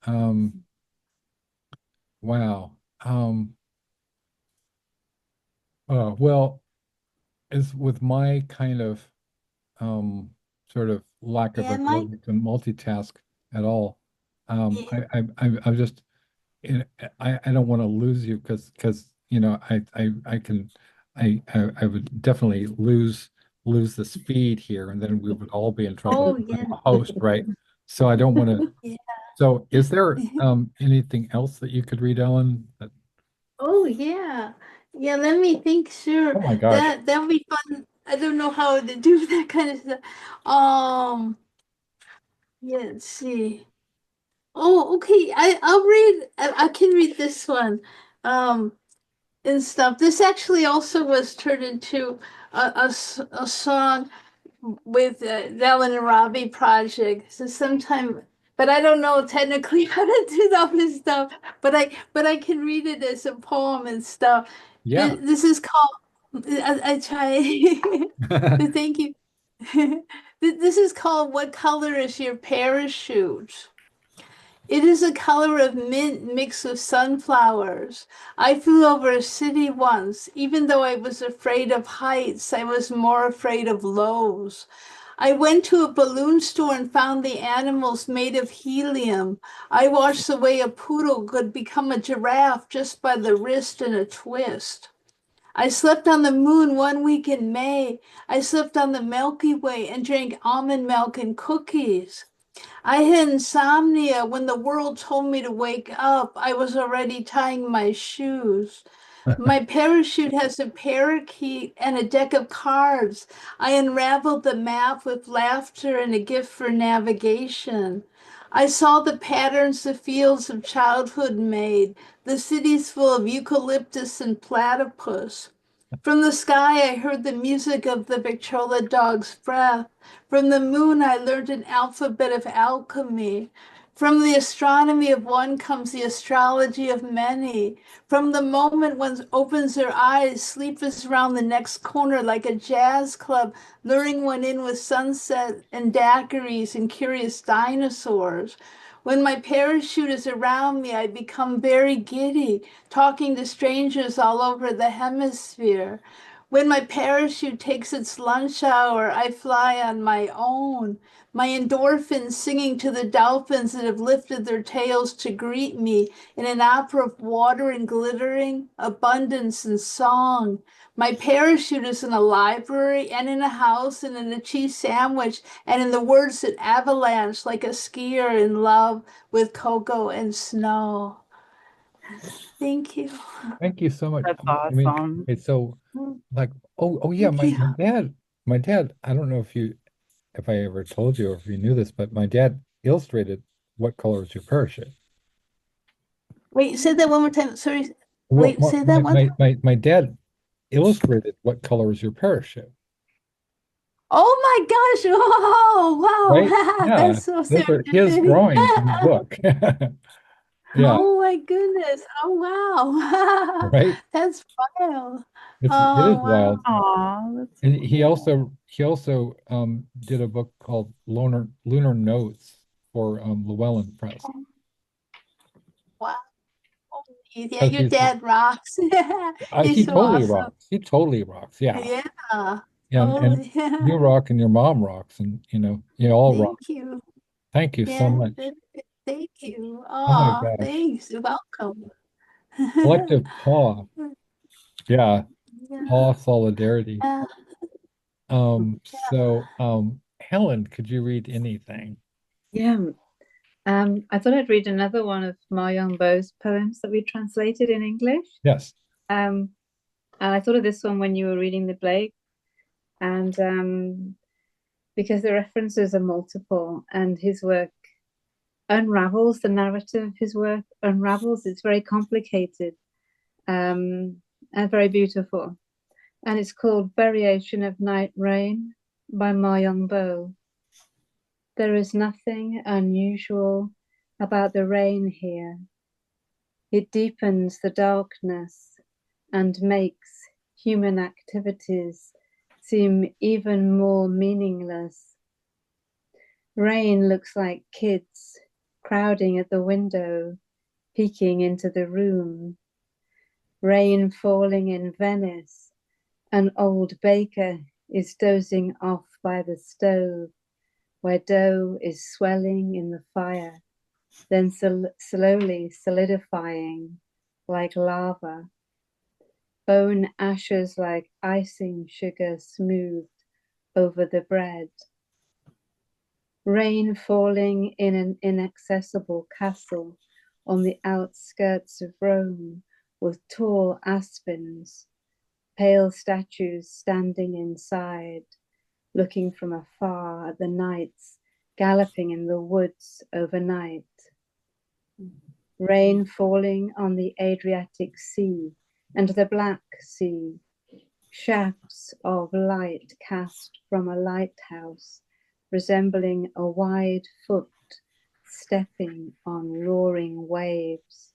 Um wow. Well, is with my kind of sort of lack of Yeah, Mike. ability to multitask at all. Yeah. I'm just I don't want to lose you because you know I can I would definitely lose the speed here and then we would all be in trouble. Oh, I'm yeah. a host, right? So I don't want to. Yeah. So is there anything else that you could read, Ellen? Oh, yeah. Yeah, let me think. Sure. Oh my gosh. That would be fun. I don't know how to do that kind of stuff. Um, yeah, let's see. Oh, okay. I'll read. I can read this one. Um, and stuff. This actually also was turned into a song with the Ellen and Robbie project. So sometime, but I don't know technically how to do all this stuff. But I can read it as a poem and stuff. Yeah. This is called. I try. Thank you. This is called "What Color Is Your Parachute?" It is a color of mint mixed with sunflowers. I flew over a city once. Even though I was afraid of heights, I was more afraid of lows. I went to a balloon store and found the animals made of helium. I watched the way a poodle could become a giraffe just by the wrist and a twist. I slept on the moon 1 week in May. I slept on the Milky Way and drank almond milk and cookies. I had insomnia. When the world told me to wake up, I was already tying my shoes. My parachute has a parakeet and a deck of cards. I unraveled the map with laughter and a gift for navigation. I saw the patterns the fields of childhood made, the cities full of eucalyptus and platypus. From the sky, I heard the music of the Victrola dog's breath. From the moon, I learned an alphabet of alchemy. From the astronomy of one comes the astrology of many. From the moment one opens their eyes, sleep is around the next corner like a jazz club, luring one in with sunset and daiquiris and curious dinosaurs. When my parachute is around me, I become very giddy, talking to strangers all over the hemisphere. When my parachute takes its lunch hour, I fly on my own. My endorphins singing to the dolphins that have lifted their tails to greet me in an opera of water and glittering, abundance and song. My parachute is in a library and in a house and in a cheese sandwich and in the words that avalanche like a skier in love with cocoa and snow. Thank you. Thank you so much. That's I mean, awesome. it's so like, oh yeah, Thank you. my dad, I don't know if I ever told you or if you knew this, but my dad illustrated What Color Is Your Parachute? Wait, say that one more time. Sorry. Well, Wait, say that one. my dad illustrated What Color Is Your Parachute? Oh my gosh. Oh, right? wow. Yeah, That's so those are his serendipity. drawings in the book. Yeah, Oh my goodness. Oh wow. right. That's wild. It is Oh wild. wow. Aw, that's And so cool. he also did a book called Lunar Notes for Llewellyn Press. Wow. Yeah, Because your dad rocks. he He's so totally awesome. rocks. He totally rocks. Yeah. Yeah, And totally. you rock and your mom rocks and you all rock. Thank you. Thank you so Yeah, much. thank you. Oh my Oh, gosh. thanks. You're welcome. Collective paw. Yeah, Yeah. paw solidarity. Uh, Helen, could you read anything? Yeah. I thought I'd read another one of Ma Yongbo's poems that we translated in English. Yes. And I thought of this one when you were reading the Blake, and because the references are multiple, and his work unravels, the narrative of his work unravels. It's very complicated, and very beautiful. And it's called Variation of Night Rain by Ma Yongbo. There is nothing unusual about the rain here. It deepens the darkness and makes human activities seem even more meaningless. Rain looks like kids crowding at the window, peeking into the room. Rain falling in Venice. An old baker is dozing off by the stove, where dough is swelling in the fire, then slowly solidifying like lava. Bone ashes like icing sugar smoothed over the bread. Rain falling in an inaccessible castle on the outskirts of Rome with tall aspens, pale statues standing inside, looking from afar at the knights galloping in the woods overnight. Rain falling on the Adriatic Sea and the Black Sea, shafts of light cast from a lighthouse, resembling a wide foot stepping on roaring waves.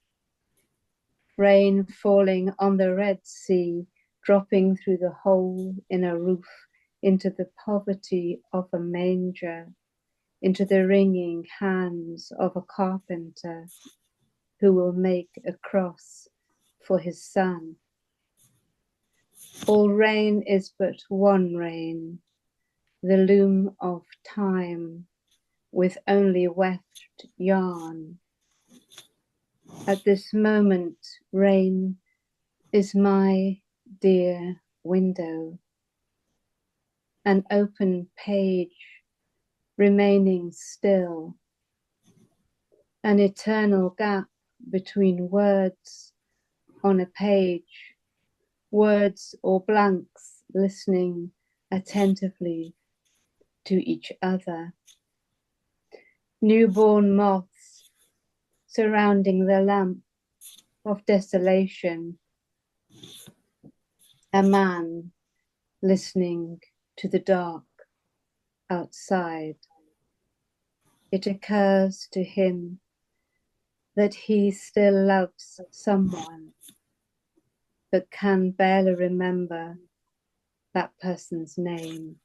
Rain falling on the Red Sea, dropping through the hole in a roof into the poverty of a manger, into the wringing hands of a carpenter who will make a cross for his son. All rain is but one rain, the loom of time, with only weft yarn. At this moment, rain is my dear window, an open page remaining still, an eternal gap between words on a page, words or blanks listening attentively to each other. Newborn moths surrounding the lamp of desolation. A man listening to the dark outside. It occurs to him that he still loves someone, but can barely remember that person's name.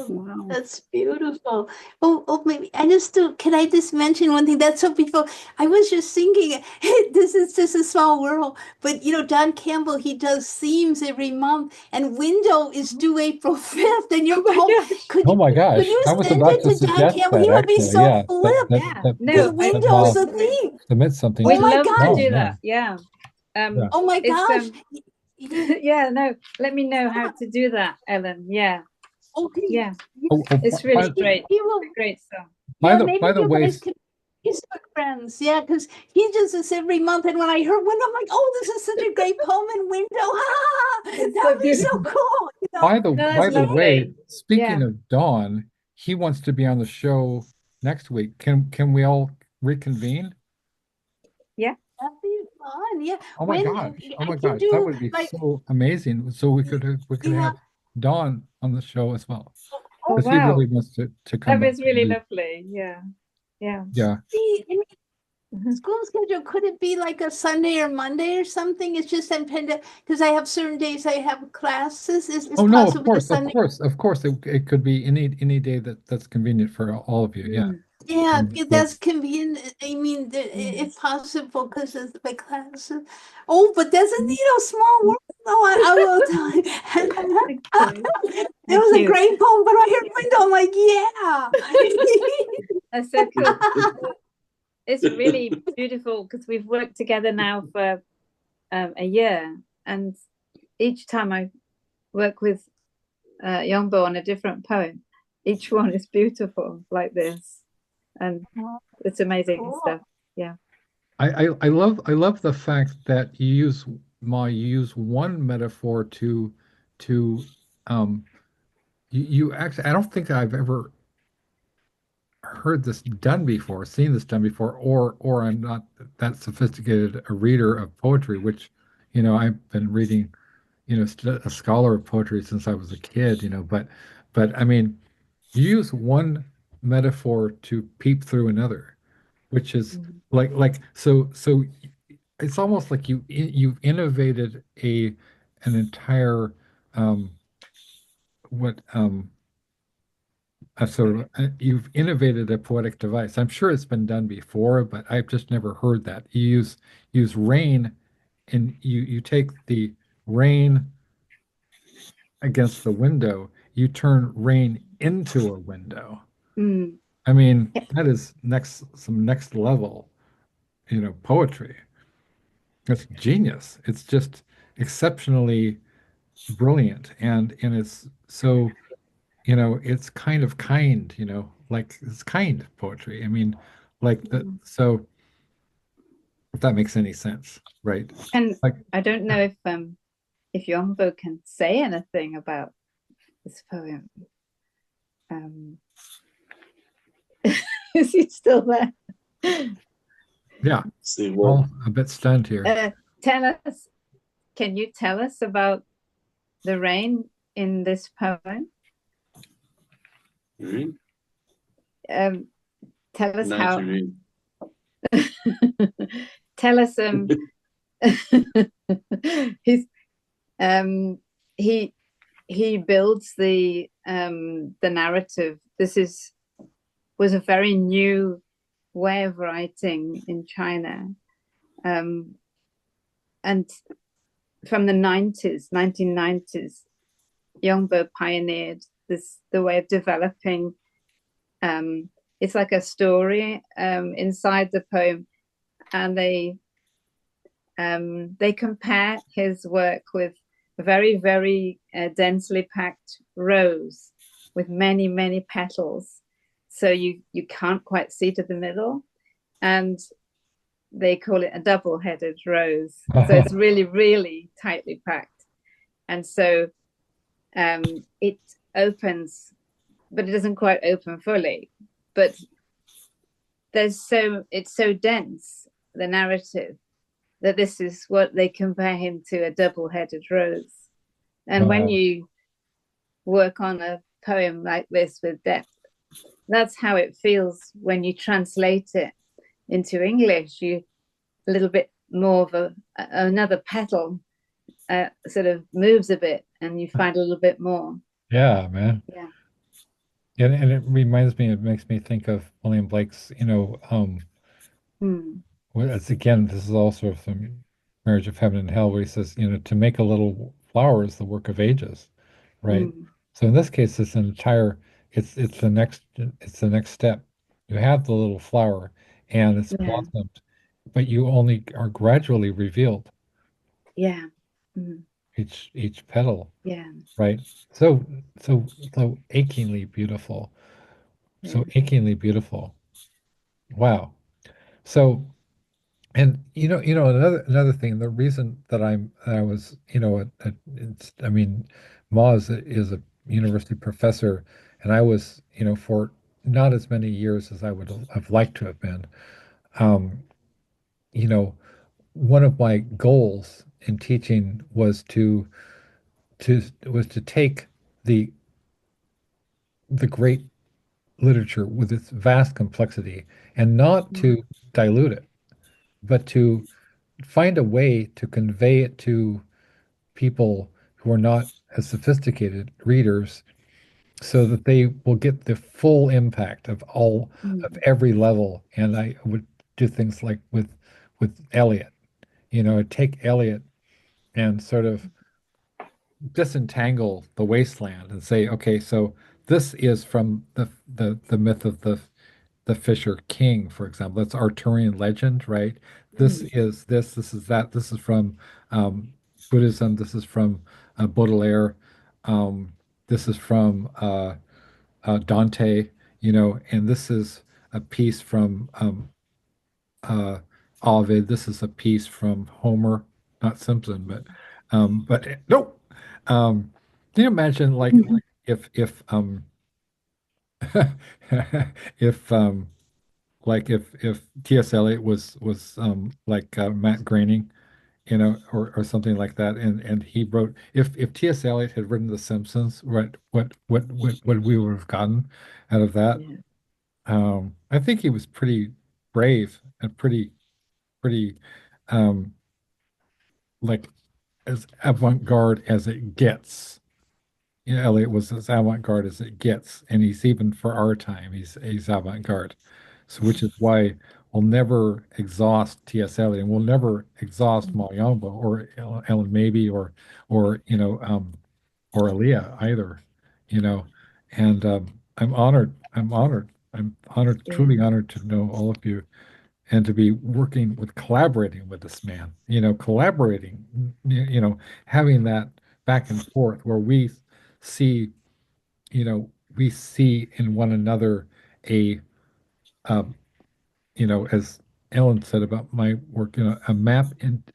Wow. That's beautiful. Maybe can I just mention one thing? That's so beautiful. I was just thinking, this is just a small world, but Don Campbell, he does themes every month, and Window is due April 5th, and your poem, Oh my gosh. could you I was send about it to to Don suggest Campbell? that He would be actually. so Yeah. flipped. No, Window is a theme. Submit something. We'd Oh my love to gosh. do yeah. that. Yeah. Yeah. Oh my gosh. Yeah, no, let me know how to do that, Ellen. Yeah. Okay. Yeah. Oh, It's really by, great. He will. It's a great song. Yeah, by maybe the you way, guys could be Facebook friends. Yeah, because he does this every month. And when I heard Window, I'm like, oh, this is such a great poem in Window. That would be so cool. by that's the way, lovely. speaking Yeah. of Dawn, he wants to be on the show next week. Can we all reconvene? Yeah. That'd be fun. Yeah. Oh my When gosh. Oh I my can God. That do would be like, so amazing. So we could yeah. have Dawn on the show as well. Oh, Because he wow. really wants to come That back was and really do, lovely. Yeah. Yeah. yeah. I mean, school schedule, could it be like a Sunday or Monday or something? It's just dependent because I have certain days I have classes. Is Oh no, of possibly the course, of Sunday. course, of course. It could be any day that's convenient for all of you. Yeah. Mm, Yeah, So, that's convenient. I mean, mm. if possible, because of my classes. Oh, but doesn't need a small world. No, I will tell you. Okay. It Thank was a you. great poem, but I heard window, I'm like, That's so cool. It's really beautiful because we've worked together now for a year, and each time I work with Yongbo on a different poem, each one is beautiful like this, and it's amazing Cool. stuff. Yeah. I love the fact that you use one metaphor to you actually I don't think I've ever heard this done before, seen this done before, or I'm not that sophisticated a reader of poetry, which, I've been reading, a scholar of poetry since I was a kid, but I mean, you use one metaphor to peep through another, which is Mhm. like so it's almost like you've innovated an entire um what a sort of you've innovated a poetic device. I'm sure it's been done before, but I've just never heard that. You use rain, and you take the rain against the window, you turn rain into a window. Mm. I mean, Yeah. that is some next level, poetry. It's genius. It's just exceptionally brilliant, and it's so, it's kind, like it's kind poetry. I mean, like that. Mm. So if that makes any sense, right? And Like, I don't know if Yongbo can say anything about this poem. Um, is he still there? yeah, See well, what? a bit stunned here. Tell us, can you tell us about the rain in this poem? Mhm. Um, tell us how. Naturally. Tell us. He's he he builds the narrative. This was a very new way of writing in China, and from the 1990s, Yongbo pioneered the way of developing. It's like a story inside the poem, and they compare his work with very, very densely packed rose with many, many petals. So you can't quite see to the middle. And they call it a double-headed rose. So it's really, really tightly packed. And so it opens, but it doesn't quite open fully. But it's so dense, the narrative, that this is what they compare him to, a double-headed rose. And when Wow. you work on a poem like this with depth, that's how it feels when you translate it into English. You a little bit more of another petal sort of moves a bit, and you find a little bit more. Yeah, man. Yeah. And it makes me think of William Blake's, Hmm. well, it's again, this is also from Marriage of Heaven and Hell, where he says, to make a little flower is the work of ages, right? Hmm. So in this case, it's the next step. You have the little flower and it's Yeah. blossomed, but you only are gradually revealed Yeah. Hmm. each petal, Yeah. right? So so achingly beautiful, Yeah. so achingly beautiful. Wow. So. And another thing, the reason that I was, I mean, Moz is a university professor, and I was, for not as many years as I would have liked to have been. Um, you know, one of my goals in teaching was to take the the great literature with its vast complexity and not to dilute it, but to find a way to convey it to people who are not as sophisticated readers so that they will get the full impact of all of Mm. every level. And I would do things like with Eliot, I'd take Eliot and sort of disentangle the wasteland and say, okay, so this is from the myth of the Fisher King, for example. That's Arthurian legend, right? This Mm. is this is that. This is from Buddhism. This is from Baudelaire. Um, this is from Dante, and this is a piece from uh, Ovid. This is a piece from Homer, not Simpson, but nope. Can you imagine like if if if T.S. Eliot was like Matt Groening, or something like that, and he wrote if T.S. Eliot had written The Simpsons, what we would have gotten out of that? Yeah. I think he was pretty brave and pretty um like as avant-garde as it gets. Elliot was as avant-garde as it gets, and he's even for our time, he's avant-garde. So, which is why we'll never exhaust T.S. Eliot, and we'll never exhaust Mal Yongbo or Ellen maybe or or Aaliyah either, you know. And I'm honored. I'm honored. I'm honored, Yeah. truly honored to know all of you and to be collaborating with this man, collaborating, having that back and forth where see, we see in one another a, um, as Ellen said about my work, a map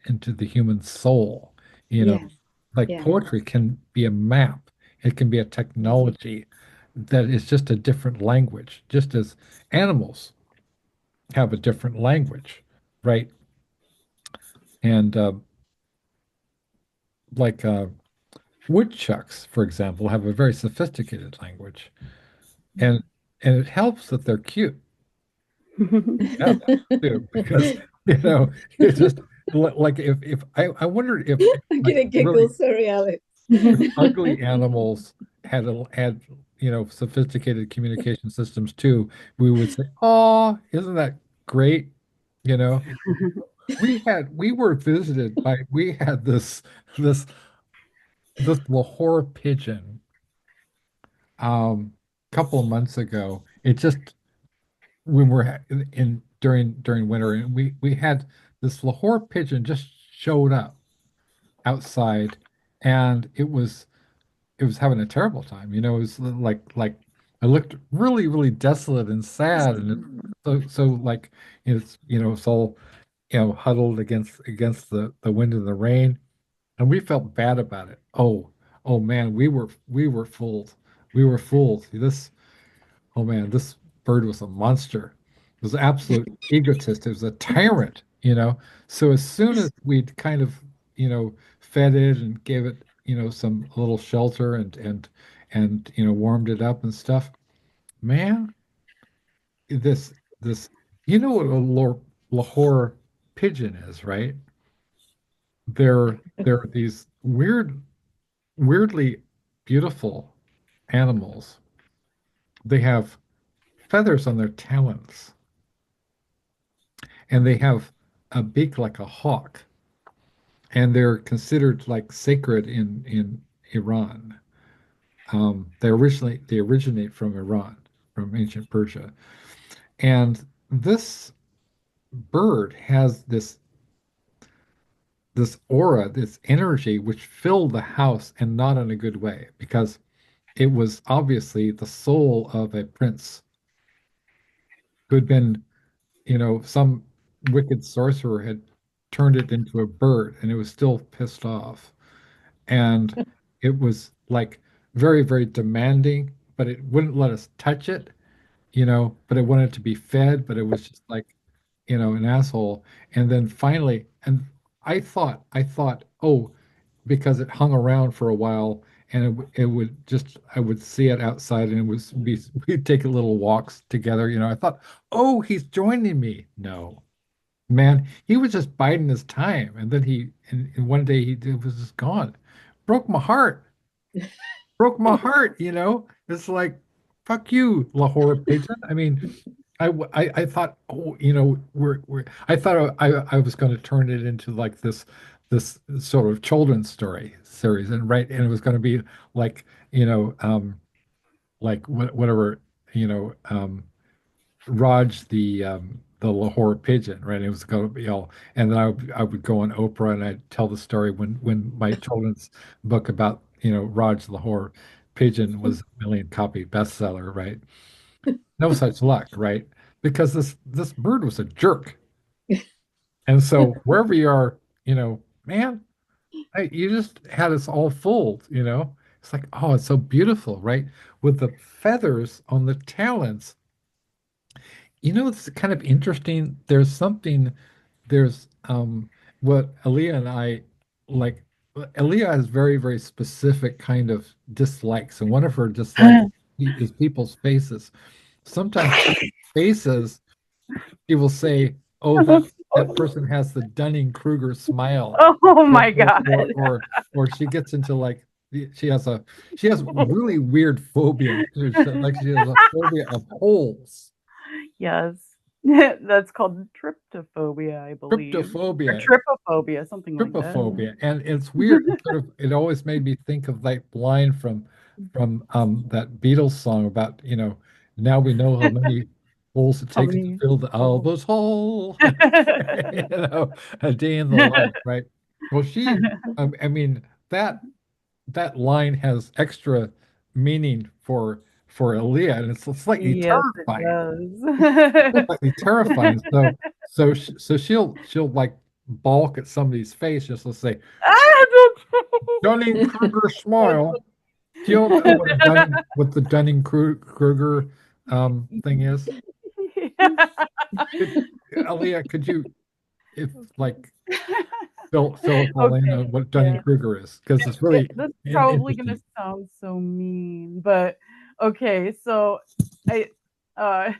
into the human soul, you know, Yeah. like Yeah. poetry can be a map. It can be a technology that is just a different language, just as animals have a different language, right? And like woodchucks, for example, have a very sophisticated language, and it helps that they're cute. Yeah, too, because it's just like if I wondered if I'm like gonna really giggle. Sorry, Alex. if ugly animals had sophisticated communication systems too, we would say, "Oh, isn't that great?" You know, we had this this Lahore pigeon couple of months ago. It just when we're in during winter, and we had this Lahore pigeon just showed up outside, and it was having a terrible time. It was like it looked really really desolate and sad, and so like it's all huddled against the wind and the rain, and we felt bad about it. Oh man, we were fooled. We were fooled. Oh man, this bird was a monster. It was an absolute egotist. It was a tyrant. So as soon as we'd kind of, fed it and gave it, some little shelter and warmed it up and stuff, man, this what a Lahore pigeon is, right? They're these weirdly beautiful animals. They have feathers on their talons, and they have a beak like a hawk, and they're considered like sacred in Iran. They originate from Iran, from ancient Persia, and this bird has this aura, this energy, which filled the house, and not in a good way, because it was obviously the soul of a prince who had been, some wicked sorcerer had turned it into a bird, and it was still pissed off. And it was like very, very demanding, but it wouldn't let us touch it, but it wanted to be fed, but it was just like an asshole. And then finally, and I thought, oh, because it hung around for a while, and it would just, I would see it outside, and it was we'd take little walks together. I thought, oh, he's joining me. No, man, he was just biding his time, and then and one day it was just gone. Broke my heart. Broke my heart. It's like, fuck you, Lahore pigeon. I mean, I thought, oh, I thought I was going to turn it into like this sort of children's story series, and it was going to be like, like whatever, Raj the Lahore pigeon, right? It was going to be all, and then I would go on Oprah and I'd tell the story when my children's book about Raj Lahore pigeon was a million copy bestseller, right? No such luck, right? Because this bird was a jerk. And so wherever you are, man, you just had us all fooled. It's like, oh, it's so beautiful, right? With the feathers on the talons. It's kind of interesting. There's what Aaliyah and I like. Aaliyah has very, very specific kind of dislikes, and one of her dislikes is people's faces. Sometimes faces, she will say, "Oh, that person has the Dunning-Kruger smile," Oh or my God. or she gets into like she has really weird phobias. Like she has a phobia of holes. Yes. That's called tryptophobia, I believe. Or Tryptophobia. trypophobia, something like that. Trypophobia. And it's weird. It always made me think of that line from that Beatles song about, now we know how many holes it How takes to many fill the holes? Albus hole. A day in the life, right? Well, I mean, that line has extra meaning for Aaliyah, and it's slightly Yes, it terrifying. does. Slightly terrifying. So she'll like balk at somebody's face, just to say Dunning-Kruger smile. Do you know what the Dunning-Kruger thing is? Aaliyah, could you, if like, fill us all in on what Yeah. Dunning-Kruger is? Because it's really That's probably interesting. gonna sound so mean, but okay, so I uh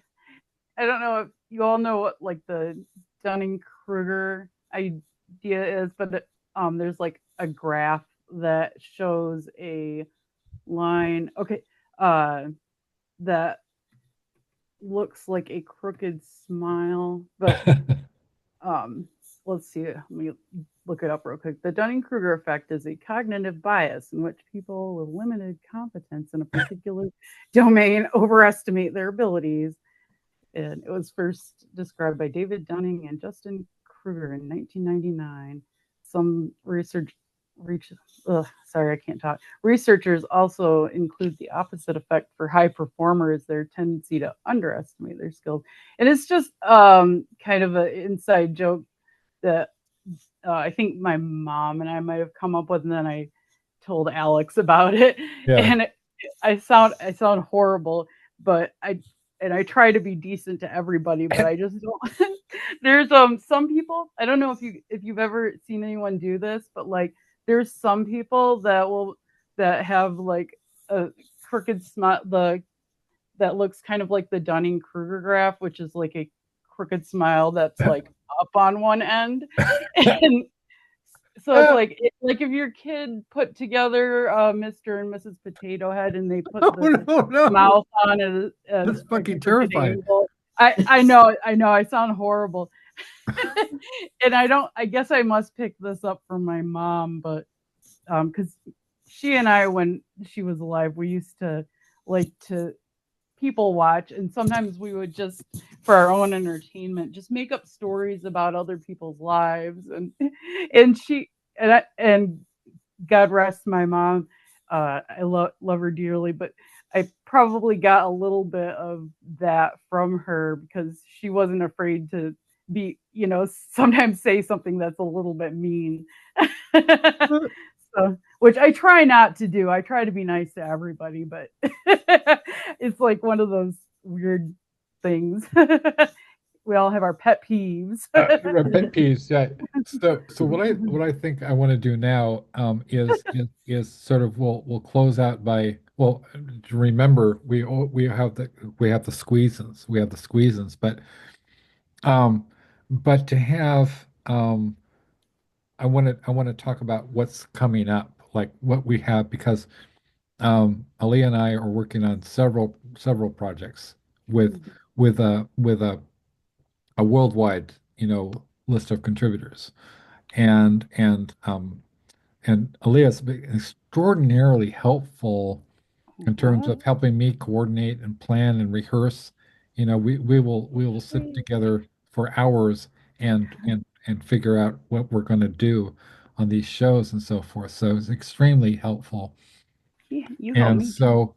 I don't know if you all know what like the Dunning-Kruger idea is, but there's like a graph that shows a line, okay, that looks like a crooked smile, but let's see, let me look it up real quick. The Dunning-Kruger effect is a cognitive bias in which people with limited competence in a particular domain overestimate their abilities. And it was first described by David Dunning and Justin Kruger in 1999. Some sorry, I can't talk. Researchers also include the opposite effect for high performers, their tendency to underestimate their skills. And it's just kind of an inside joke that I think my mom and I might have come up with, and then I told Alex about it. Yeah. And I sound horrible, but I try to be decent to everybody, but I just don't. There's some people, I don't know if you've ever seen anyone do this, but like there's some people that have like a crooked smile, that looks kind of like the Dunning-Kruger graph, which is like a crooked smile that's like up on one end. And so it's like if your kid put together Mr. and Mrs. Potato Head and they put the mouth on it. That's fucking terrifying. I know, I sound horrible. And I guess I must pick this up from my mom, but because she and I, when she was alive, we used to like to people watch, and sometimes we would just, for our own entertainment, just make up stories about other people's lives. And God rest my mom, I love her dearly, but I probably got a little bit of that from her because she wasn't afraid to be, sometimes say something that's a little bit mean. So, which I try not to do. I try to be nice to everybody, but it's like one of those weird things. we all have our pet peeves. Pet peeves, yeah. So what I think I want to do now is sort of we'll close out by well to remember we have the squeezins um but to have I want to talk about what's coming up, like what we have, because Ali and I are working on several projects with with a worldwide, list of contributors. And Aaliyah's been extraordinarily helpful in terms of helping me coordinate and plan and rehearse. We will sit together for hours and figure out what we're going to do on these shows and so forth. So it's extremely helpful. You help And me too.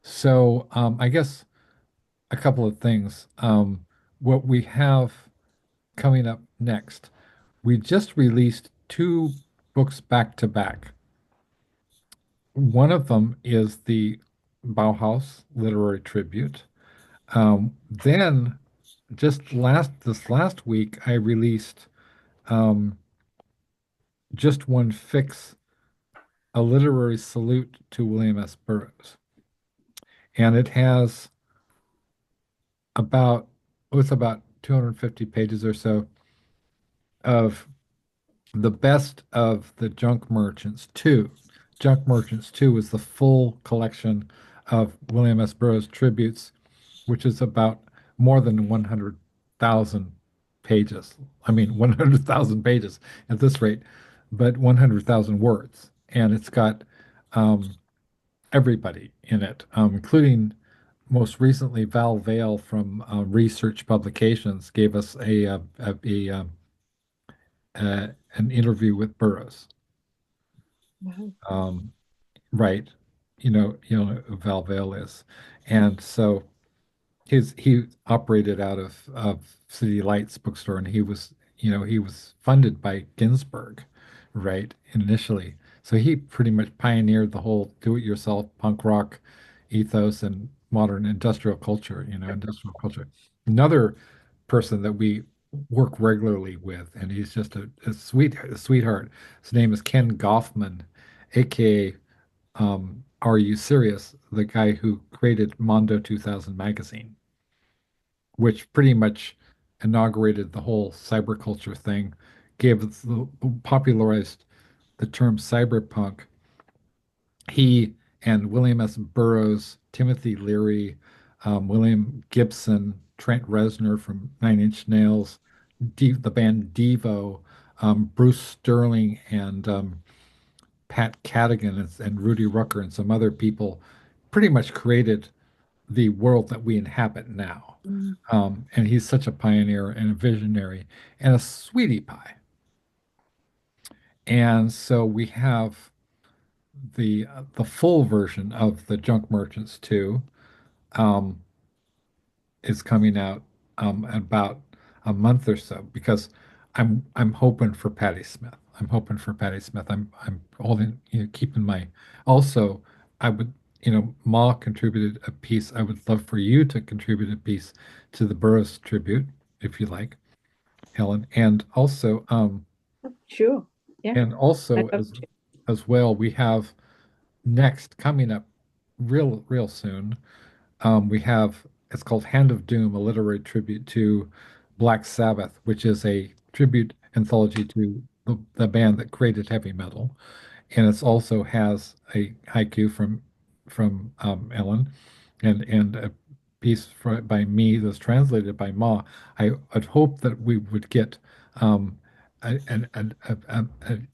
so I guess a couple of things. What we have coming up next, we just released two books back to back. One of them is the Bauhaus Literary Tribute. Then just this last week, I released um, just one fix, a literary salute to William S. Burroughs, and it has about it's about 250 pages or so of the best of the Junk Merchants 2. Junk Merchants 2 is the full collection of William S. Burroughs tributes, which is about more than 100,000 pages. I mean, 100,000 pages at this rate, but 100,000 words. And it's got um, everybody in it, including most recently Val Vale from Research Publications gave us an interview with Burroughs. Wow. Right. Who Val Vale is. And so he operated out of City Lights bookstore, and he was funded by Ginsberg, right, initially. So he pretty much pioneered the whole do-it-yourself punk rock ethos and modern industrial culture. Another person that we work regularly with, and he's just a sweetheart. His name is Ken Goffman, aka Are You Serious? The guy who created Mondo 2000 magazine, which pretty much inaugurated the whole cyberculture thing, popularized the term cyberpunk. He and William S. Burroughs, Timothy Leary, William Gibson, Trent Reznor from Nine Inch Nails, the band Devo, Bruce Sterling, and Pat Cadigan and Rudy Rucker and some other people pretty much created the world that we inhabit now. And he's such a pioneer and a visionary and a sweetie pie. And so we have the full version of the Junk Merchants 2 um, is coming out in about a month or so, because I'm hoping for Patti Smith. I'm hoping for Patti Smith. I'm holding, keeping my. Also, I would, Ma contributed a piece. I would love for you to contribute a piece to the Burroughs tribute, if you like, Helen. And also, Sure. Yeah. I'd love to. as well, we have next coming up real soon. We have, it's called Hand of Doom, a literary tribute to Black Sabbath, which is a tribute anthology to the band that created heavy metal. And it also has a haiku from Ellyn, and a piece by me that's translated by Ma. I'd hope that we would get a,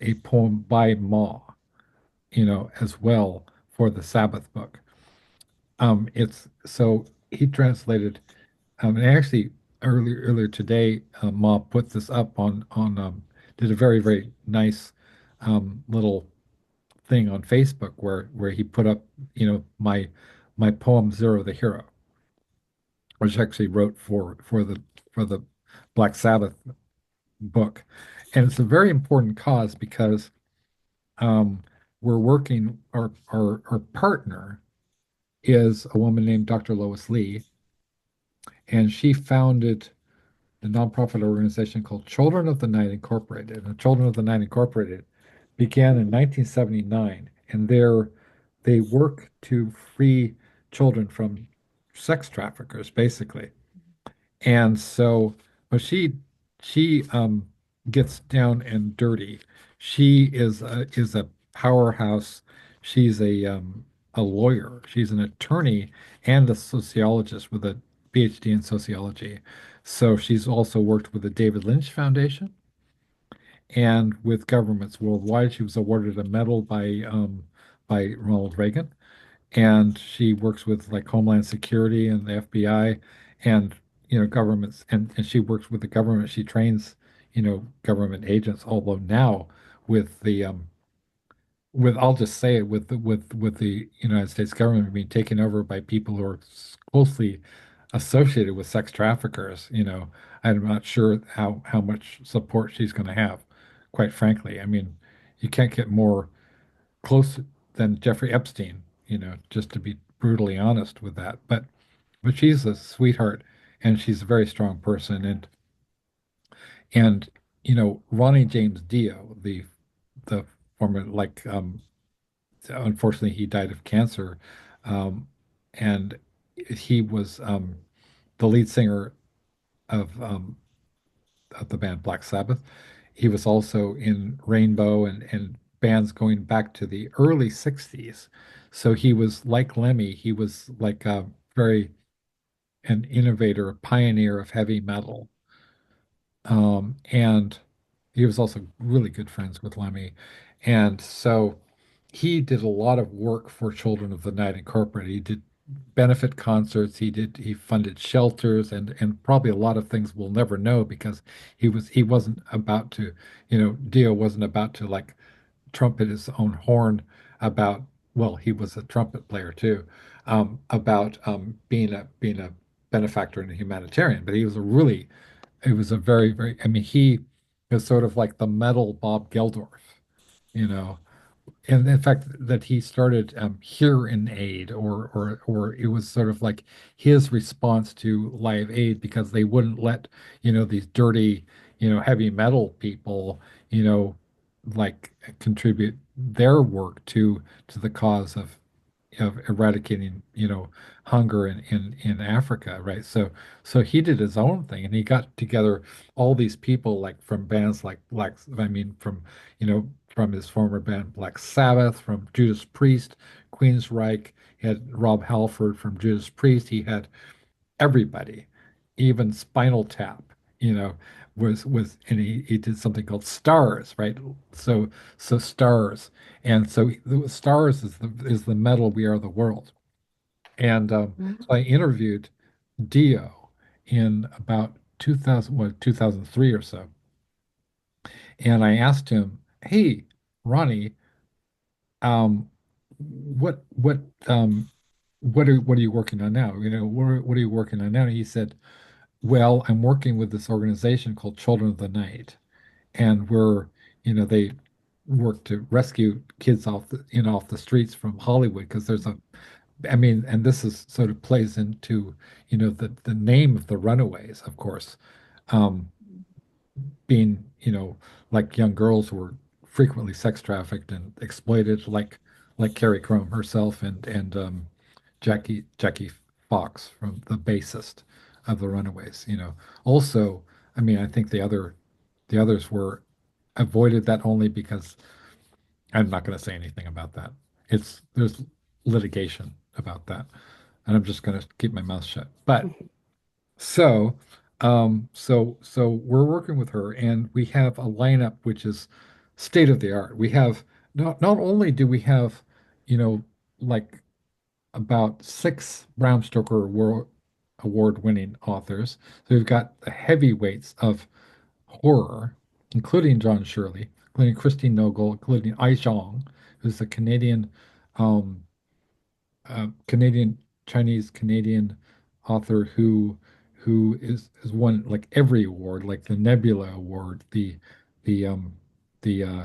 a poem by Ma, as well for the Sabbath book. It's so he translated, and actually earlier today, Ma put this up did a very nice little thing on Facebook where he put up, my poem Zero the Hero, which I actually wrote for the Black Sabbath book, and it's a very important cause because we're working. Our partner is a woman named Dr. Lois Lee, and she founded the nonprofit organization called Children of the Night Incorporated. And Children of the Night Incorporated began in 1979, and they work to free children from sex traffickers, basically. And so, but she gets down and dirty. She is a powerhouse. She's a lawyer. She's an attorney and a sociologist with a PhD in sociology. So she's also worked with the David Lynch Foundation and with governments worldwide. She was awarded a medal by Ronald Reagan, and she works with like Homeland Security and the FBI and governments, and she works with the government. She trains government agents, although now with the with I'll just say it, with the United States government being taken over by people who are closely associated with sex traffickers, I'm not sure how much support she's going to have, quite frankly. I mean, you can't get more close than Jeffrey Epstein, just to be brutally honest with that. But she's a sweetheart, and she's a very strong person. And Ronnie James Dio, the former, like, unfortunately he died of cancer, um, and he was the lead singer of um, of the band Black Sabbath. He was also in Rainbow and bands going back to the early 60s. So he was like Lemmy, he was like a very an innovator, a pioneer of heavy metal. And he was also really good friends with Lemmy. And so he did a lot of work for Children of the Night Incorporated. He did benefit concerts. He funded shelters and probably a lot of things we'll never know because he wasn't about to, Dio wasn't about to like trumpet his own horn about, well, he was a trumpet player too, about being a benefactor and a humanitarian. But he was a very, very, I mean, he is sort of like the metal Bob Geldof, you know, and in fact that he started Here in Aid, or it was sort of like his response to Live Aid because they wouldn't let these dirty heavy metal people you know like contribute their work to the cause of eradicating hunger in Africa, right? So he did his own thing, and he got together all these people like from bands like from from his former band Black Sabbath, from Judas Priest, Queensryche. He had Rob Halford from Judas Priest. He had everybody, even Spinal Tap, was and he did something called Stars, right? So Stars, and so Stars is the metal We Are the World. And so I interviewed Dio in about 2000, 2003 or so. And I asked him, "Hey, Ronnie, um, what what are you working on now? What are you working on now?" And he said, "Well, I'm working with this organization called Children of the Night, and they work to rescue kids off the streets from Hollywood because there's a I mean, and this is sort of plays into, the name of the Runaways, of course, um, being, like young girls who were frequently sex trafficked and exploited, like Carrie Crum herself and Jackie Fox, from the bassist of the Runaways. Also, I mean, I think the others were avoided that only because I'm not going to say anything about that. There's litigation about that, and I'm just going to keep my mouth shut. But so, so we're working with her, and we have a lineup which is state of the art. We have not only do we have, like about six Bram Stoker award-winning authors, so we've got the heavyweights of horror, including John Shirley, including Christine Nogle, including Ai Zhang, who's a um, Canadian Chinese Canadian author who is won like every award, like the Nebula Award, the the um the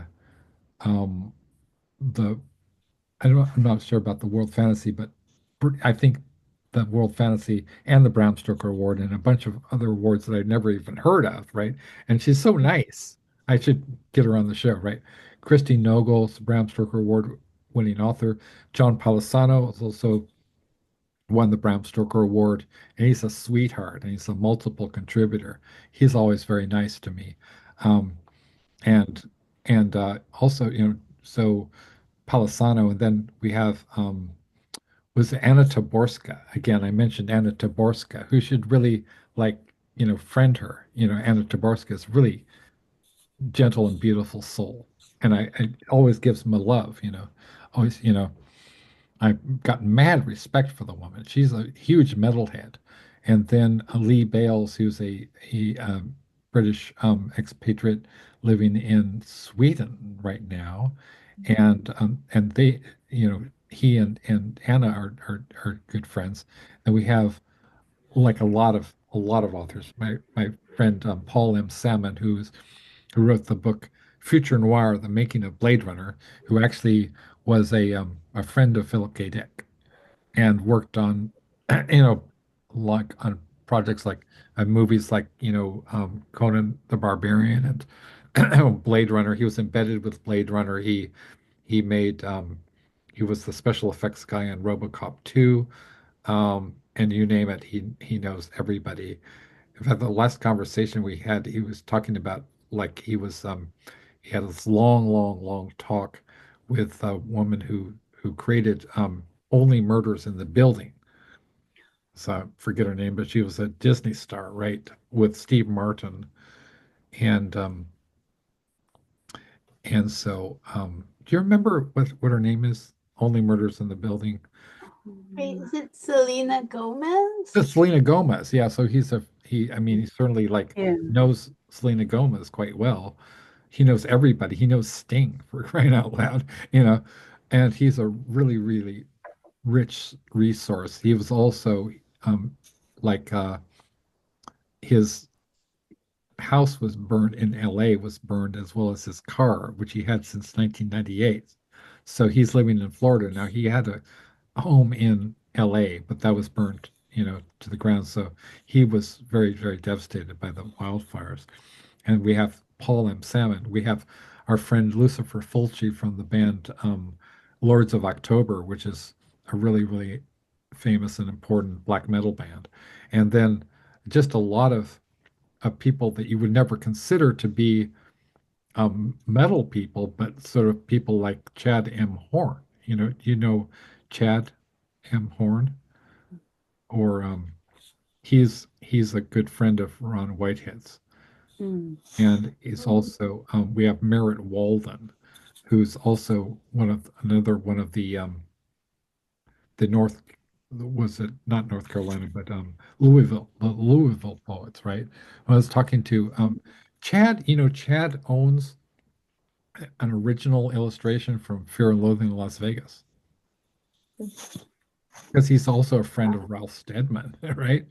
I'm not sure about the World Fantasy, but I think the World Fantasy and the Bram Stoker Award and a bunch of other awards that I'd never even heard of, right? And she's so nice. I should get her on the show, right? Christy Nogel's Bram Stoker Award winning author. John Palisano is also won the Bram Stoker Award, and he's a sweetheart, and he's a multiple contributor. He's always very nice to me, um, and also, so Palisano, and then we have was Anna Taborska. Again, I mentioned Anna Taborska, who should really like friend her. Anna Taborska is really gentle and beautiful soul, and I always gives my love. Always, I've got mad respect for the woman. She's a huge metalhead. And then Lee Bales, who's a British expatriate living in Sweden right now, and they, he and Anna are good friends. And we have like a lot of authors. My friend Paul M. Salmon, who wrote the book Future Noir: The Making of Blade Runner, who actually was a friend of Philip K. Dick and worked on you know like on projects like movies like Conan the Barbarian and Blade Runner. He was embedded with Blade Runner. He made he was the special effects guy on RoboCop 2, and you name it, he knows everybody. In fact, the last conversation we had, he was talking about like he had this long, long, long talk with a woman who created Only Murders in the Building. So I forget her name, but she was a Disney star, right? With Steve Martin. And do you remember what her name is? Only Murders in the Building. Wait, is it Selena Gomez? It's Selena Gomez. Yeah, so I mean, he certainly like Yeah. knows Selena Gomez quite well. He knows everybody. He knows Sting for crying out loud, and he's a really, really rich resource. He was also like his house was burned in LA, was burned as well as his car, which he had since 1998. So he's living in Florida now. He had a home in LA, but that was burned, to the ground. So he was very, very devastated by the wildfires. And we have Paul M. Salmon. We have our friend Lucifer Fulci from the band Lords of October, which is a really, really famous and important black metal band. And then just a lot of people that you would never consider to be metal people, but sort of people like Chad M. Horn. Chad M. Horn, or he's a good friend of Ron Whitehead's, Mm. and he's also we have Merritt Walden, who's also another one of the North, was it not North Carolina, but the Louisville poets, right? I was talking to Chad. Chad owns an original illustration from Fear and Loathing in Las Vegas because he's also a friend of Ralph Steadman, right?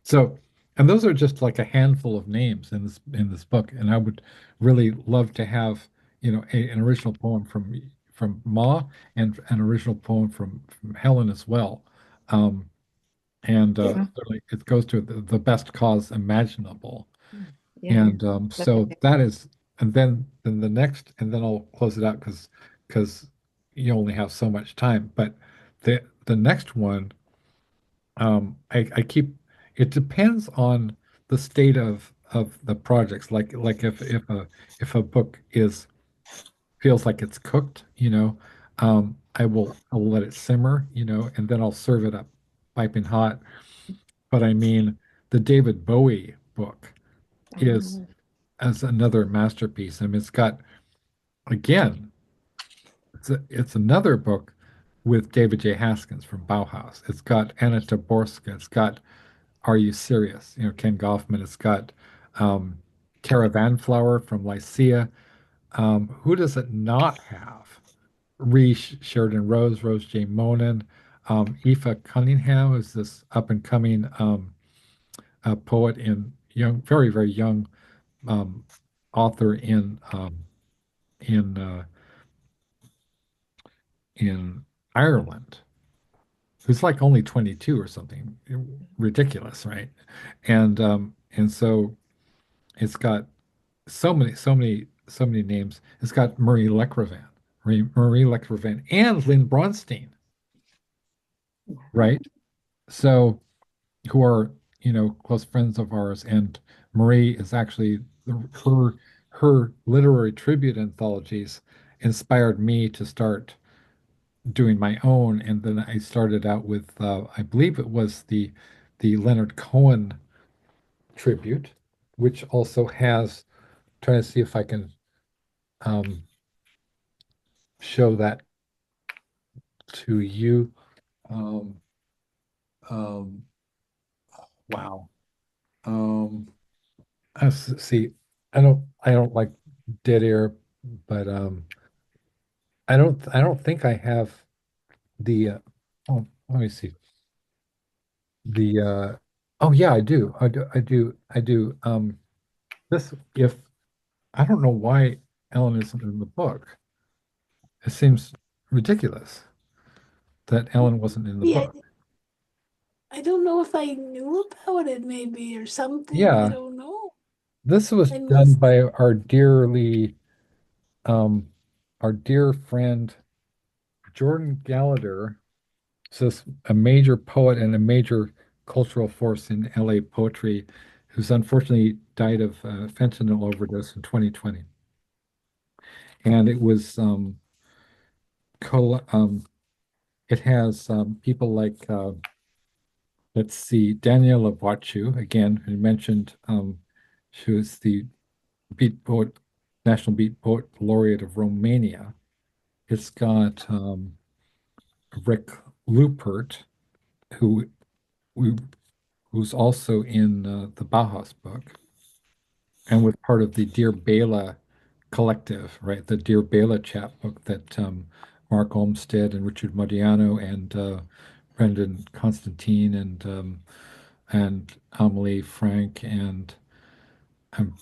So, and those are just like a handful of names in this book, and I would really love to have an original poem from Ma and an original poem from Helen as well. Um, and Yeah. certainly it goes to the best cause imaginable. Yeah, And so definitely. that is, and then the next, and then I'll close it out because you only have so much time. But the next one, I keep, it depends on the state of the projects. Like if a book feels like it's cooked, I will let it simmer, and then I'll serve it up piping hot. But I mean, the David Bowie book is as another masterpiece. I mean, it's got, again, it's another book with David J. Haskins from Bauhaus. It's got Anna Taborska. It's got Are You Serious? Ken Goffman. It's got um, Caravan Flower from Lycia. Who does it not have? Reese Sheridan Rose, Rose J. Monin, Aoife Cunningham is this up and coming poet in young, very, very young um, author in in Ireland. who's like only 22 or something. Ridiculous, right? And so it's got so many names. It's got Marie Lecrevan, and Lynn Bronstein, right? So who are, close friends of ours, and Marie is actually her literary tribute anthologies inspired me to start doing my own, and then I started out with I believe it was the Leonard Cohen tribute, which also has, trying to see if I can um, show that to you. Um, um, wow. Um, see, I don't like dead air, but I don't think I have the oh, let me see. The oh yeah, I do. This if I don't know why Ellen isn't in the book. It seems ridiculous that Ellen wasn't in the Yeah, book. I don't know if I knew about it maybe or something. I Yeah, don't know. this was I done must. by um, our dear friend Jordan Gallagher. So a major poet and a major cultural force in LA poetry, who's unfortunately died of fentanyl overdose in 2020. And it was it has people like let's see, Daniela Vachu, again, who mentioned she was the beat poet, National Beat Poet Laureate of Romania. It's got Rick Lupert, who we, who's also in the Bauhaus book and was part of the Dear Bela collective, right? The Dear Bela chapbook that Mark Olmsted and Richard Modiano and Brendan Constantine and Amelie Frank, and I'm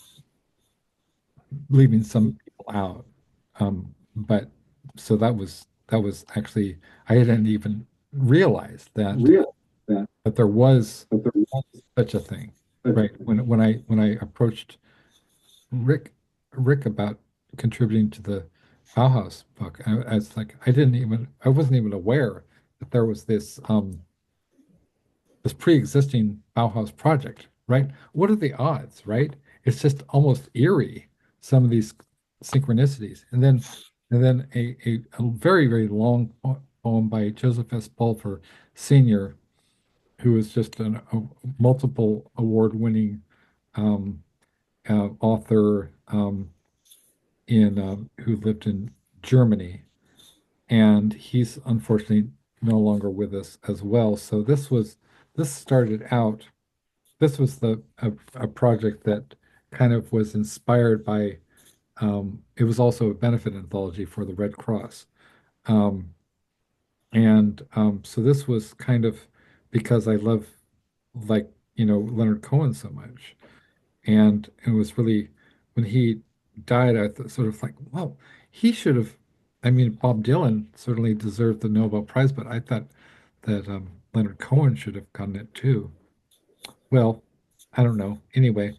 leaving some people out. But so that was actually, I hadn't even realized Real that that there was that there was such a thing, such right? a thing. When I approached Rick Rick about contributing to the Bauhaus book, I was like, I wasn't even aware that there was this pre-existing Bauhaus project, right? What are the odds, right? It's just almost eerie, some of these synchronicities. And then a very, very long poem by Joseph S. Pulver Sr., who is just a multiple award-winning um, author in who lived in Germany, and he's unfortunately no longer with us as well. So this started out. This was a project that kind of was inspired by. It was also a benefit anthology for the Red Cross, um, and so this was kind of because I love like Leonard Cohen so much, and it was really when he died, I sort of like, well, he should have. I mean, Bob Dylan certainly deserved the Nobel Prize, but I thought that Leonard Cohen should have gotten it too. Well, I don't know. Anyway,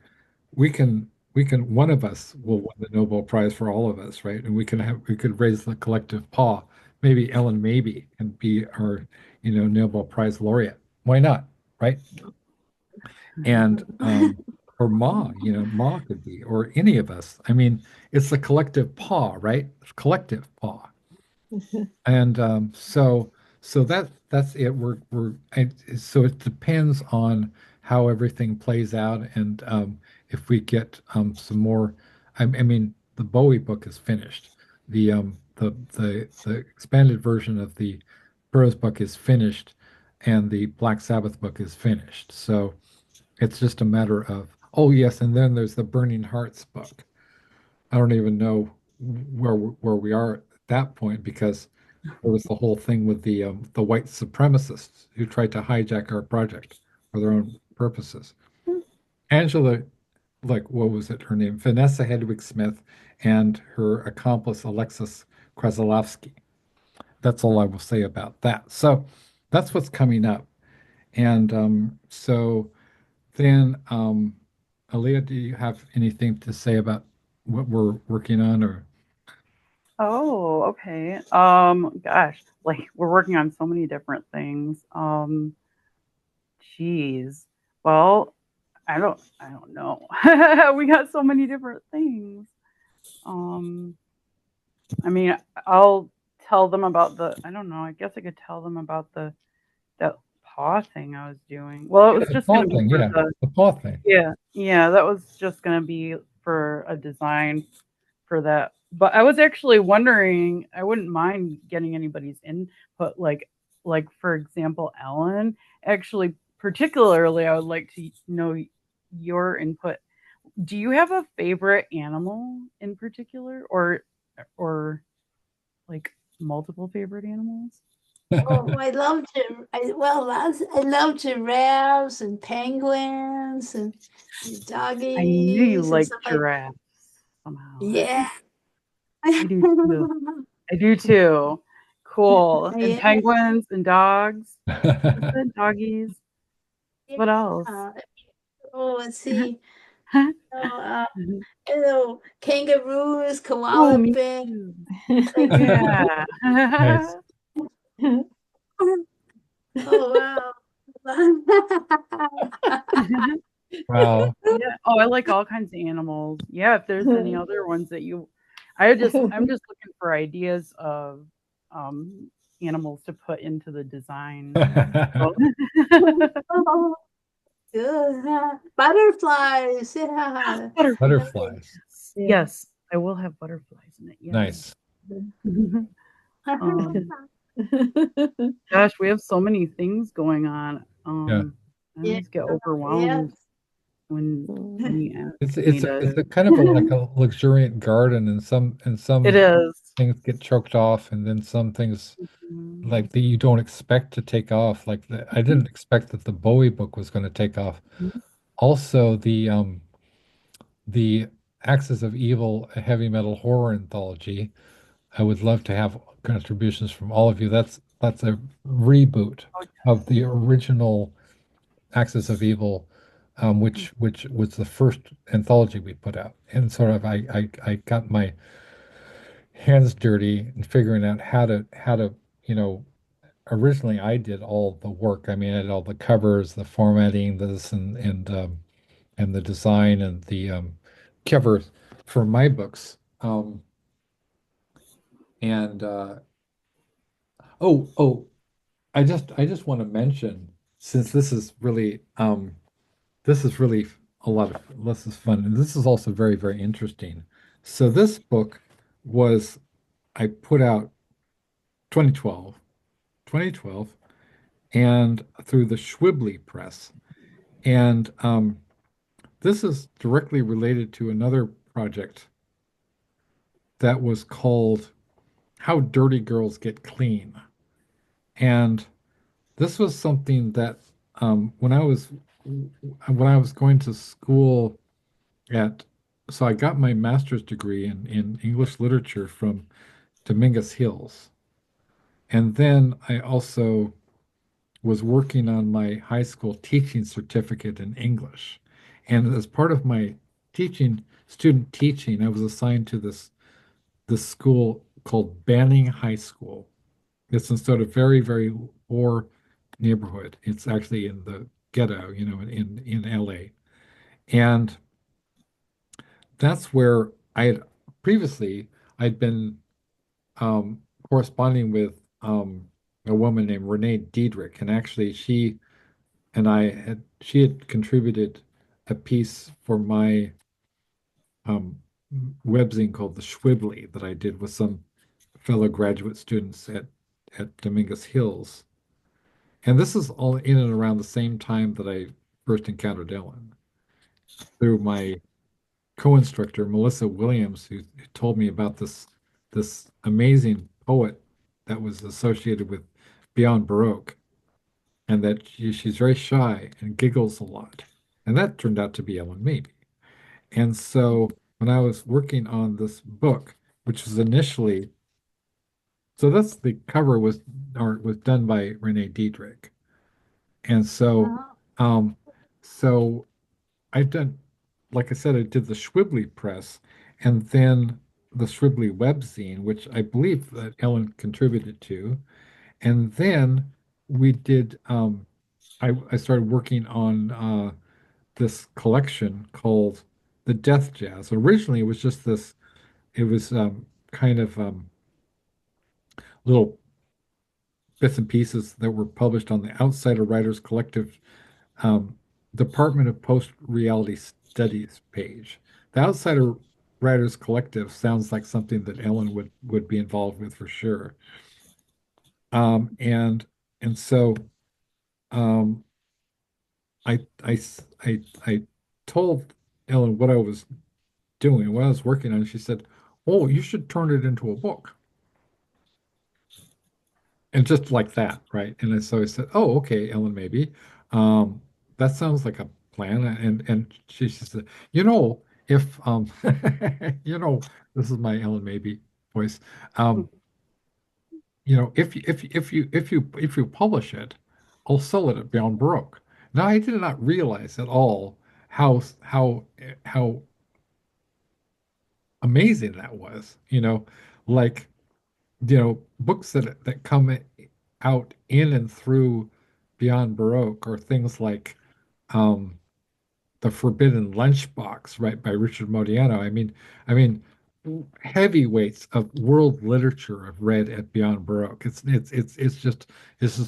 we can one of us will win the Nobel Prize for all of us, right? And we could raise the collective paw. Maybe Ellen maybe can be our, Nobel Prize laureate. Why not? Right? And or Ma, Ma could be, or any of us. I mean, it's the collective paw, right? It's collective paw. And so that's it. So it depends on how everything plays out, and if we get some more. I mean, the Bowie book is finished. The expanded version of the Burroughs book is finished, and the Black Sabbath book is finished. So it's just a matter of, oh yes, and then there's the Burning Hearts book. I don't even know where we are at that point, because there was the whole thing with the white supremacists who tried to hijack our project for their own purposes. Angela, like what was it, her name? Vanessa Hedwig Smith and her accomplice Alexis Krasilovsky. That's all I will say about that. So that's what's coming up. And so then, Aaliyah, do you have anything to say about what we're working on or? Oh, okay. Gosh, like we're working on so many different things. Geez. Well, I don't know. We got so many different things. Um, I mean, I'll tell them about I don't know, I guess I could tell them about that paw thing I was doing. Well, it Yeah, was the just paw gonna be thing, for yeah, the paw thing. yeah, that was just gonna be for a design for that. But I was actually wondering, I wouldn't mind getting anybody's input, like for example, Ellen. Actually, particularly, I would like to know your input. Do you have a favorite animal in particular, or like multiple favorite animals? Oh, I love I love giraffes and penguins and I knew you doggies and liked stuff like. giraffes somehow. Yeah. I do too. I do too. Cool. And Yeah. penguins and dogs. You said doggies. What else? Yeah. Oh, let's see. Oh, kangaroos, Oh, koala me bears. too. Like, Yeah. Nice. oh wow. Wow. Yeah. Oh, I like all kinds of animals. Yeah, if there's any other ones that I'm just looking for ideas of um animals to put into the design. So Good. Butterflies. Yeah. Butterflies. Yeah. yes, I will have butterflies in it. Yes. Nice. um, gosh, we have so many things going on. Yeah. I Yeah. always get Yeah. overwhelmed when you ask me It's to. a kind of like a luxuriant garden, and It some is. things get choked off, and then some things Mhm. like that you don't expect to take off. I didn't expect that the Bowie book was going to take off. Also, the Axis of Evil, a heavy metal horror anthology. I would love to have contributions from all of you. That's a reboot of the original Axis of Evil, which was the first anthology we put out. And sort of I got my hands dirty in figuring out how to, you know, originally I did all the work. I mean, I did all the covers, the formatting, this and the design and the covers for my books. And oh, I just want to mention, since this is really a lot of this is fun, and this is also very, very interesting. So this book was I put out 2012, 2012, and through the Schwibly Press. And this is directly related to another project that was called How Dirty Girls Get Clean. And this was something that when I was going to school at so I got my master's degree in English literature from Dominguez Hills. And then I also was working on my high school teaching certificate in English. And as part of my student teaching, I was assigned to this school called Banning High School. It's in sort of very, very poor neighborhood. It's actually in the ghetto, you know, in LA. And that's where I had previously I'd been corresponding with a woman named Renee Diedrich, and actually she had contributed a piece for my um, webzine called The Schwibly that I did with some fellow graduate students at Dominguez Hills. And this is all in and around the same time that I first encountered Ellen through my co-instructor, Melissa Williams, who told me about this amazing poet that was associated with Beyond Baroque, and that she's very shy and giggles a lot. And that turned out to be Ellen Maybe. And so when I was working on this book, which was initially So that's the cover was art was done by Renee Diedrich. And Oh, um, so I've done, like I said, I did the Schwibbly press and then the Schwibbly webzine, which I believe that Ellen contributed to. And then we did, I started working on this collection called The Death Jazz. Originally, it was just this, it was kind of little bits and pieces that were published on the Outsider Writers Collective um, Department of Post Reality Studies page. The Outsider Writers Collective sounds like something that Ellen would be involved with for sure. Um, and and so um, I told Ellen what I was doing, what I was working on. She said, "Oh, you should turn it into a book." And just like that, right? And so I said, "Oh, okay, Ellen, maybe. Um, that sounds like a plan." And she said, "You know, if you know, this is my Ellen maybe voice. Um, you know, if you publish it, I'll sell it at Beyond Baroque." Now, I did not realize at all how amazing that was. Like books that come out in and through Beyond Baroque are things like um, The Forbidden Lunchbox, right, by Richard Modiano. I mean, heavyweights of world literature I've read at Beyond Baroque. It's just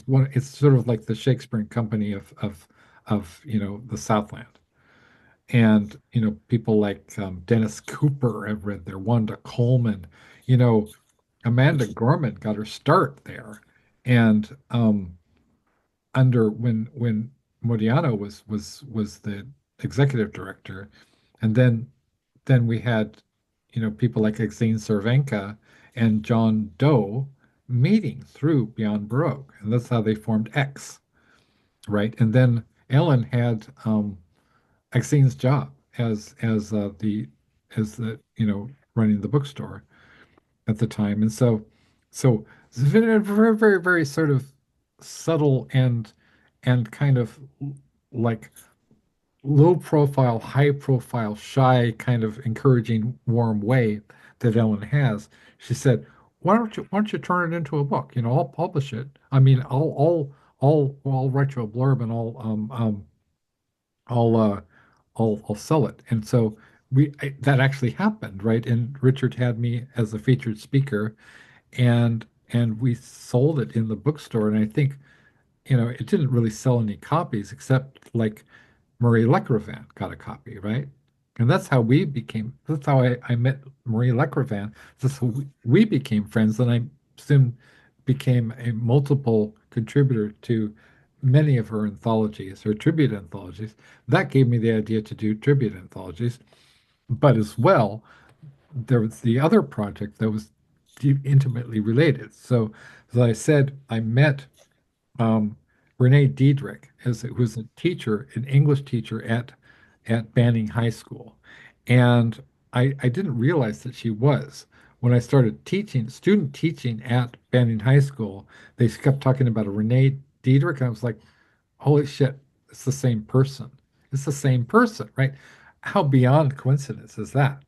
one. It's sort of like the Shakespeare and Company of the Southland. And people like Dennis Cooper have read there, Wanda Coleman, you know, Amanda Gorman got her start there, and under when Modiano was the executive director, and then we had people like Exene Cervenka and John Doe meeting through Beyond Baroque, and that's how they formed X, right? And then Ellen had Exene's job as the running the bookstore at the time. And so it's been a very, very, very sort of subtle and kind of like low profile, high profile, shy, kind of encouraging, warm way that Ellen has. She said, why don't you turn it into a book? I'll publish it. I mean, I'll write you a blurb and I'll uh I'll sell it. And so that actually happened, right? And Richard had me as a featured speaker, and we sold it in the bookstore. And I think it didn't really sell any copies except like Marie Lecrevin got a copy, right? And that's how I met Marie Lecrevin. That's how we became friends, and I soon became a multiple contributor to many of her anthologies, her tribute anthologies. That gave me the idea to do tribute anthologies. But as well, there was the other project that was intimately related. So, as I said, I met um, Renee Diedrich, who's a teacher, an English teacher at Banning High School, and I didn't realize that she was. When I started student teaching at Banning High School, they kept talking about a Renee Diedrich, and I was like, "Holy shit, it's the same person! It's the same person, right? How beyond coincidence is that?"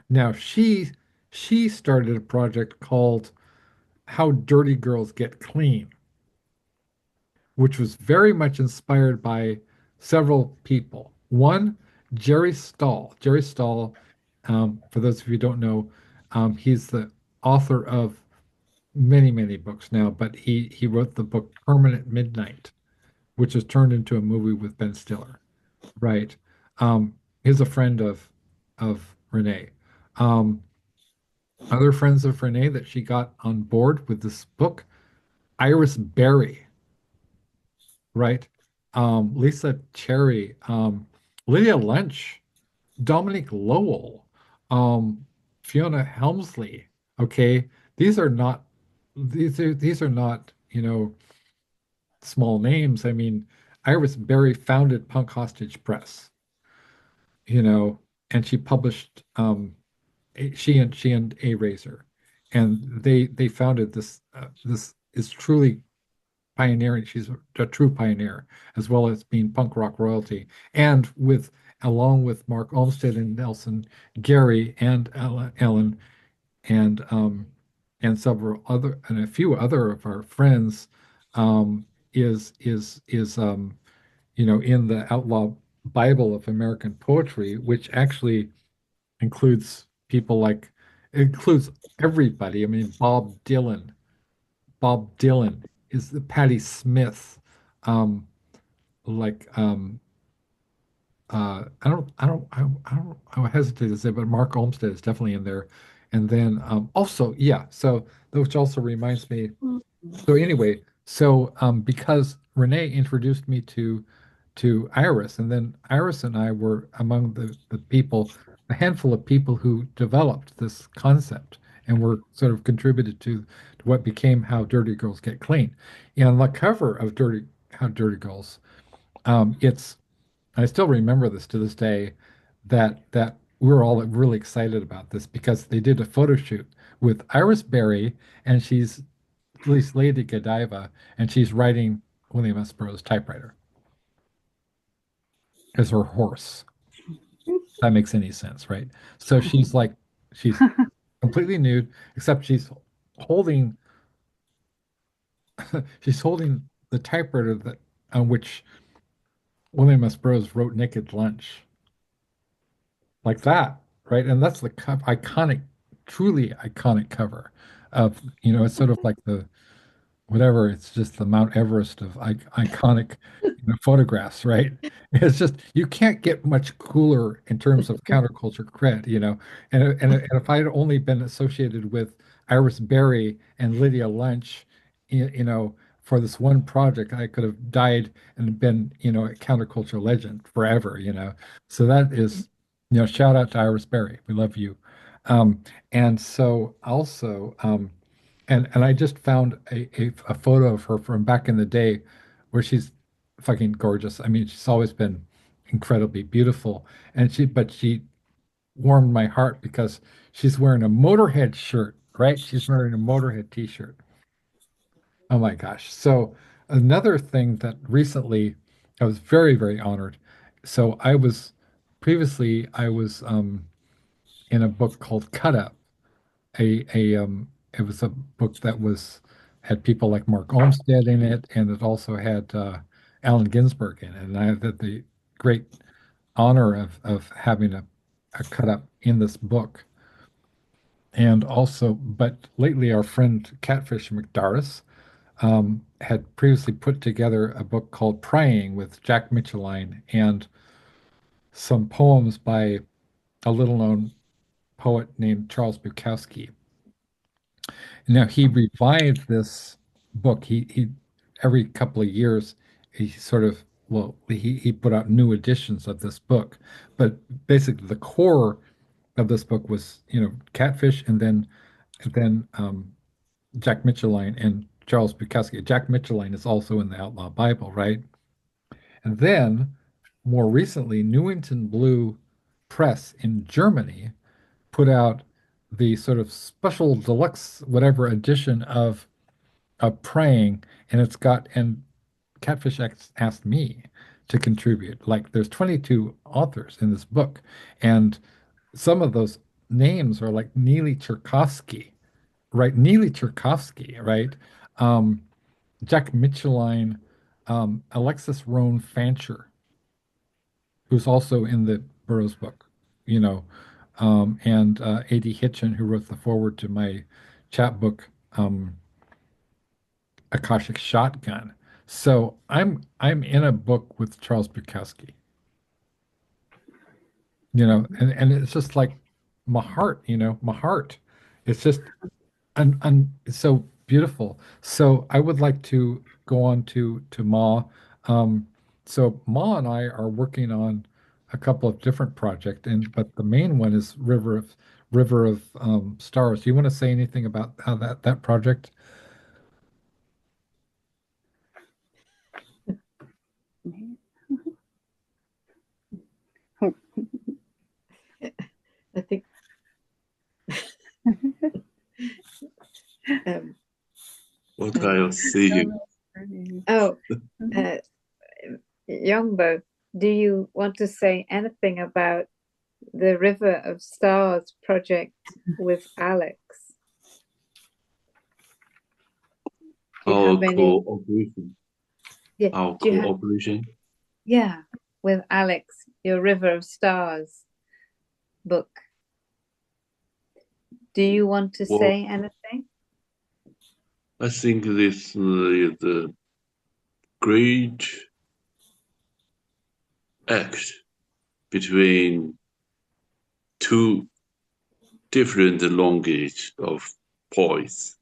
Now she started a project called How Dirty Girls Get Clean, which was very much inspired by several people. One, Jerry Stahl. Jerry Stahl, for those of you who don't know, he's the author of many, many books now, but he wrote the book Permanent Midnight, which was turned into a movie with Ben Stiller. Right. He's a friend of Renee. Um, Other friends of Renee that she got on board with this book, Iris Berry, right? Lisa Cherry, Lydia Lunch, Dominic Lowell, um, Fiona Helmsley. Okay, these are not small names. I mean, Iris Berry founded Punk Hostage Press, and she published she and A Razor, they founded this. This is truly pioneering. She's a true pioneer, as well as being punk rock royalty, and with along with Mark Olmsted and Nelson Gary and Ellyn and several other and a few other of our friends is in the Outlaw Bible of American Poetry, which actually includes people like it includes everybody. I mean, Bob Dylan is the Patti Smith, um, like I hesitate to say, but Mark Olmsted is definitely in there. And then also, yeah, so which also reminds me. So anyway, because Renee introduced me to Iris, and then Iris and I were among the people, a handful of people who developed this concept and were sort of contributed to what became How Dirty Girls Get Clean. And on the cover of How Dirty Girls, it's I still remember this to this day that we were all really excited about this because they did a photo shoot with Iris Berry, and she's at least Lady Godiva, and she's riding William S. Burroughs' typewriter as her horse. If that makes any sense, right? So she's completely nude, except holding she's holding the typewriter that on which William S. Burroughs wrote Naked Lunch. Like that, right? And that's the iconic, truly iconic cover of, it's sort of like the whatever, it's just the Mount Everest of iconic photographs, right? It's just you can't get much cooler in terms of counterculture cred. And if I'd only been associated with Iris Berry and Lydia Lunch, for this one project, I could have died and been, a counterculture legend forever. So that is, shout out to Iris Berry. We love you. And so also, and I just found a photo of her from back in the day where she's fucking gorgeous. I mean, she's always been incredibly beautiful. But she warmed my heart because she's wearing a Motorhead shirt, right? She's wearing a Motorhead t-shirt. Oh my gosh. So another thing that recently I was very, very honored. So I was in a book called Cut Up, it was a book that had people like Mark Olmsted in it, and it also had Allen Ginsberg in it. And I had the great honor of having a cut up in this book. And also, but lately our friend Catfish McDarris had previously put together a book called Prying with Jack Micheline and some poems by a little known poet named Charles Bukowski. Now he revived this book. He every couple of years he sort of he put out new editions of this book. But basically the core of this book was Catfish and then Jack Micheline and Charles Bukowski. Jack Micheline is also in the Outlaw Bible, right? And then more recently, Newington Blue Press in Germany put out the sort of special deluxe whatever edition of Praying, and Catfish asked me to contribute. Like there's 22 authors in this book, and some of those names are like Neely Cherkovsky, right? Neely Cherkovsky, right? Um, Jack Micheline, Alexis Roan Fancher, who's also in the Burroughs book, you know, and A.D. Hitchin, who wrote the foreword to my chapbook, Akashic Shotgun. So I'm in a book with Charles Bukowski, and it's just like my heart, my heart. It's just it's so beautiful. So I would like to go on to Ma. Um, so Ma and I are working on a couple of different projects, but the main one is River of Stars. Do you want to say anything about how that project? I think What are you saying? Yongbo, do you want to say anything about the River of Stars project with Alex? Our cooperation. Yeah. Our cooperation. Yeah, with Alex, your River of Stars book. Do you want to say anything? I think this is a great act between two different languages of poets.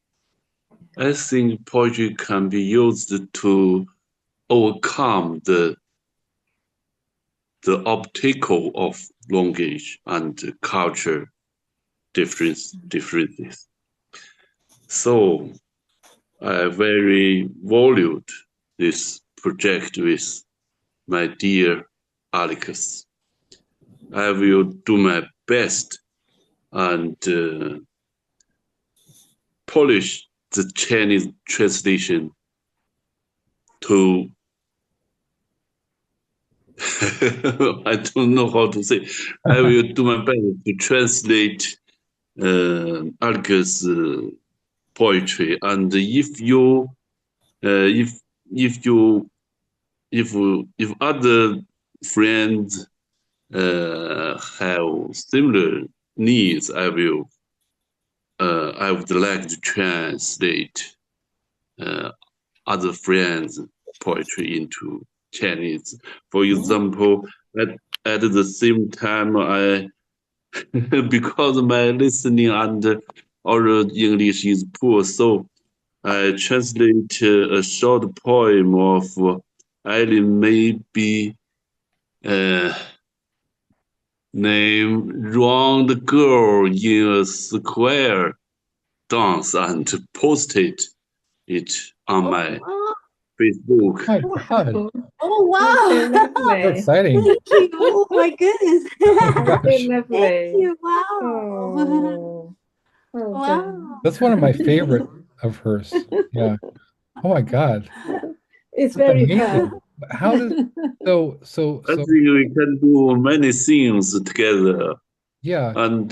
I think poetry can be used to overcome the obstacle of language and culture differences. So I very valued this project with my dear Alex. I will do my best and polish the Chinese translation to I don't know how to say. I will do my best to translate Alex's poetry, and if other friends have similar needs, I would like to translate other friends' poetry into Chinese. For example, at the same time, I because my listening and oral English is poor, so I translate a short poem of Ellyn, maybe name Round Girl in a Square Dance and posted it on my Facebook. My God, Oh wow! so exciting! Thank you. Oh my goodness. Gosh, Thank you. Wow. Oh, well Wow. done. that's one of my favorite of hers. Yeah. Oh my God, It's that's very amazing. fun. How does I think we can do many things together, yeah. and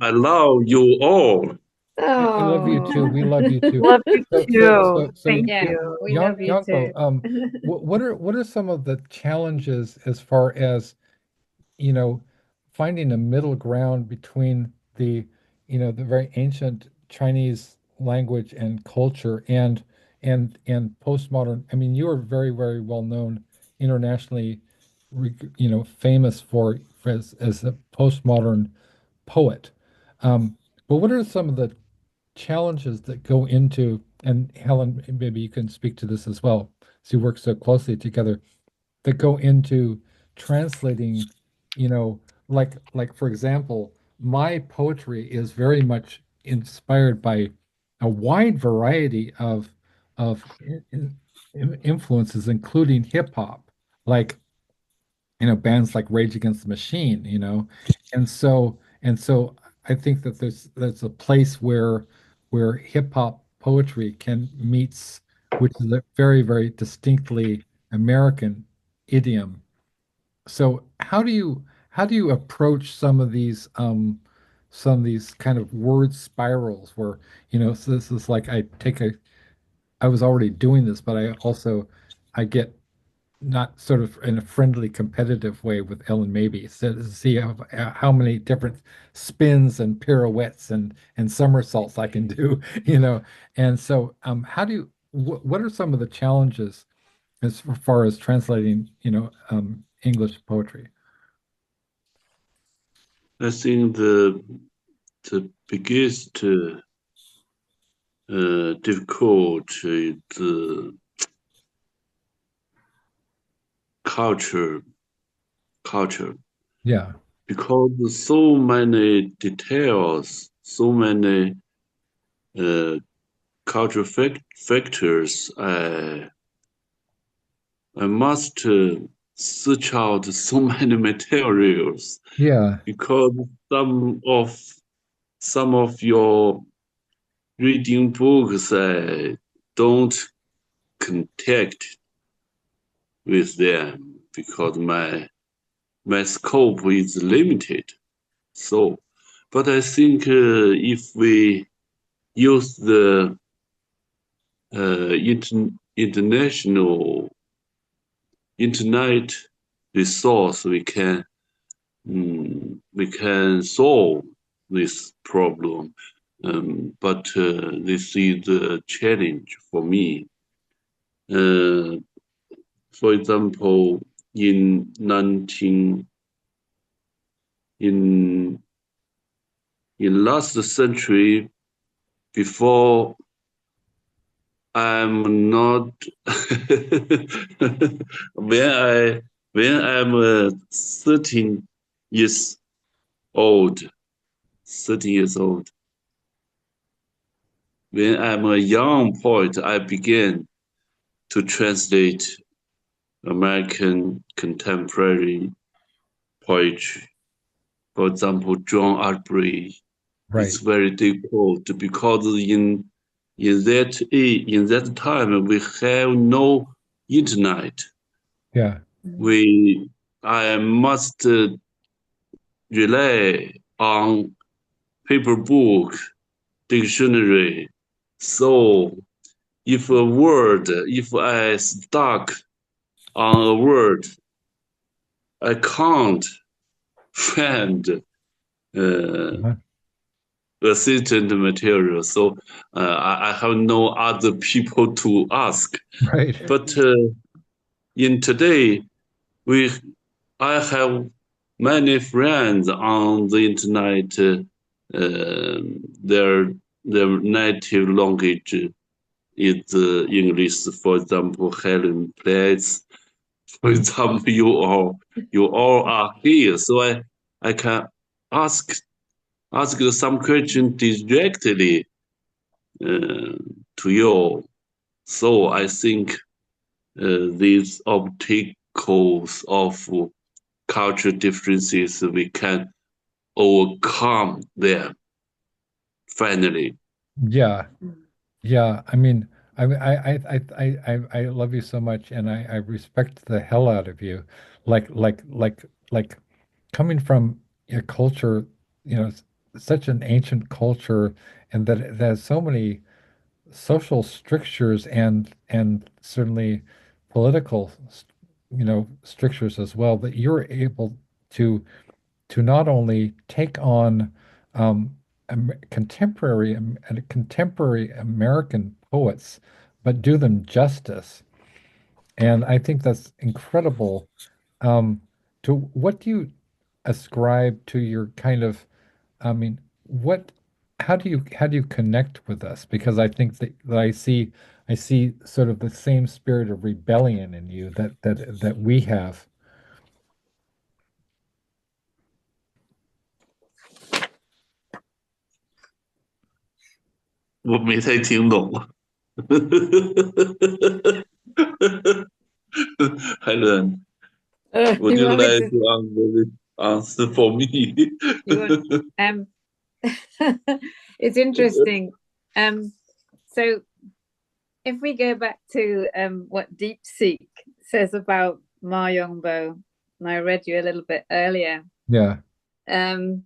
I love you all. I love you too. We love you too. Love you So too. Thank Yeah, you. we love you too. Yongbo, what are some of the challenges as far as, you know, finding a middle ground between the, the very ancient Chinese language and culture and postmodern. I mean, you are very, very well known internationally, famous as a postmodern poet. But what are some of the challenges that go into, and Helen, maybe you can speak to this as well, so you work so closely together, that go into translating, like for example, my poetry is very much inspired by a wide variety of influences, including hip hop, like bands like Rage Against the Machine, and so I think that there's a place where hip hop poetry can meets, which is a very, very distinctly American idiom. So how do you approach some of these kind of word spirals where, so this is like I was already doing this, but I get not sort of in a friendly competitive way with Ellen maybe, so to see how many different spins and pirouettes and somersaults I can do, and so what are some of the challenges as far as translating English poetry? I think the biggest difficult is the culture, Yeah, because so many details, so many cultural factors. I must search out so many materials yeah, because some of your reading books, I don't contact with them because my scope is limited. So, but I think if we use the international internet resource, we can solve this problem. But this is a challenge for me. For example, in last century, before I'm not when I'm 13 years old, 13 years old. When I'm a young poet, I began to translate American contemporary poetry. For example, John Arbery. Right. It's very difficult because in that time we have no internet. Yeah. I must rely on paper book, dictionary. So if I stuck on a word, I can't find assistant material. So I have no other people to ask. Right. But in today, I have many friends on the internet. Their native language is English. For example, Helen plays. For example, you all are here, so I can ask some question directly to you. So I think these obstacles of cultural differences, we can overcome them finally. Yeah. Yeah. I mean, I love you so much, and I respect the hell out of you. Like coming from a culture, such an ancient culture, and that it has so many social strictures and certainly political, strictures as well, that you're able to not only take on contemporary American poets, but do them justice. And I think that's incredible. To what do you ascribe to your kind of, I mean, what, how do you connect with us? Because I think that I see sort of the same spirit of rebellion in you that we have. 我没太听懂。Helen, would You you want me like to? to answer for me? You want, it's interesting. So if we go back to what DeepSeek says about Ma Yongbo, and I read you a little bit earlier, Yeah. and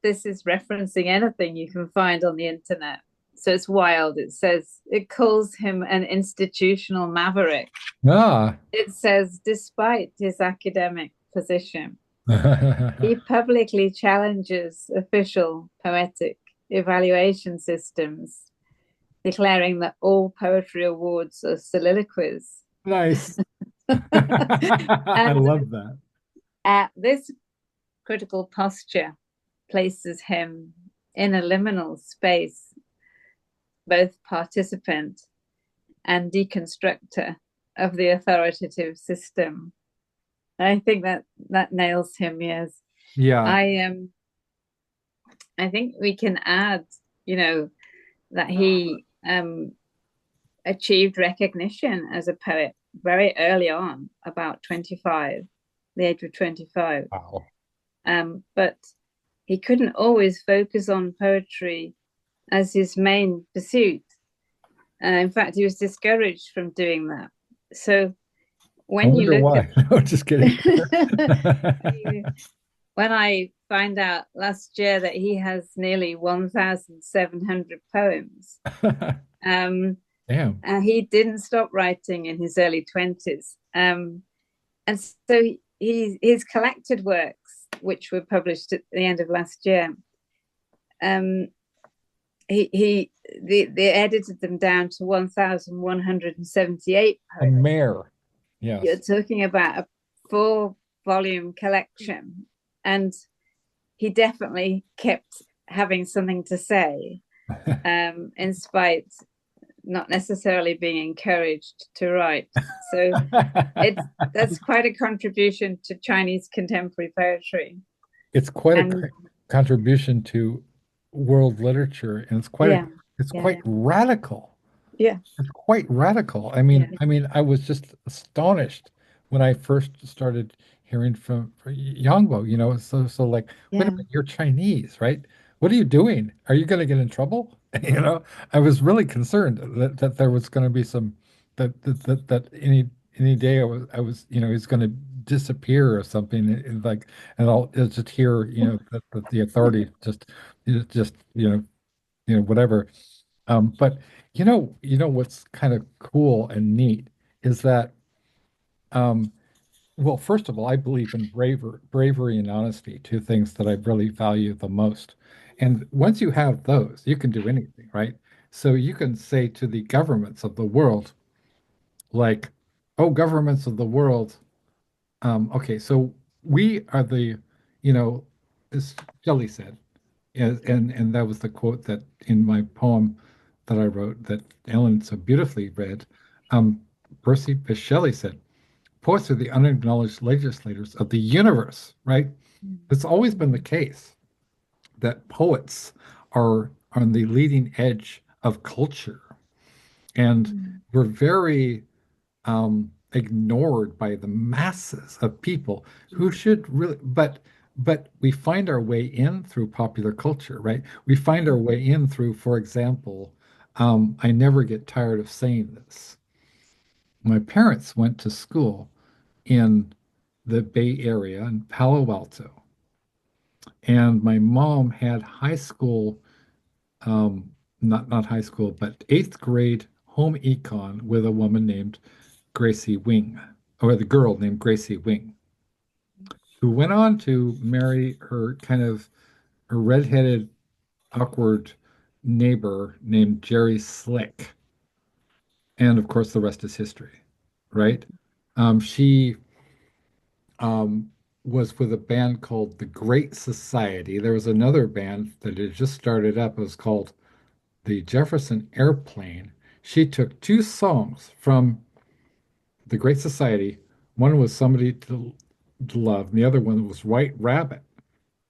this is referencing anything you can find on the internet. So it's wild. It says it calls him an institutional maverick. Ah. It says, despite his academic position, he publicly challenges official poetic evaluation systems, declaring that all poetry awards are soliloquies. Nice. I love that. This critical posture places him in a liminal space, both participant and deconstructor of the authoritative system. I think that nails him. Yes. Yeah. I think we can add, that he achieved recognition as a poet very early on, about 25, the age of 25. Wow. But he couldn't always focus on poetry as his main pursuit. In fact, he was discouraged from doing that. So I when you wonder look why. No, just kidding. at when I find out last year that he has nearly 1,700 poems, Damn. he didn't stop writing in his early 20s. And so his collected works, which were published at the end of last year, they edited them down to 1,178 A poems. mare. You're Yes. talking about a 4-volume collection, and he definitely kept having something to say, in spite not necessarily being encouraged to write. So that's quite a contribution to Chinese contemporary poetry. It's quite And a contribution to world literature, and yeah, it's yeah, quite radical. yeah, It's quite radical. yeah, I was just astonished when I first started hearing from Yongbo, so like, wait a yeah, minute, you're Chinese, right? What are you doing? Are you going to get in trouble? I was really concerned that there was going to be some that any day he's going to disappear or something, like, and I'll just hear, that the authority just whatever. But what's kind of cool and neat is that, um, well, first of all, I believe in bravery and honesty, two things that I really value the most. And once you have those, you can do anything, right? So you can say to the governments of the world, like, oh, governments of the world, okay, so we are as Shelley said, and that was the quote that in my poem that I wrote that Ellen so beautifully read. Percy Bysshe Shelley said, "Poets are the unacknowledged legislators of the universe." Right? It's always been the case that poets are on the leading edge of culture, and we're very ignored by the masses of people who should really, but we find our way in through popular culture, right? We find our way in through, for example, I never get tired of saying this. My parents went to school in the Bay Area in Palo Alto, and my mom had high school, not high school, but eighth grade home econ with a woman named Gracie Wing, or the girl named Gracie Wing, who went on to marry her kind of a redheaded, awkward neighbor named Jerry Slick. And of course, the rest is history, right? She was with a band called the Great Society. There was another band that had just started up. It was called the Jefferson Airplane. She took two songs from the Great Society. One was Somebody to Love, and the other one was White Rabbit.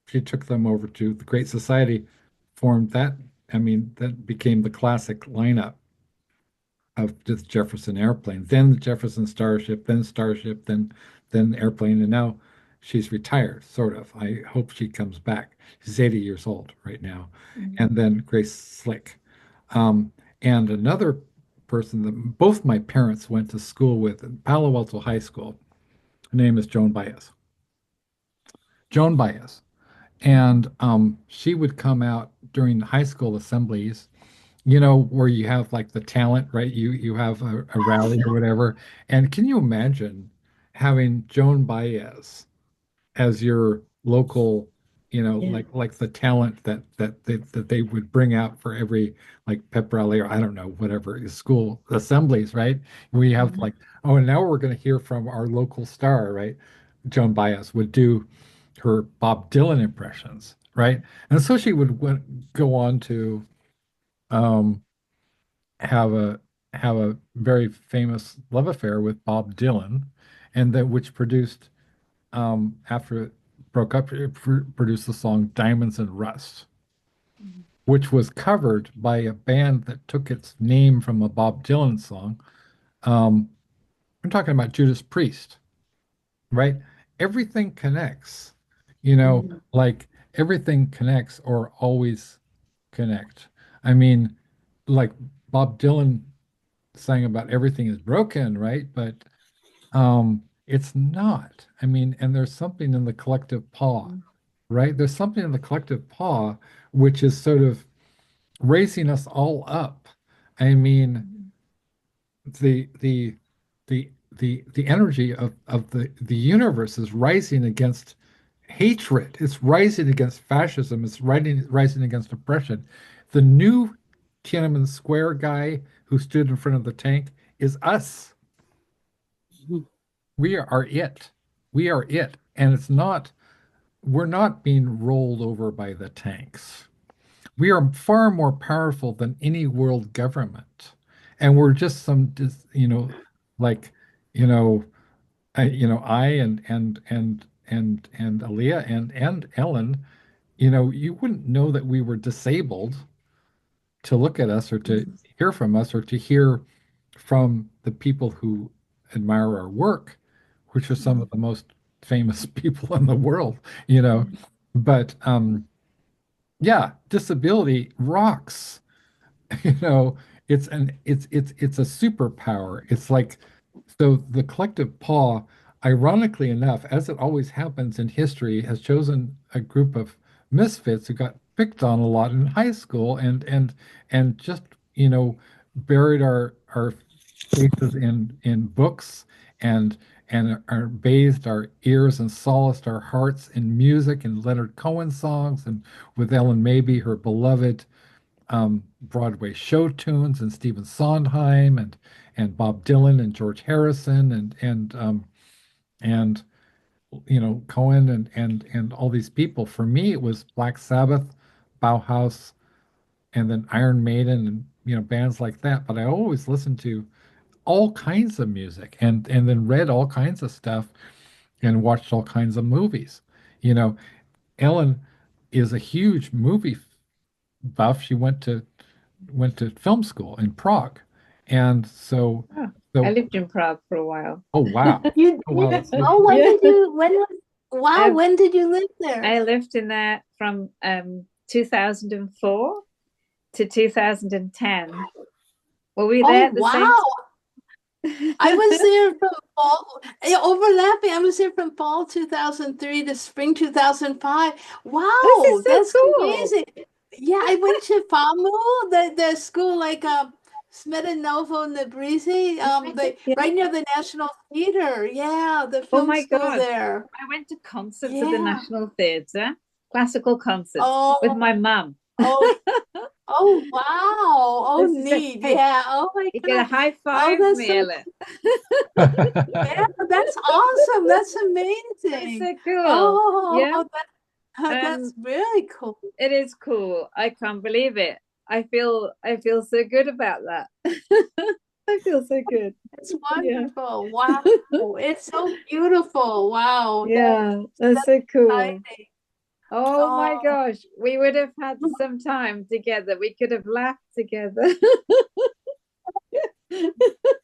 She took them over to the Great Society, formed that. That became the classic lineup of the Jefferson Airplane, then the Jefferson Starship, then Airplane, and now she's retired, sort of. I hope she comes back. She's 80 years old right now. And then Grace Slick. And another person that both my parents went to school with in Palo Alto High School. Her name is Joan Baez. Joan Baez. And she would come out during high school assemblies, where you have like the talent, right? You have a rally or whatever. And can you imagine having Joan Baez as your local, yeah, like the talent that they would bring out for every like pep rally, or I don't know, whatever school assemblies, right? We have like, oh, and now we're going to hear from our local star, right? Joan Baez would do her Bob Dylan impressions, right? And so she would go on to um, have a very famous love affair with Bob Dylan, and that which produced, after it broke up, it produced the song Diamonds and Rust, which was covered by a band that took its name from a Bob Dylan song. Um, I'm talking about Judas Priest, right? Everything connects, like everything connects or always connect. I mean, like Bob Dylan sang about everything is broken, right? But it's not. I mean, and there's something in the collective paw, right? There's something in the collective paw which is sort of raising us all up. I mean, the energy of the universe is rising against hatred. It's rising against fascism. It's rising against oppression. The new Tiananmen Square guy who stood in front of the tank is us. We are it. We are it. And we're not being rolled over by the tanks. We are far more powerful than any world government. And we're just like, you know, I and Aaliyah and Ellyn, you wouldn't know that we were disabled to look at us or to hear from us or to hear from the people who admire our work, which are some of the most famous people in the world, you know. But yeah, disability rocks. You know, it's a superpower. It's like so the collective paw, ironically enough, as it always happens in history, has chosen a group of misfits who got picked on a lot in high school and just, buried our faces in books and are bathed our ears and solaced our hearts in music and Leonard Cohen songs and with Ellen Mabey, her beloved Broadway show tunes and Stephen Sondheim and Bob Dylan and George Harrison and Cohen and all these people. For me, it was Black Sabbath, Bauhaus, and then Iron Maiden and bands like that. But I always listened to all kinds of music and then read all kinds of stuff and watched all kinds of movies. You know, Ellen is a huge movie buff. She went to film school in Prague. And so, Oh, so I lived in Prague for a while. oh wow. You Oh wow, did? that's so Oh, cool. when Yeah. did you, when was, wow, Um, when did you live there? I lived in there from 2004 to 2010. Were we there Oh, at the wow. same I was there from fall, overlapping. I was there from fall 2003 to spring 2005. Wow, This is so that's cool. amazing. Yeah, I went to FAMU, the school like Smedenovo Nebrisi, Yeah. right near the National Theater. Yeah, the Oh film my school God. there. I went to concerts at the Yeah. National Theatre, classical concerts with Oh, my mum. oh, oh, wow. Oh, This is a- neat. hey, Yeah. Oh my You get a God. high Oh, five, that's me, so Ellen. Yeah, that's awesome. That's That's amazing. so cool. Oh, Yeah. that's really cool. It is cool. I can't believe it. I feel so good about that. I feel so good. It's wonderful. Wow. It's so beautiful. Wow. Yeah, that's so cool. Exciting. Oh my Oh, gosh, we would have had some time together. We could have laughed together. that's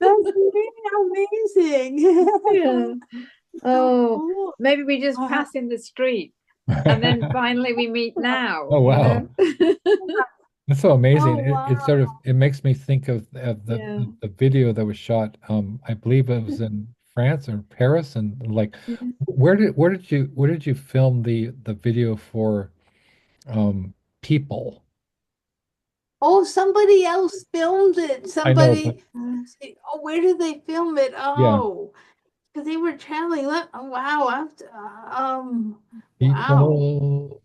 really amazing. Yeah. So Oh, cool. maybe we just Wow. pass in the street and then finally we meet now. Oh wow. That's so amazing. Oh, It sort of it makes me think of Yeah. the video that was shot. I believe it was in France or Paris, and like, Yeah. where did you film the video for People? Oh, somebody else filmed it. I know, but Oh, where did they film it? yeah, Oh, because they were traveling. Oh, wow. Wow. People.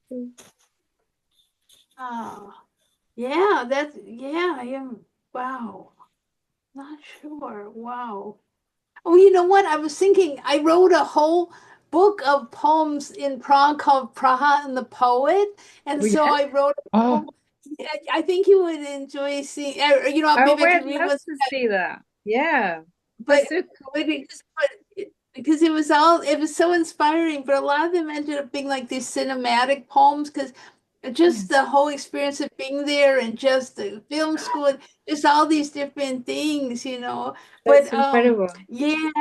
Oh, yeah, I am. Wow. Not sure. Wow. Oh, you know what? I was thinking, I wrote a whole book of poems in Prague called Praha and the Poet. And Oh, so yeah? I wrote a Ah, poem. I think you would enjoy seeing, Oh, maybe I we'd could read love one. to see that. Yeah. But, That's so cool. because it was so inspiring, but a lot of them ended up being like these cinematic poems because just the whole experience of being there and just the film school and just all these different things, That's incredible. yeah,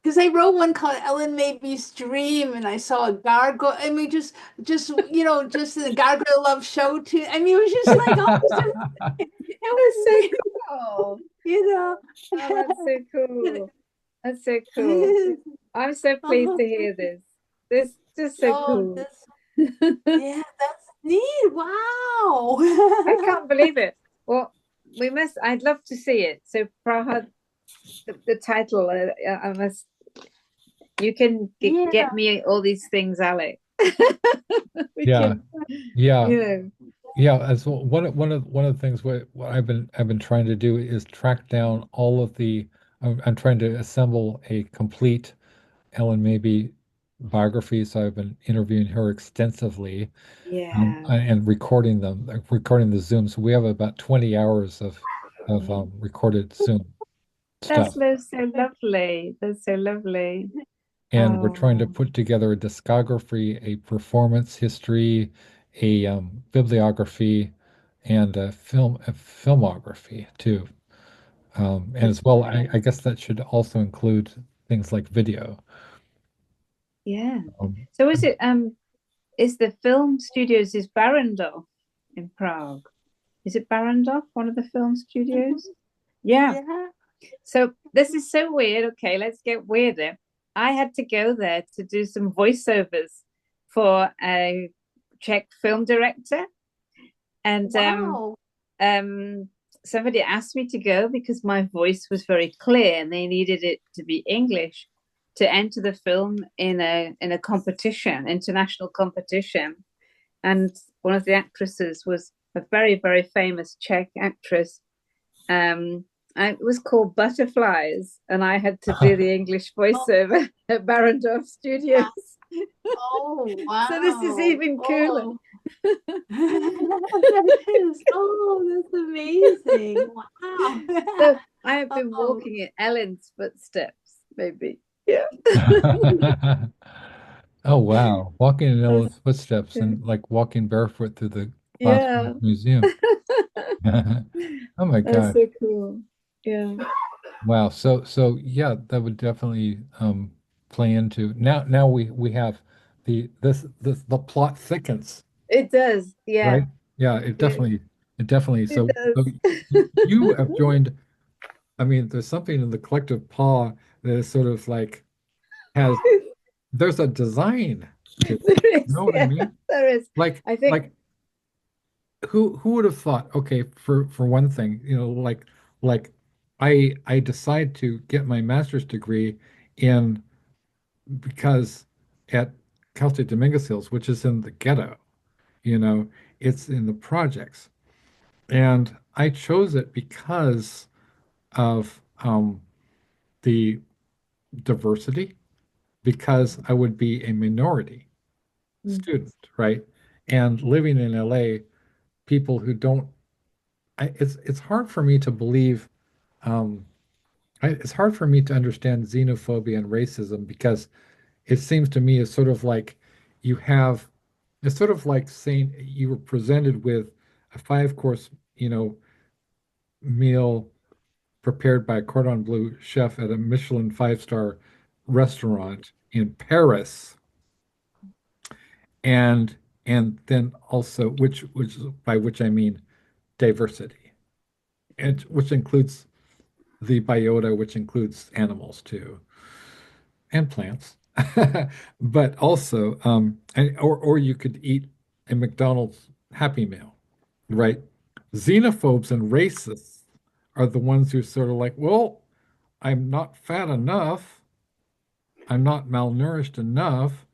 because I wrote one called Ellen Maybe's Dream, and I saw a gargoyle. I mean, just just the gargoyle love show too. I mean, it was just like all this it That's was so cool. you know. Oh, that's so cool. That's so cool. I'm so pleased to hear this. This is just so Oh, cool. yeah, that's neat. Wow. I can't believe it. Well, I'd love to see it. So Praha, the title, I must, you can get me all these things, Alec. Yeah, yeah, you know. yeah. As well, one of the things what I've been trying to do is track down all of the. I'm trying to assemble a complete Ellen Maybe biography. So I've been interviewing her extensively, Yeah. and recording them, recording the Zoom. So we have about 20 hours of recorded Zoom That's stuff. so lovely. That's so lovely. And we're trying to Oh, put together a discography, a performance history, a bibliography, and a filmography too. And as well, I guess that should also include things like video. yeah. Um, So is the film studios is Barrandov in Prague? Is it Barrandov, one of the film studios? Yeah. Yeah. So this is so weird. Okay, let's get weirder. I had to go there to do some voiceovers for a Czech film director, and Wow. somebody asked me to go because my voice was very clear, and they needed it to be English to enter the film in a competition, international competition. And one of the actresses was a very, very famous Czech actress. It was called Butterflies, and I had to do the English voiceover at Barrandov Studios. Oh, wow. So this is even cooler. That is, that's amazing. Wow. So I have been walking in Ellyn's footsteps, maybe. Yeah. Oh wow, walking in Ellyn's footsteps and like walking barefoot through the Yeah. museum. Oh my That's God. so cool. Yeah. Wow. So yeah, that would definitely play into now we have the plot thickens, It does. Yeah. right? Yeah, it definitely It so does. you have joined. I mean, there's something in the collective paw that is sort of like has there's a design to it. There You is, know what I yeah, mean? there is. Like I think like who would have thought, okay, for one thing, like I decide to get my master's degree in because at Cal State Dominguez Hills, which is in the ghetto, you know, it's in the projects. And I chose it because of the diversity, because I would be a minority student, right? And living in LA, people who don't, it's hard for me to believe, um, it's hard for me to understand xenophobia and racism because it seems to me it's sort of like you have, it's sort of like saying you were presented with a five-course, meal prepared by a cordon bleu chef at a Michelin five-star restaurant in Paris, and then also which by which I mean diversity, and which includes the biota, which includes animals too, and plants, but also or you could eat a McDonald's Happy Meal, right? Xenophobes and racists are the ones who sort of like, well, I'm not fat enough, I'm not malnourished enough.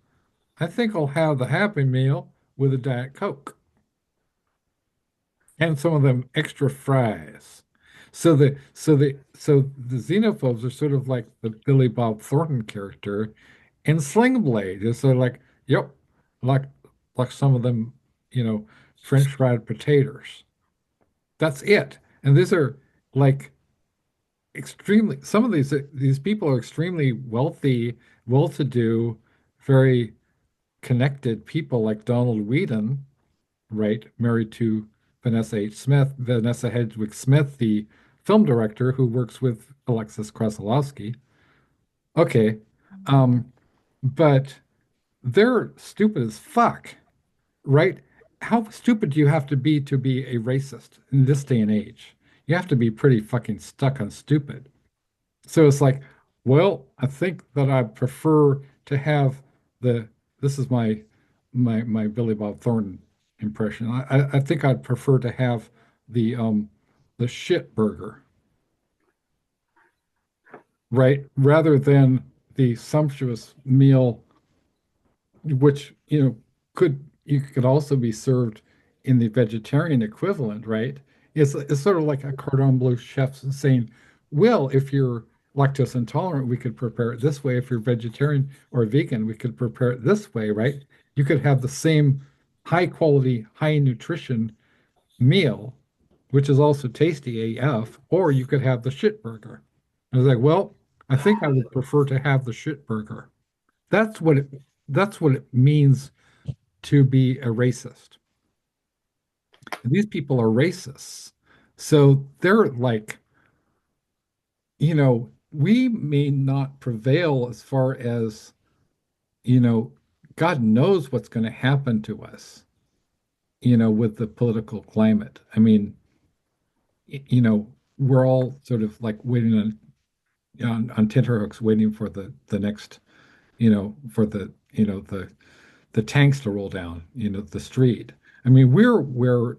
I think I'll have the Happy Meal with a Diet Coke and some of them extra fries. So the xenophobes are sort of like the Billy Bob Thornton character in Sling Blade. It's sort of like, yep, like some of them, French fried potatoes. That's it. And these are like extremely, some of these people are extremely wealthy, well-to-do, very connected people like Donald Whedon, right? Married to Vanessa Hedwig Smith, the film director who works with Alexis Krasilowski. Okay. Um, but they're stupid as fuck, right? How stupid do you have to be a racist in this day and age? You have to be pretty fucking stuck on stupid. So it's like, well, I think that I prefer to have the this is my Billy Bob Thornton impression. I think I'd prefer to have the shit burger, right? Rather than the sumptuous meal, which, could you could also be served in the vegetarian equivalent, right? It's sort of like a cordon bleu chef saying, well, if you're lactose intolerant, we could prepare it this way. If you're vegetarian or vegan, we could prepare it this way, right? You could have the same high quality, high nutrition meal, which is also tasty AF, or you could have the shit burger. I was like, well, I think I would prefer to have the shit burger. That's what it that's what it means to be a racist. And these people are racists. So they're like, we may not prevail as far as, you know, God knows what's going to happen to us, with the political climate. I mean, we're all sort of like waiting on tenterhooks, waiting for the next, for the tanks to roll down, the street. I mean, we're where,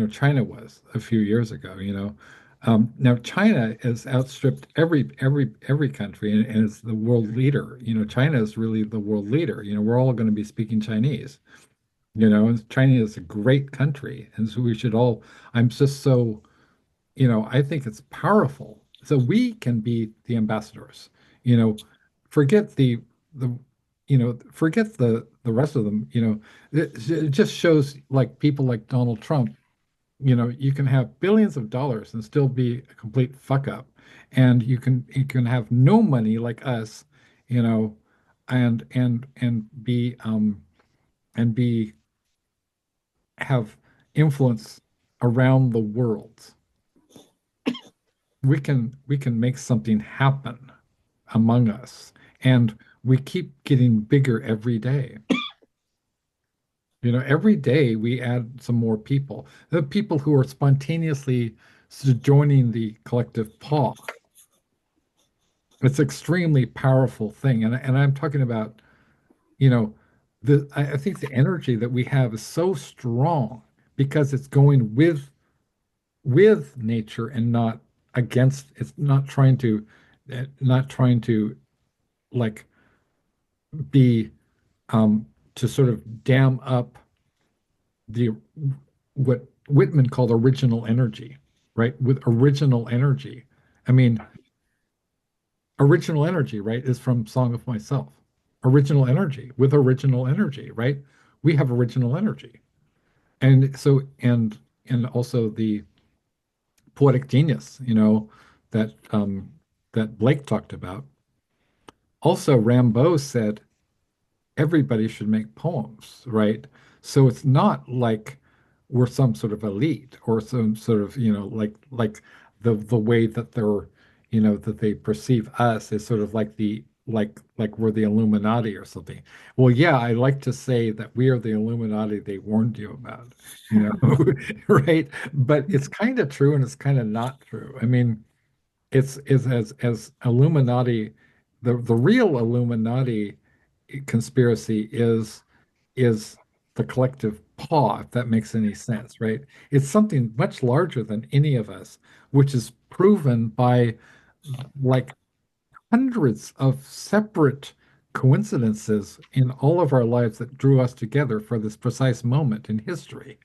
China was a few years ago, Now China has outstripped every country and is the world leader. China is really the world leader. We're all going to be speaking Chinese. And China is a great country. And so we should all, I'm just so, I think it's powerful. So we can be the ambassadors. You know, forget the forget the rest of them. It just shows like people like Donald Trump. You can have billions of dollars and still be a complete fuck up, and you can have no money like us, you know, and be have influence around the world. We can make something happen among us, and we keep getting bigger every day. Every day we add some more people. The people who are spontaneously joining the collective paw. It's extremely powerful thing, and I'm talking about, you know, I think the energy that we have is so strong because it's going with nature and not against. It's not trying to like be to sort of dam up the what Whitman called original energy, right? With original energy. I mean, original energy, right, is from Song of Myself. Original energy with original energy, right? We have original energy. And so and also the poetic genius, that Blake talked about. Also, Rimbaud said everybody should make poems, right? So it's not like we're some sort of elite or some sort of, like the way that that they perceive us is sort of like like we're the Illuminati or something. Well, yeah, I like to say that we are the Illuminati they warned you about, right? But it's kind of true and it's kind of not true. I mean, it's as Illuminati, the real Illuminati conspiracy is the collective paw, if that makes any sense, right? It's something much larger than any of us, which is proven by like hundreds of separate coincidences in all of our lives that drew us together for this precise moment in history.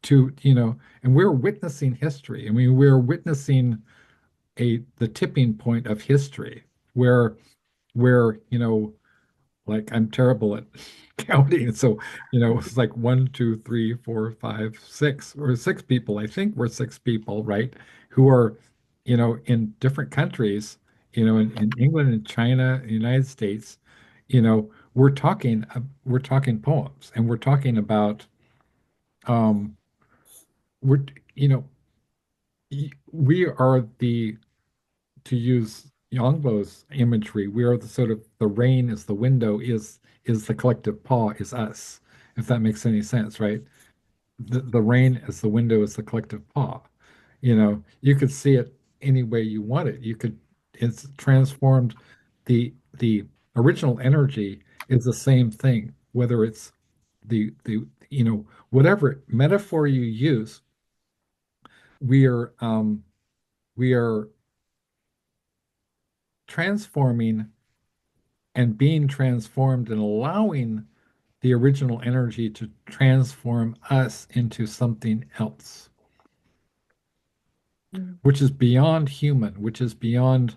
And we're witnessing history. I mean, we're witnessing the tipping point of history where like I'm terrible at counting. So, it's like one, two, three, four, five, six, or six people. I think we're six people, right? Who are, in different countries, in England and China, the United States, we're talking poems and we're talking about um we're you know we are the to use Yongbo's imagery, we are the sort of the rain is the window, is the collective paw, is us, if that makes any sense, right? The rain as the window is the collective paw. You could see it any way you want it. It's transformed. The original energy is the same thing, whether it's whatever metaphor you use, we are we are transforming and being transformed and allowing the original energy to transform us into something else, which is beyond human, which is even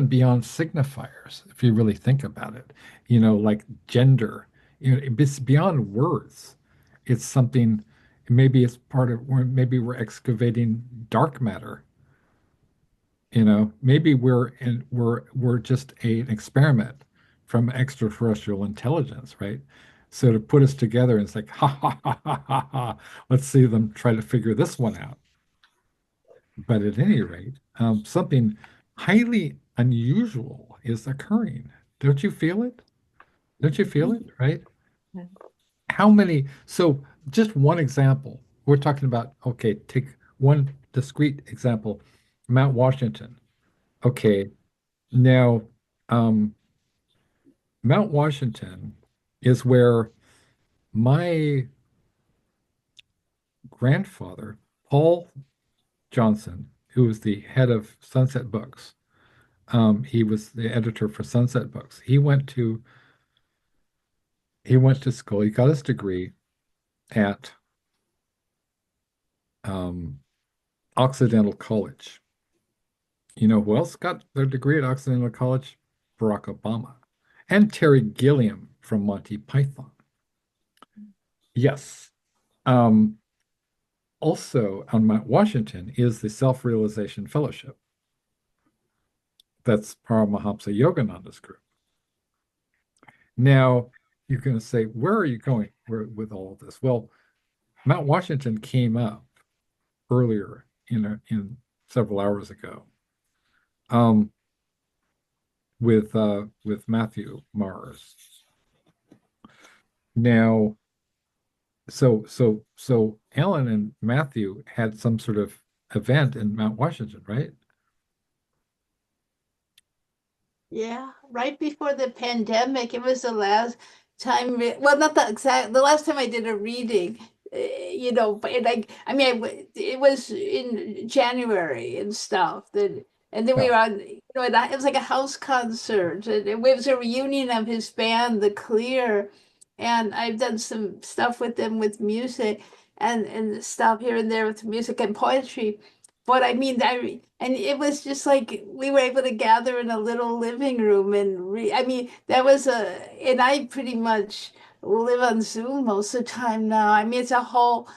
beyond signifiers, if you really think about it, like gender, it's beyond words. It's something, maybe it's part of, or maybe we're excavating dark matter. Maybe we're just an experiment from extraterrestrial intelligence, right? So to put us together, and it's like, ha ha ha ha ha ha, let's see them try to figure this one out. But at any rate, something highly unusual is occurring. Don't you feel it? Don't you feel it, right? Yeah. How many? So just one example. We're talking about, okay, take one discrete example, Mount Washington. Okay, now, um, Mount Washington is where my grandfather, Paul Johnson, who was the head of Sunset Books, he was the editor for Sunset Books. He went to school. He got his degree at um, Occidental College. You know who else got their degree at Occidental College? Barack Obama and Terry Gilliam from Monty Python. Yes. Um, Also on Mount Washington is the Self-Realization Fellowship. That's Paramahamsa Yogananda's group. Now, you're going to say, where are you going with all of this? Well, Mount Washington came up earlier in several hours ago, with Matthew Mars. Now, so Ellen and Matthew had some sort of event in Mount Washington, right? Yeah, right before the pandemic, it was the last time, well, not the last time I did a reading, but I mean, it was in January and stuff. And then we Oh, were on, it was like a house concert, and it was a reunion of his band, The Clear, and I've done some stuff with them with music and stuff here and there with music and poetry. But I mean, and it was just like we were able to gather in a little living room and I mean, that was and I pretty much live on Zoom most of the time now. I mean, it's a whole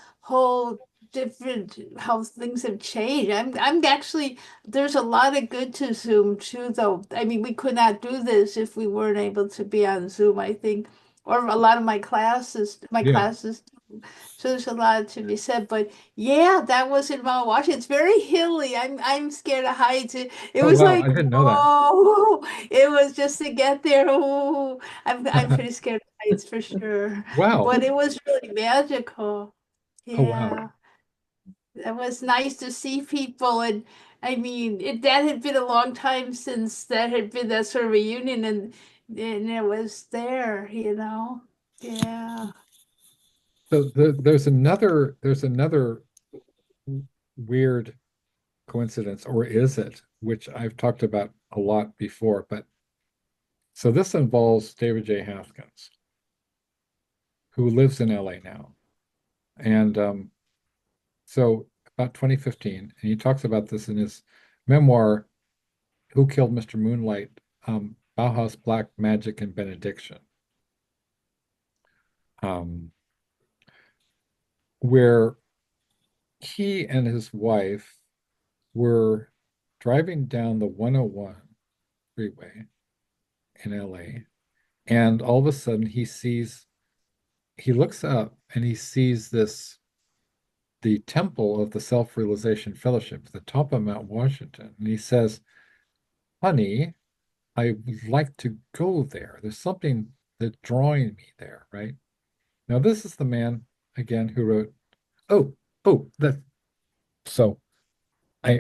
different how things have changed. I'm actually, there's a lot of good to Zoom too, though. I mean, we could not do this if we weren't able to be on Zoom, I think, or a lot of my yeah. classes. So there's a lot to be said, but yeah, that was in Mount Washington. It's very hilly. I'm scared of heights. It Oh, was wow. I like, didn't know that. oh, it was just to get there. Oh, I'm pretty scared of heights for sure. Wow. But it was really magical. Oh, wow. Yeah, it was nice to see people, and I mean, that had been a long time since that had been that sort of reunion, and it was there. Yeah. So there's another weird coincidence, or is it, which I've talked about a lot before, but so this involves David J. Haskins, who lives in LA now. And so about 2015, and he talks about this in his memoir, Who Killed Mr. Moonlight? Bauhaus, Black Magic, and Benediction. Um, where he and his wife were driving down the 101 freeway in LA, and all of a sudden he looks up and he sees this the temple of the Self-Realization Fellowship at the top of Mount Washington. And he says, honey, I would like to go there. There's something that's drawing me there, right? Now, this is the man, again, who wrote, oh, that. So I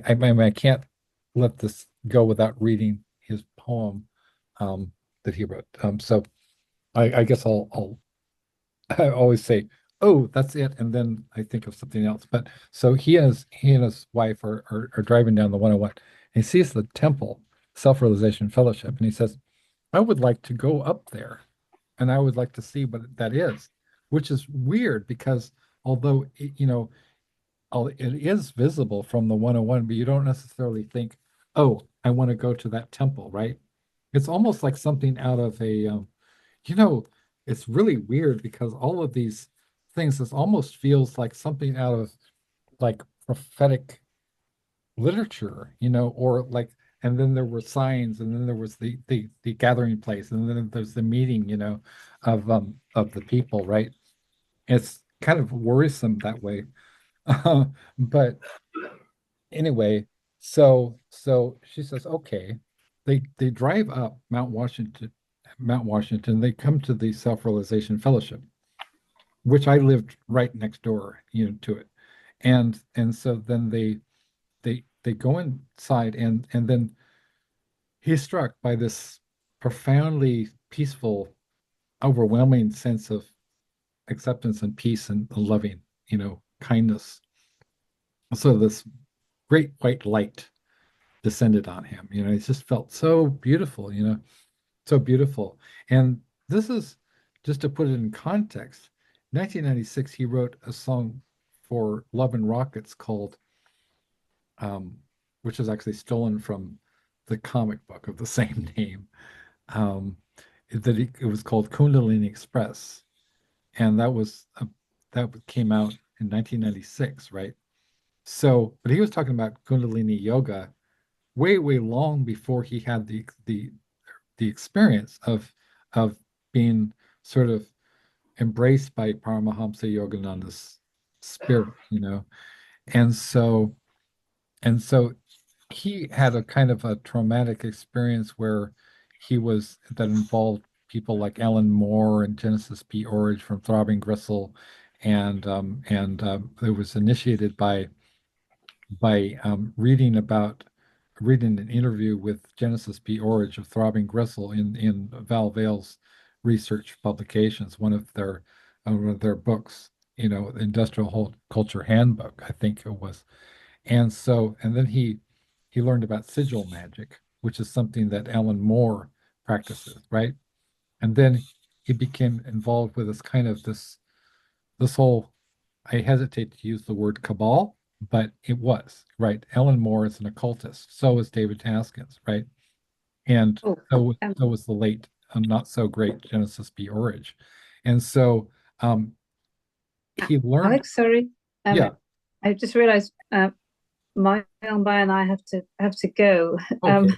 can't let this go without reading his poem that he wrote. So I guess I always say, oh, that's it, and then I think of something else. But so he and his wife are driving down the 101, and he sees the temple, Self-Realization Fellowship, and he says, I would like to go up there, and I would like to see what that is, which is weird because although it is visible from the 101, but you don't necessarily think, oh, I want to go to that temple, right? It's almost like something out of you know, it's really weird because all of these things, this almost feels like something out of like prophetic literature, or like, and then there were signs, and then there was the gathering place, and then there's the meeting, of the people, right? It's kind of worrisome that way. But anyway, so she says, okay. They drive up Mount Washington. They come to the Self-Realization Fellowship, which I lived right next door, to it. And so then they go inside, and then he's struck by this profoundly peaceful, overwhelming sense of acceptance and peace and loving, kindness. So this great white light descended on him. It just felt so beautiful, so beautiful. And this is just to put it in context. 1996, he wrote a song for Love and Rockets called, which is actually stolen from the comic book of the same name. It was called Kundalini Express, and that came out in 1996, right? So, but he was talking about Kundalini yoga way, way long before he had the experience of being sort of embraced by Paramahamsa Yogananda's spirit, and so he had a kind of a traumatic experience where that involved people like Ellyn Moore and Genesis P. Orridge from Throbbing Gristle, and it was initiated by reading an interview with Genesis P. Orridge of Throbbing Gristle in Val Vale's research publications, one of their books, Industrial Culture Handbook, I think it was. And then he learned about sigil magic, which is something that Ellyn Moore practices, right? And then he became involved with this whole, I hesitate to use the word cabal, but it was, right? Ellyn Moore is an occultist. So is David Taskins, right? And so was the late, not so great Genesis P. Orridge. And so he learned. Alex, sorry. Yeah. I just realized my and I have to go. Okay.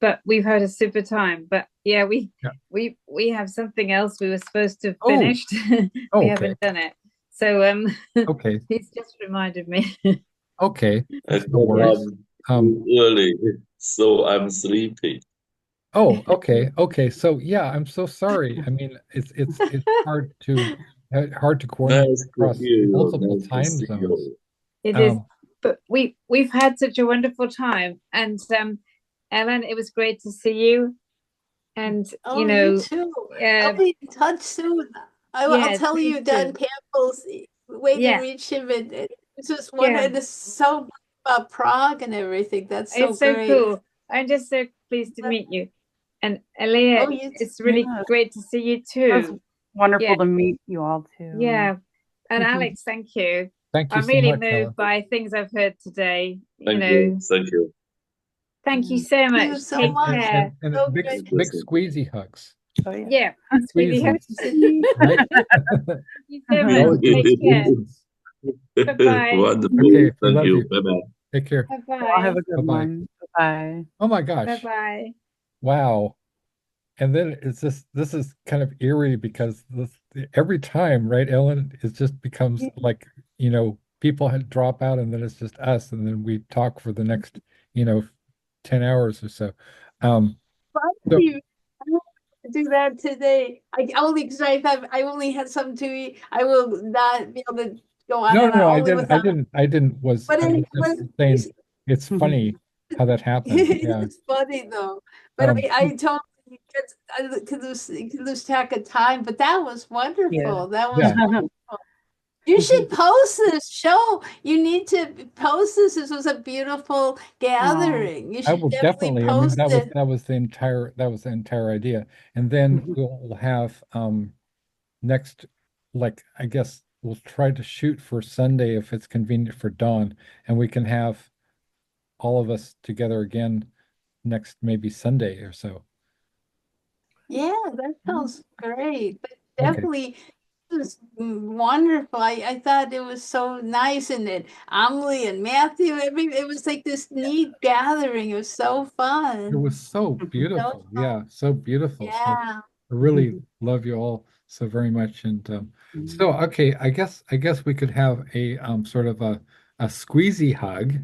But we've had a super time. But yeah, we have something else we were supposed to have finished. We haven't done it. So okay. He's just reminded me. Okay. No worries. Early, so I'm sleepy. Oh, okay. So yeah, I'm so sorry. I mean, it's hard to coordinate across multiple time zones. It is, but we've had such a wonderful time, and Ellyn, it was great to see you. And you too. I'll be in touch soon. I'll tell you Dan Campbell's way to reach him, and it's just one, and it's so about Prague and everything. That's so great. Cool. I'm just so pleased to meet you. And Elia, it's really great to see you too. It's wonderful to meet you all too. Yeah. And Alex, thank you. Thank you. I'm really moved by things I've heard today. Thank you. Thank you so much. Thank you so much. And big squeezy hugs. Oh, yeah. Squeezy hugs. Right? Thank you so much. Take care. Bye-bye. Wonderful. Okay, Thank you. Bye-bye. Take care. Bye-bye. I'll have a good one. Bye. Oh my gosh. Bye-bye. Wow. And then this is kind of eerie because every time, right, Ellyn, it just becomes like, people drop out, and then it's just us, and then we talk for the next, 10 hours or so. So You- I want to do that today. I only because I only had something to eat. I will not be able to go on no, and on no, I only didn't, I without. didn't, I didn't But I was it was just saying it's funny how that happened. Yeah. it's funny though. But Um, I told you I could lose track of time. But that was wonderful. That was Yeah. wonderful. You should post this show. You need to post this. This was a beautiful gathering. You I should will definitely definitely. I mean, post it. that was the entire idea. And then we'll have next, like, I guess we'll try to shoot for Sunday if it's convenient for Dawn, and we can have all of us together again next maybe Sunday or so. Yeah, that sounds great. But Okay. definitely it was wonderful. I thought it was so nice, and then Amelie and Matthew, it was like this neat gathering. It was so It fun. was so So beautiful. Yeah, so beautiful. So yeah. I really love you all so very much. And so okay, I guess we could have a sort of a squeezy hug,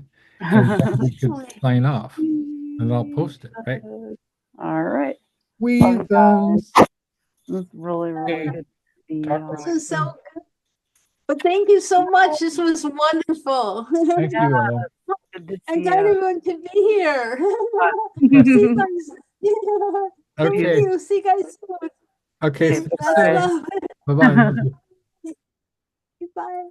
and then we could Excellent. sign off, and I'll post it, right? All right. We It was really, really good to see talk y'all. This is so good. But thank you so much. This was wonderful. Thank you, Ellen. Good to I'm see glad you. everyone could be here. See you guys. Thank Okay. you. See you guys soon. Okay, Okay, so bye. Love. bye-bye. Bye.